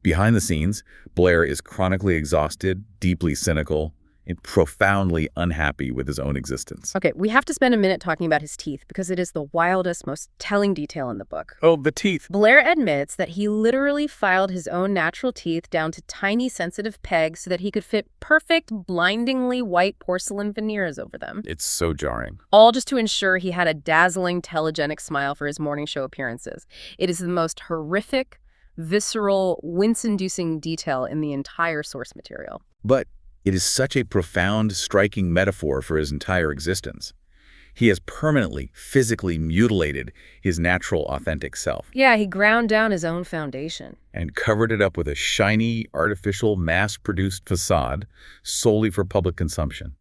Behind the scenes, Blair is chronically exhausted, deeply cynical, and profoundly unhappy with his own existence. Okay, we have to spend a minute talking about his teeth because it is the wildest, most telling detail in the book. Oh, the teeth. Blair admits that he literally filed his own natural teeth down to tiny, sensitive pegs so that he could fit perfect, blindingly white porcelain veneers over them. It's so jarring. All just to ensure he had a dazzling, telegenic smile for his morning show appearances. It is the most horrific, visceral, wince-inducing detail in the entire source material. But it is such a profound, striking metaphor for his entire existence. He has permanently, physically mutilated his natural, authentic self. Yeah, he ground down his own foundation. And covered it up with a shiny, artificial, mass-produced facade solely for public consumption.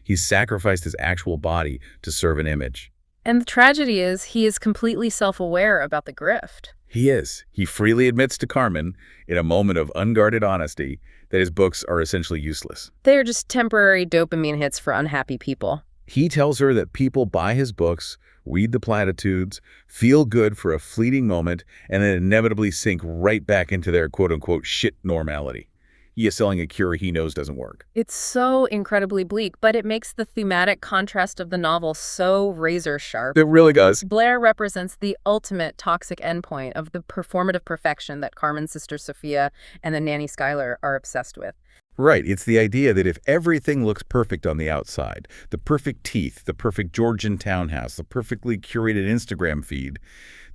He's sacrificed his actual body to serve an image. And the tragedy is, he is completely self-aware about the grift. He is. He freely admits to Carmen, in a moment of unguarded honesty, that his books are essentially useless. They are just temporary dopamine hits for unhappy people. He tells her that people buy his books, read the platitudes, feel good for a fleeting moment, and then inevitably sink right back into their quote-unquote shit normality. He is selling a cure he knows doesn't work. It's so incredibly bleak, but it makes the thematic contrast of the novel so razor-sharp. It really does. Blair represents the ultimate toxic endpoint of the performative perfection that Carmen's sister Sophia and the nanny Skylar are obsessed with. Right. It's the idea that if everything looks perfect on the outside, the perfect teeth, the perfect Georgian townhouse, the perfectly curated Instagram feed,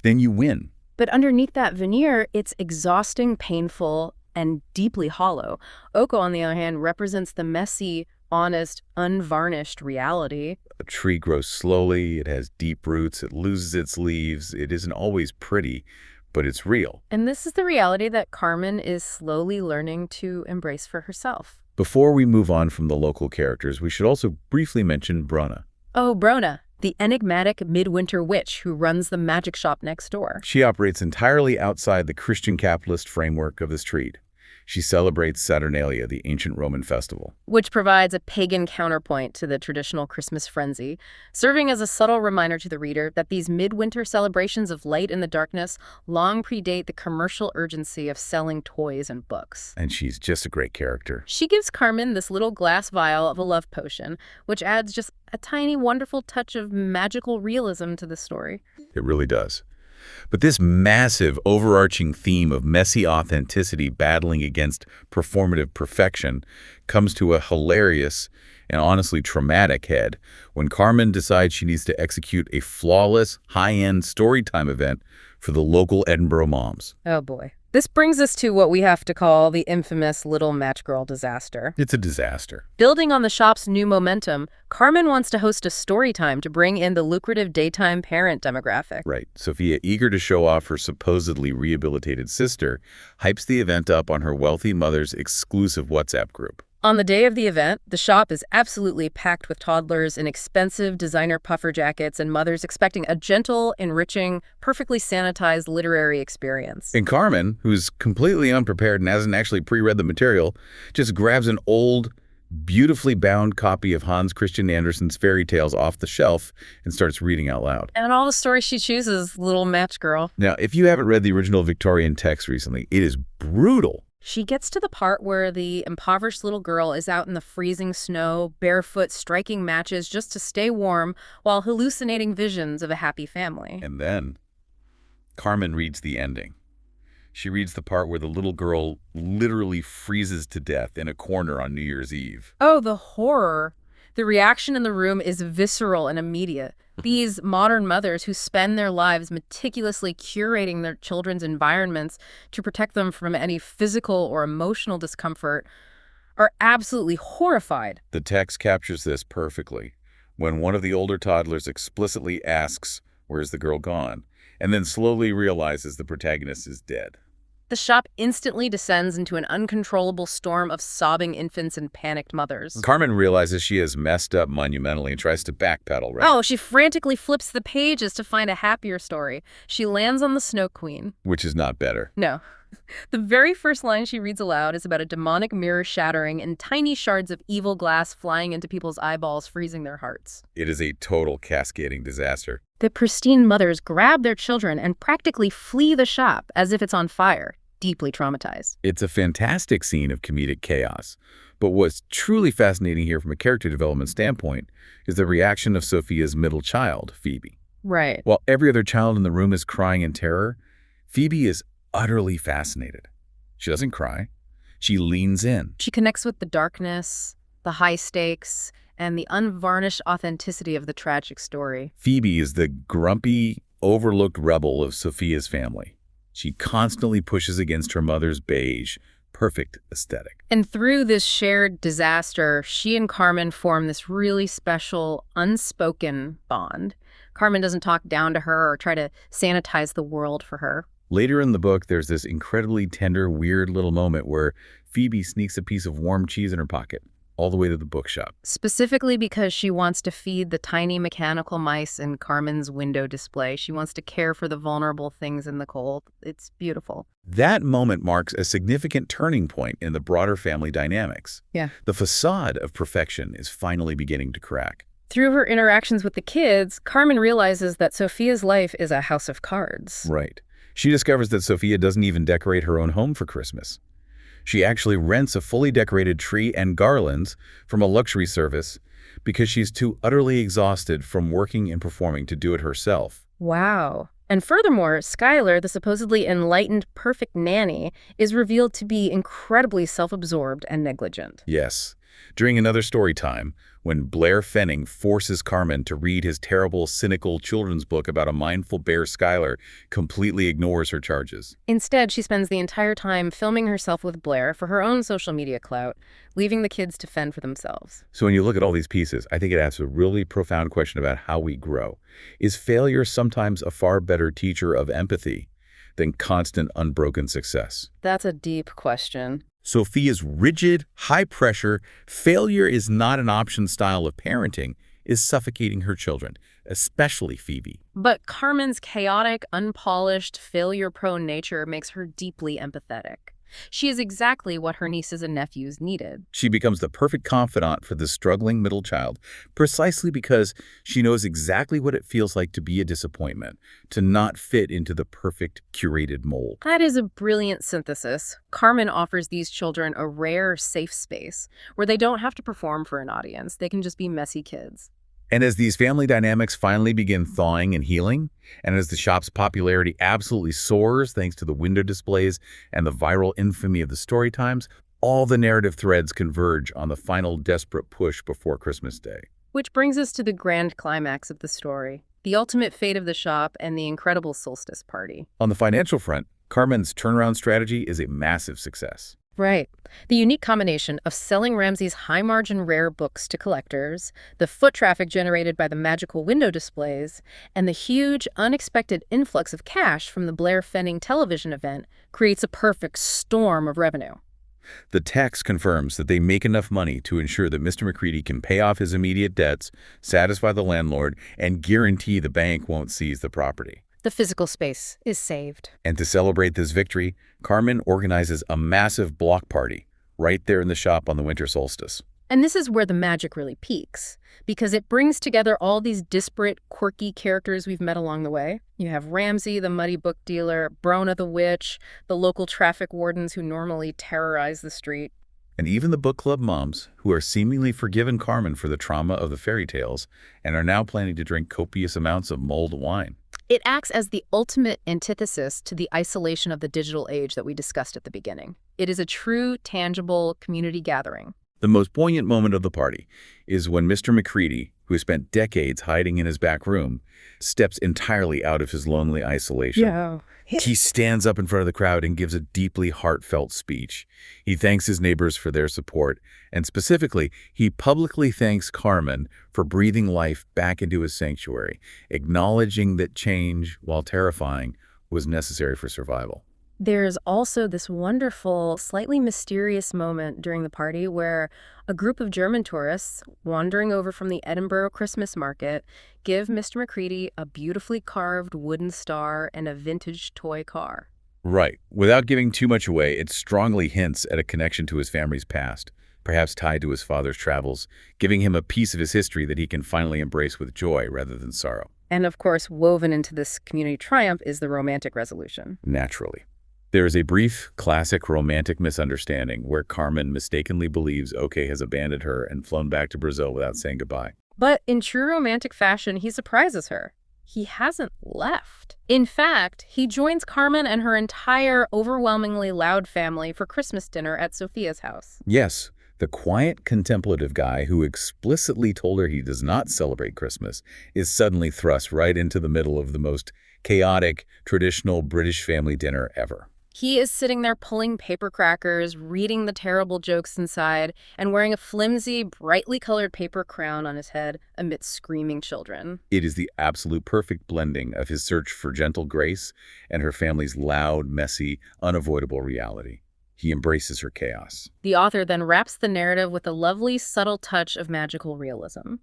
then you win. But underneath that veneer, it's exhausting, painful, and deeply hollow. Oko, on the other hand, represents the messy, honest, unvarnished reality. A tree grows slowly, it has deep roots, it loses its leaves, it isn't always pretty, but it's real. And this is the reality that Carmen is slowly learning to embrace for herself. Before we move on from the local characters, we should also briefly mention Brona. Oh, Brona, the enigmatic midwinter witch who runs the magic shop next door. She operates entirely outside the Christian capitalist framework of the street. She celebrates Saturnalia, the ancient Roman festival, which provides a pagan counterpoint to the traditional Christmas frenzy, serving as a subtle reminder to the reader that these midwinter celebrations of light in the darkness long predate the commercial urgency of selling toys and books. And she's just a great character. She gives Carmen this little glass vial of a love potion, which adds just a tiny, wonderful touch of magical realism to the story. It really does. But this massive, overarching theme of messy authenticity battling against performative perfection comes to a hilarious and honestly traumatic head when Carmen decides she needs to execute a flawless, high-end storytime event for the local Edinburgh moms. Oh boy. This brings us to what we have to call the infamous Little Match Girl disaster. It's a disaster. Building on the shop's new momentum, Carmen wants to host a story time to bring in the lucrative daytime parent demographic. Right. Sophia, eager to show off her supposedly rehabilitated sister, hypes the event up on her wealthy mother's exclusive WhatsApp group. On the day of the event, the shop is absolutely packed with toddlers in expensive designer puffer jackets and mothers expecting a gentle, enriching, perfectly sanitized literary experience. And Carmen, who's completely unprepared and hasn't actually pre-read the material, just grabs an old, beautifully bound copy of Hans Christian Andersen's fairy tales off the shelf and starts reading out loud. And all the stories she chooses, Little Match Girl. Now, if you haven't read the original Victorian text recently, it is brutal. She gets to the part where the impoverished little girl is out in the freezing snow, barefoot, striking matches just to stay warm while hallucinating visions of a happy family. And then Carmen reads the ending. She reads the part where the little girl literally freezes to death in a corner on New Year's Eve. Oh, the horror. The reaction in the room is visceral and immediate. These modern mothers who spend their lives meticulously curating their children's environments to protect them from any physical or emotional discomfort are absolutely horrified. The text captures this perfectly when one of the older toddlers explicitly asks, "Where's the girl gone?" and then slowly realizes the protagonist is dead. The shop instantly descends into an uncontrollable storm of sobbing infants and panicked mothers. Carmen realizes she has messed up monumentally and tries to backpedal. Right? Oh, she frantically flips the pages to find a happier story. She lands on the Snow Queen. Which is not better. No. The very first line she reads aloud is about a demonic mirror shattering and tiny shards of evil glass flying into people's eyeballs, freezing their hearts. It is a total cascading disaster. The pristine mothers grab their children and practically flee the shop as if it's on fire, deeply traumatized. It's a fantastic scene of comedic chaos. But what's truly fascinating here from a character development standpoint is the reaction of Sophia's middle child, Phoebe. Right. While every other child in the room is crying in terror, Phoebe is utterly fascinated. She doesn't cry. She leans in. She connects with the darkness, the high stakes, and the unvarnished authenticity of the tragic story. Phoebe is the grumpy, overlooked rebel of Sophia's family. She constantly pushes against her mother's beige, perfect aesthetic. And through this shared disaster, she and Carmen form this really special, unspoken bond. Carmen doesn't talk down to her or try to sanitize the world for her. Later in the book, there's this incredibly tender, weird little moment where Phoebe sneaks a piece of warm cheese in her pocket, all the way to the bookshop. Specifically because she wants to feed the tiny mechanical mice in Carmen's window display. She wants to care for the vulnerable things in the cold. It's beautiful. That moment marks a significant turning point in the broader family dynamics. Yeah. The facade of perfection is finally beginning to crack. Through her interactions with the kids, Carmen realizes that Sophia's life is a house of cards. Right. She discovers that Sophia doesn't even decorate her own home for Christmas. She actually rents a fully decorated tree and garlands from a luxury service because she's too utterly exhausted from working and performing to do it herself. Wow. And furthermore, Skylar, the supposedly enlightened, perfect nanny, is revealed to be incredibly self-absorbed and negligent. Yes. During another story time, when Blair Fenning forces Carmen to read his terrible, cynical children's book about a mindful bear, Skylar completely ignores her charges. Instead, she spends the entire time filming herself with Blair for her own social media clout, leaving the kids to fend for themselves. So when you look at all these pieces, I think it asks a really profound question about how we grow. Is failure sometimes a far better teacher of empathy than constant, unbroken success? That's a deep question. Sophia's rigid, high-pressure, failure is not an option style of parenting is suffocating her children, especially Phoebe. But Carmen's chaotic, unpolished, failure-prone nature makes her deeply empathetic. She is exactly what her nieces and nephews needed. She becomes the perfect confidant for the struggling middle child, precisely because she knows exactly what it feels like to be a disappointment, to not fit into the perfect, curated mold. That is a brilliant synthesis. Carmen offers these children a rare, safe space where they don't have to perform for an audience. They can just be messy kids. And as these family dynamics finally begin thawing and healing, and as the shop's popularity absolutely soars thanks to the window displays and the viral infamy of the story times, all the narrative threads converge on the final desperate push before Christmas Day. Which brings us to the grand climax of the story, the ultimate fate of the shop and the incredible solstice party. On the financial front, Carmen's turnaround strategy is a massive success. Right. The unique combination of selling Ramsey's high-margin rare books to collectors, the foot traffic generated by the magical window displays, and the huge, unexpected influx of cash from the Blair Fenning television event creates a perfect storm of revenue. The text confirms that they make enough money to ensure that Mr. McCready can pay off his immediate debts, satisfy the landlord, and guarantee the bank won't seize the property. The physical space is saved. And to celebrate this victory, Carmen organizes a massive block party right there in the shop on the winter solstice. And this is where the magic really peaks, because it brings together all these disparate, quirky characters we've met along the way. You have Ramsey, the muddy book dealer, Brona the witch, the local traffic wardens who normally terrorize the street. And even the book club moms, who are seemingly forgiven Carmen for the trauma of the fairy tales and are now planning to drink copious amounts of mulled wine. It acts as the ultimate antithesis to the isolation of the digital age that we discussed at the beginning. It is a true, tangible community gathering. The most poignant moment of the party is when Mr. McCready, who has spent decades hiding in his back room, steps entirely out of his lonely isolation. He stands up in front of the crowd and gives a deeply heartfelt speech. He thanks his neighbors for their support, and specifically, he publicly thanks Carmen for breathing life back into his sanctuary, acknowledging that change, while terrifying, was necessary for survival. There's also this wonderful, slightly mysterious moment during the party where a group of German tourists wandering over from the Edinburgh Christmas market give Mr. McCready a beautifully carved wooden star and a vintage toy car. Right. Without giving too much away, it strongly hints at a connection to his family's past, perhaps tied to his father's travels, giving him a piece of his history that he can finally embrace with joy rather than sorrow. And of course, woven into this community triumph is the romantic resolution. Naturally. There is a brief, classic romantic misunderstanding where Carmen mistakenly believes OK has abandoned her and flown back to Brazil without saying goodbye. But in true romantic fashion, he surprises her. He hasn't left. In fact, he joins Carmen and her entire overwhelmingly loud family for Christmas dinner at Sophia's house. Yes, the quiet, contemplative guy who explicitly told her he does not celebrate Christmas is suddenly thrust right into the middle of the most chaotic, traditional British family dinner ever. He is sitting there pulling paper crackers, reading the terrible jokes inside, and wearing a flimsy, brightly colored paper crown on his head amidst screaming children. It is the absolute perfect blending of his search for gentle grace and her family's loud, messy, unavoidable reality. He embraces her chaos. The author then wraps the narrative with a lovely, subtle touch of magical realism.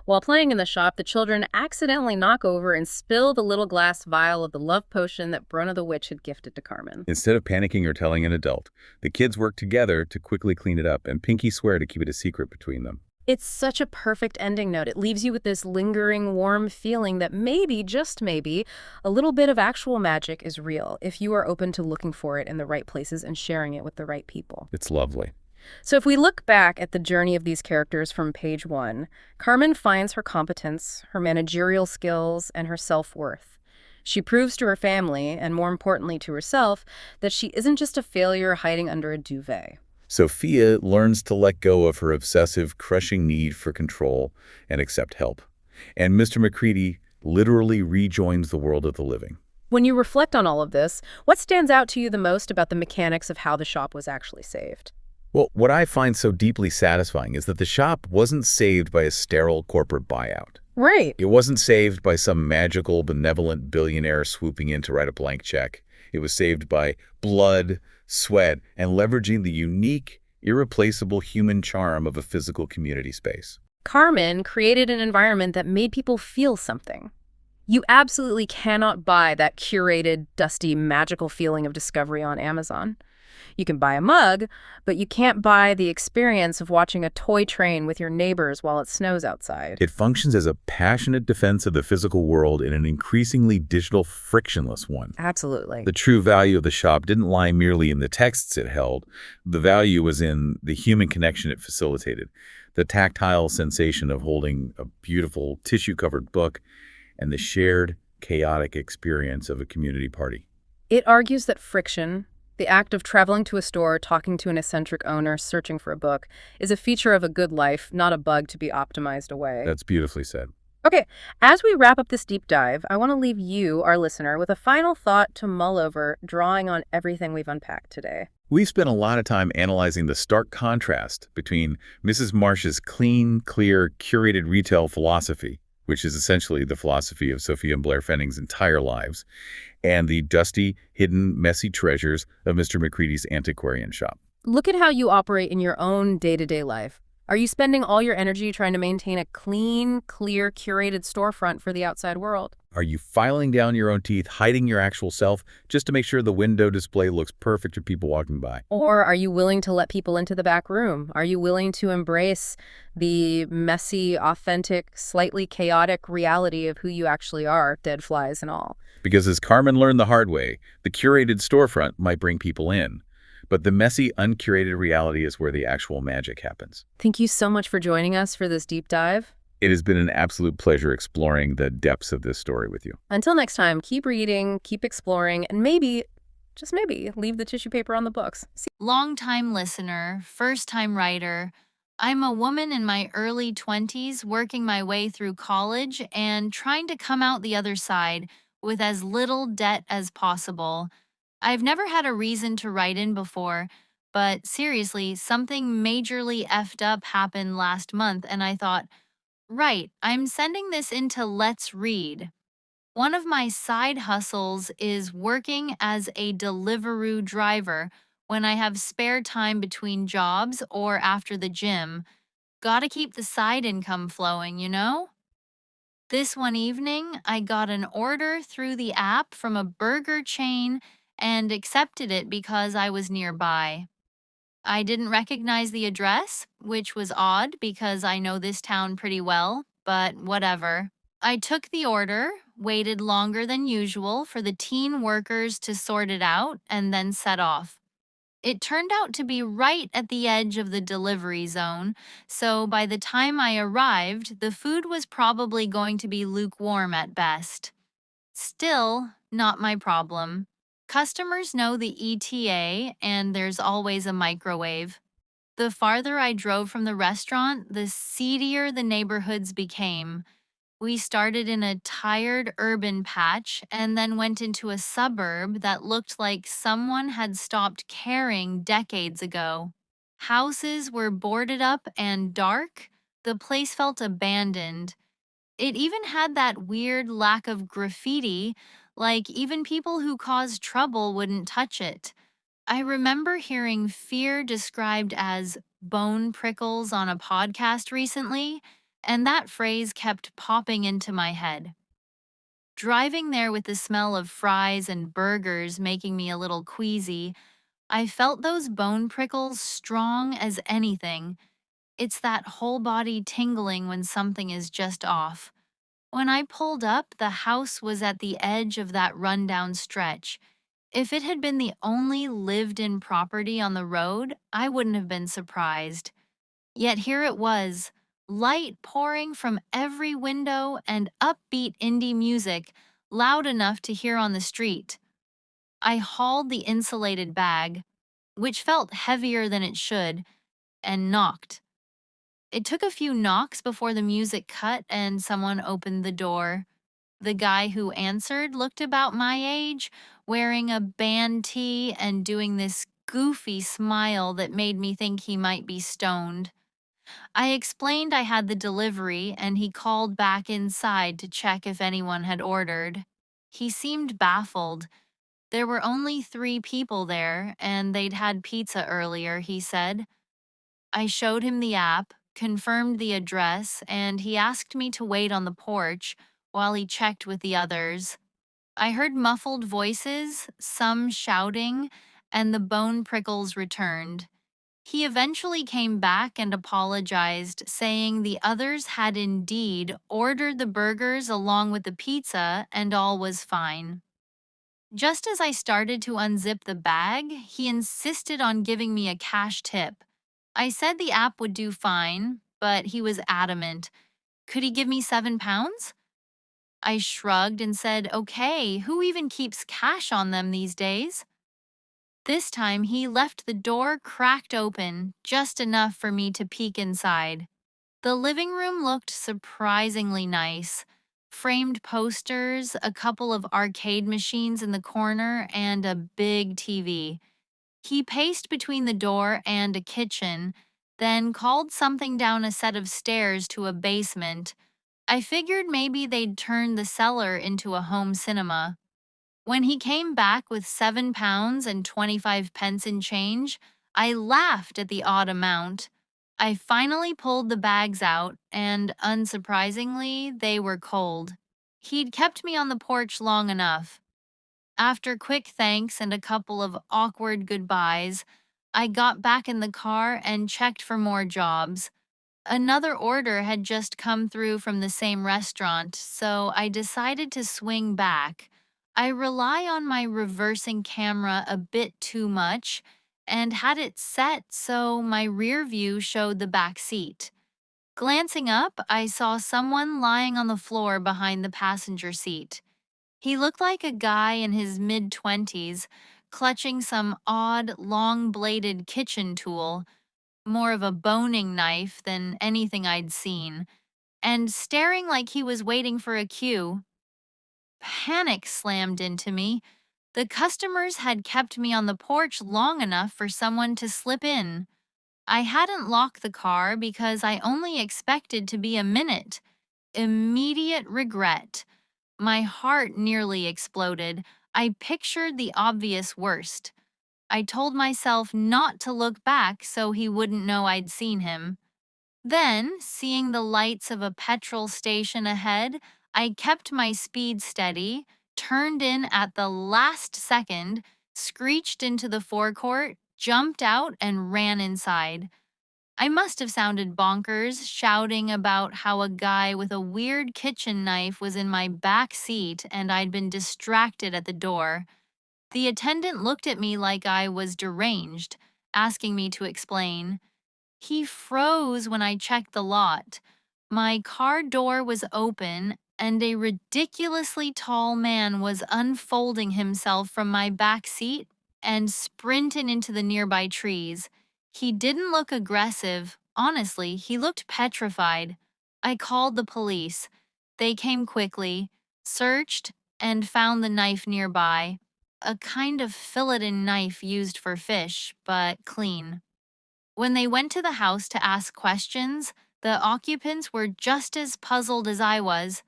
While playing in the shop, the children accidentally knock over and spill the little glass vial of the love potion that Brona the witch had gifted to Carmen. Instead of panicking or telling an adult, the kids work together to quickly clean it up and pinky swear to keep it a secret between them. It's such a perfect ending note. It leaves you with this lingering, warm feeling that maybe, just maybe, a little bit of actual magic is real if you are open to looking for it in the right places and sharing it with the right people. It's lovely. So if we look back at the journey of these characters from page 1, Carmen finds her competence, her managerial skills, and her self-worth. She proves to her family, and more importantly to herself, that she isn't just a failure hiding under a duvet. Sophia learns to let go of her obsessive, crushing need for control and accept help. And Mr. McCready literally rejoins the world of the living. When you reflect on all of this, what stands out to you the most about the mechanics of how the shop was actually saved? Well, what I find so deeply satisfying is that the shop wasn't saved by a sterile corporate buyout. Right. It wasn't saved by some magical, benevolent billionaire swooping in to write a blank check. It was saved by blood, sweat, and leveraging the unique, irreplaceable human charm of a physical community space. Carmen created an environment that made people feel something. You absolutely cannot buy that curated, dusty, magical feeling of discovery on Amazon. You can buy a mug, but you can't buy the experience of watching a toy train with your neighbors while it snows outside. It functions as a passionate defense of the physical world in an increasingly digital, frictionless one. Absolutely. The true value of the shop didn't lie merely in the texts it held. The value was in the human connection it facilitated, the tactile sensation of holding a beautiful tissue-covered book, and the shared, chaotic experience of a community party. It argues that friction, the act of traveling to a store, talking to an eccentric owner, searching for a book, is a feature of a good life, not a bug to be optimized away. That's beautifully said. Okay, as we wrap up this deep dive, I want to leave you, our listener, with a final thought to mull over, drawing on everything we've unpacked today. We've spent a lot of time analyzing the stark contrast between Mrs. Marsh's clean, clear, curated retail philosophy, which is essentially the philosophy of Sophia and Blair Fenning's entire lives, and the dusty, hidden, messy treasures of Mr. McCready's antiquarian shop. Look at how you operate in your own day-to-day life. Are you spending all your energy trying to maintain a clean, clear, curated storefront for the outside world? Are you filing down your own teeth, hiding your actual self, just to make sure the window display looks perfect for people walking by? Or are you willing to let people into the back room? Are you willing to embrace the messy, authentic, slightly chaotic reality of who you actually are, dead flies and all? Because as Carmen learned the hard way, the curated storefront might bring people in, but the messy, uncurated reality is where the actual magic happens. Thank you so much for joining us for this deep dive. It has been an absolute pleasure exploring the depths of this story with you. Until next time, keep reading, keep exploring, and maybe, just maybe, leave the tissue paper on the books. Long-time listener, first-time writer. I'm a woman in my early 20s working my way through college and trying to come out the other side with as little debt as possible. I've never had a reason to write in before, but seriously, something majorly effed up happened last month and I thought, right, I'm sending this into Let's Read. One of my side hustles is working as a Deliveroo driver when I have spare time between jobs or after the gym. Gotta keep the side income flowing, you know? This one evening, I got an order through the app from a burger chain and accepted it because I was nearby. I didn't recognize the address, which was odd because I know this town pretty well, but whatever. I took the order, waited longer than usual for the teen workers to sort it out, and then set off. It turned out to be right at the edge of the delivery zone, so by the time I arrived, the food was probably going to be lukewarm at best. Still, not my problem. Customers know the ETA, and there's always a microwave. The farther I drove from the restaurant, the seedier the neighborhoods became. We started in a tired urban patch and then went into a suburb that looked like someone had stopped caring decades ago. Houses were boarded up and dark. The place felt abandoned. It even had that weird lack of graffiti, like even people who caused trouble wouldn't touch it. I remember hearing fear described as bone prickles on a podcast recently, and that phrase kept popping into my head. Driving there with the smell of fries and burgers making me a little queasy, I felt those bone prickles strong as anything. It's that whole body tingling when something is just off. When I pulled up, the house was at the edge of that rundown stretch. If it had been the only lived-in property on the road, I wouldn't have been surprised. Yet here it was, light pouring from every window and upbeat indie music, loud enough to hear on the street. I hauled the insulated bag, which felt heavier than it should, and knocked. It took a few knocks before the music cut and someone opened the door. The guy who answered looked about my age, wearing a band tee and doing this goofy smile that made me think he might be stoned. I explained I had the delivery, and he called back inside to check if anyone had ordered. He seemed baffled. There were only 3 people there, and they'd had pizza earlier, he said. I showed him the app, confirmed the address, and he asked me to wait on the porch while he checked with the others. I heard muffled voices, some shouting, and the bone prickles returned. He eventually came back and apologized, saying the others had indeed ordered the burgers along with the pizza and all was fine. Just as I started to unzip the bag, he insisted on giving me a cash tip. I said the app would do fine, but he was adamant. Could he give me £7? I shrugged and said, okay, who even keeps cash on them these days? This time he left the door cracked open, just enough for me to peek inside. The living room looked surprisingly nice. Framed posters, a couple of arcade machines in the corner, and a big TV. He paced between the door and a kitchen, then called something down a set of stairs to a basement. I figured maybe they'd turn the cellar into a home cinema. When he came back with £7 and 25 pence in change, I laughed at the odd amount. I finally pulled the bags out, and unsurprisingly, they were cold. He'd kept me on the porch long enough. After quick thanks and a couple of awkward goodbyes, I got back in the car and checked for more jobs. Another order had just come through from the same restaurant, so I decided to swing back. I rely on my reversing camera a bit too much and had it set so my rear view showed the back seat. Glancing up, I saw someone lying on the floor behind the passenger seat. He looked like a guy in his mid-20s, clutching some odd, long-bladed kitchen tool, more of a boning knife than anything I'd seen, and staring like he was waiting for a cue. Panic slammed into me. The customers had kept me on the porch long enough for someone to slip in. I hadn't locked the car because I only expected to be a minute. Immediate regret. My heart nearly exploded. I pictured the obvious worst. I told myself not to look back so he wouldn't know I'd seen him. Then, seeing the lights of a petrol station ahead, I kept my speed steady, turned in at the last second, screeched into the forecourt, jumped out, and ran inside. I must have sounded bonkers, shouting about how a guy with a weird kitchen knife was in my back seat and I'd been distracted at the door. The attendant looked at me like I was deranged, asking me to explain. He froze when I checked the lot. My car door was open, and a ridiculously tall man was unfolding himself from my back seat and sprinted into the nearby trees. He didn't look aggressive. Honestly, he looked petrified. I called the police. They came quickly, searched, and found the knife nearby. A kind of filleted knife used for fish, but clean. When they went to the house to ask questions, the occupants were just as puzzled as I was.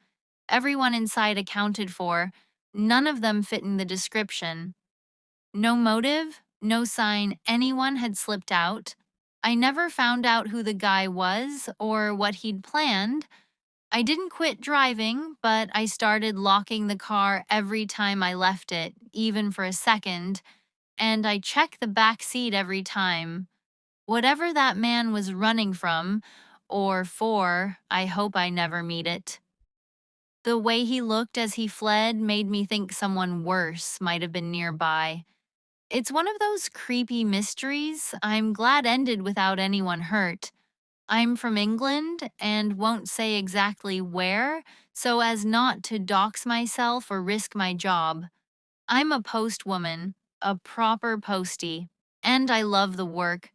Everyone inside accounted for. None of them fit in the description. No motive, no sign anyone had slipped out. I never found out who the guy was or what he'd planned. I didn't quit driving, but I started locking the car every time I left it, even for a second, and I checked the back seat every time. Whatever that man was running from, or for, I hope I never meet it. The way he looked as he fled made me think someone worse might have been nearby. It's one of those creepy mysteries I'm glad ended without anyone hurt. I'm from England and won't say exactly where, so as not to dox myself or risk my job. I'm a postwoman, a proper postie, and I love the work.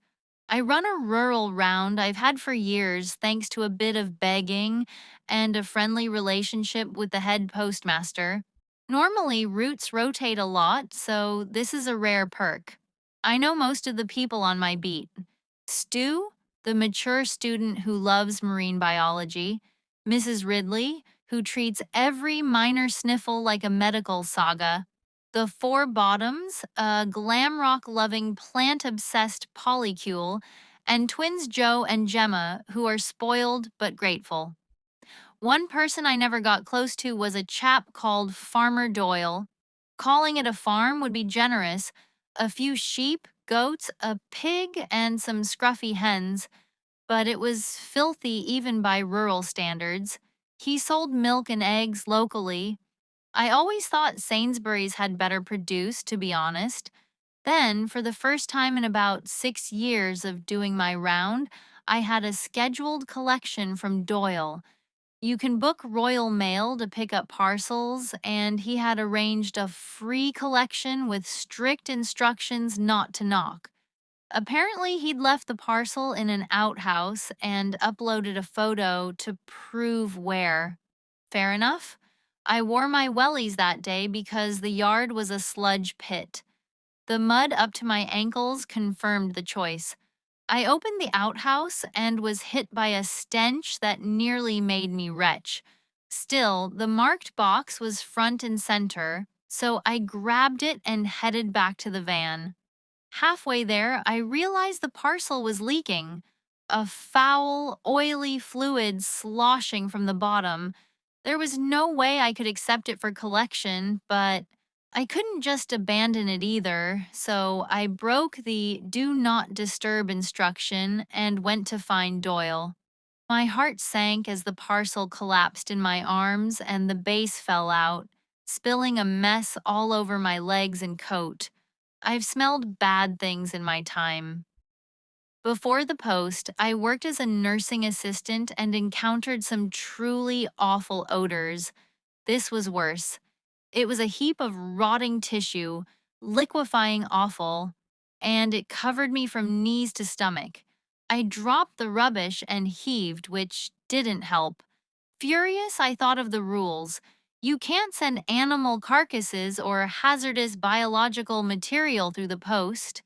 I run a rural round I've had for years thanks to a bit of begging and a friendly relationship with the head postmaster. Normally, routes rotate a lot, so this is a rare perk. I know most of the people on my beat. Stu, the mature student who loves marine biology, Mrs. Ridley, who treats every minor sniffle like a medical saga, the Four Bottoms, a glam rock loving, plant obsessed polycule, and twins Joe and Gemma, who are spoiled but grateful. One person I never got close to was a chap called Farmer Doyle. Calling it a farm would be generous. A few sheep, goats, a pig, and some scruffy hens, but it was filthy even by rural standards. He sold milk and eggs locally. I always thought Sainsbury's had better produce, to be honest. Then, for the first time in about 6 years of doing my round, I had a scheduled collection from Doyle. You can book Royal Mail to pick up parcels, and he had arranged a free collection with strict instructions not to knock. Apparently, he'd left the parcel in an outhouse and uploaded a photo to prove where. Fair enough. I wore my wellies that day because the yard was a sludge pit. The mud up to my ankles confirmed the choice. I opened the outhouse and was hit by a stench that nearly made me retch. Still, the marked box was front and center, so I grabbed it and headed back to the van. Halfway there, I realized the parcel was leaking. A foul, oily fluid sloshing from the bottom. There was no way I could accept it for collection, but I couldn't just abandon it either, so I broke the do not disturb instruction and went to find Doyle. My heart sank as the parcel collapsed in my arms and the base fell out, spilling a mess all over my legs and coat. I've smelled bad things in my time. Before the post, I worked as a nursing assistant and encountered some truly awful odors. This was worse. It was a heap of rotting tissue, liquefying offal, and it covered me from knees to stomach. I dropped the rubbish and heaved, which didn't help. Furious, I thought of the rules. You can't send animal carcasses or hazardous biological material through the post.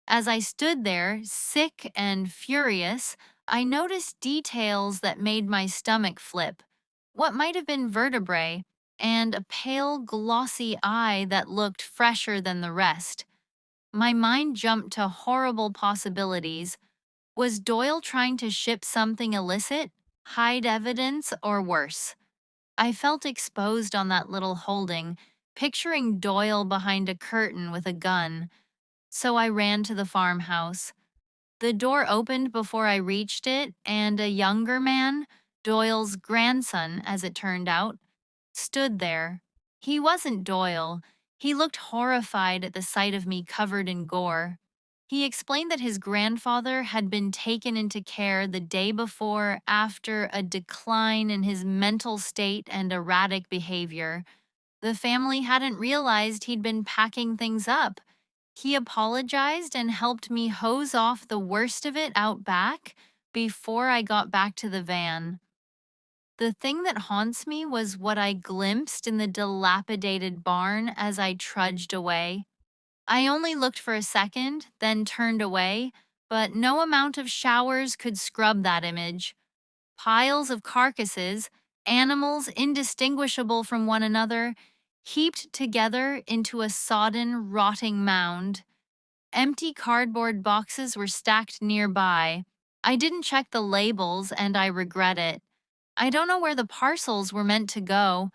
As I stood there, sick and furious, I noticed details that made my stomach flip. What might have been vertebrae, and a pale, glossy eye that looked fresher than the rest. My mind jumped to horrible possibilities. Was Doyle trying to ship something illicit, hide evidence, or worse? I felt exposed on that little holding, picturing Doyle behind a curtain with a gun. So I ran to the farmhouse. The door opened before I reached it, and a younger man, Doyle's grandson, as it turned out, stood there. He wasn't Doyle. He looked horrified at the sight of me covered in gore. He explained that his grandfather had been taken into care the day before after a decline in his mental state and erratic behavior. The family hadn't realized he'd been packing things up. He apologized and helped me hose off the worst of it out back before I got back to the van. The thing that haunts me was what I glimpsed in the dilapidated barn as I trudged away. I only looked for a second, then turned away, but no amount of showers could scrub that image. Piles of carcasses, animals indistinguishable from one another, heaped together into a sodden, rotting mound. Empty cardboard boxes were stacked nearby. I didn't check the labels, and I regret it. I don't know where the parcels were meant to go.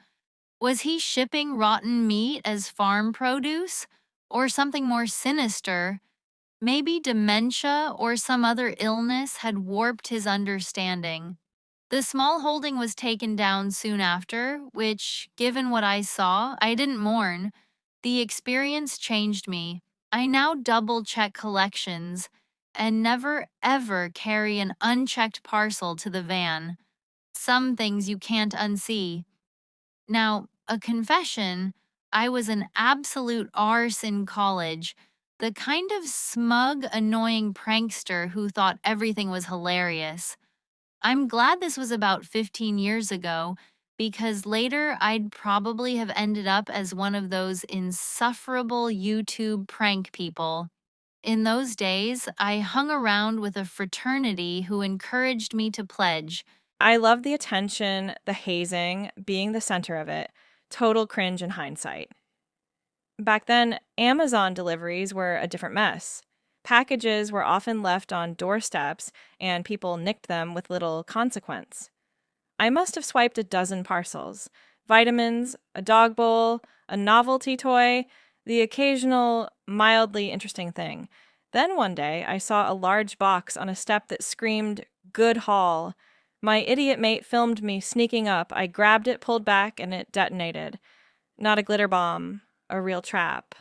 Was he shipping rotten meat as farm produce? Or something more sinister? Maybe dementia or some other illness had warped his understanding. The small holding was taken down soon after, which, given what I saw, I didn't mourn. The experience changed me. I now double-check collections and never ever carry an unchecked parcel to the van. Some things you can't unsee. Now, a confession, I was an absolute arse in college, the kind of smug, annoying prankster who thought everything was hilarious. I'm glad this was about 15 years ago, because later I'd probably have ended up as one of those insufferable YouTube prank people. In those days, I hung around with a fraternity who encouraged me to pledge. I love the attention, the hazing, being the center of it. Total cringe in hindsight. Back then, Amazon deliveries were a different mess. Packages were often left on doorsteps, and people nicked them with little consequence. I must have swiped a dozen parcels: vitamins, a dog bowl, a novelty toy, the occasional mildly interesting thing. Then one day, I saw a large box on a step that screamed, "Good haul." My idiot mate filmed me sneaking up. I grabbed it, pulled back, and it detonated. Not a glitter bomb, a real trap.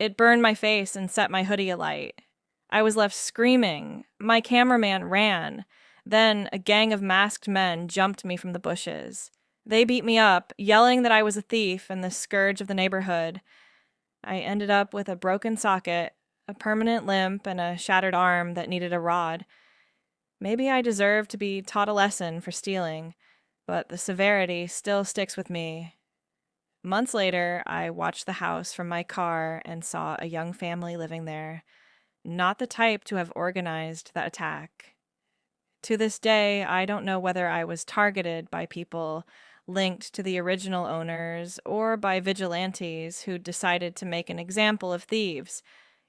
It burned my face and set my hoodie alight. I was left screaming. My cameraman ran. Then a gang of masked men jumped me from the bushes. They beat me up, yelling that I was a thief and the scourge of the neighborhood. I ended up with a broken socket, a permanent limp, and a shattered arm that needed a rod. Maybe I deserve to be taught a lesson for stealing, but the severity still sticks with me. Months later, I watched the house from my car and saw a young family living there, not the type to have organized the attack. To this day, I don't know whether I was targeted by people linked to the original owners or by vigilantes who decided to make an example of thieves.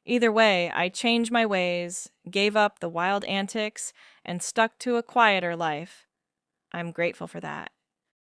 Either way, I changed my ways, gave up the wild antics, and stuck to a quieter life. I'm grateful for that.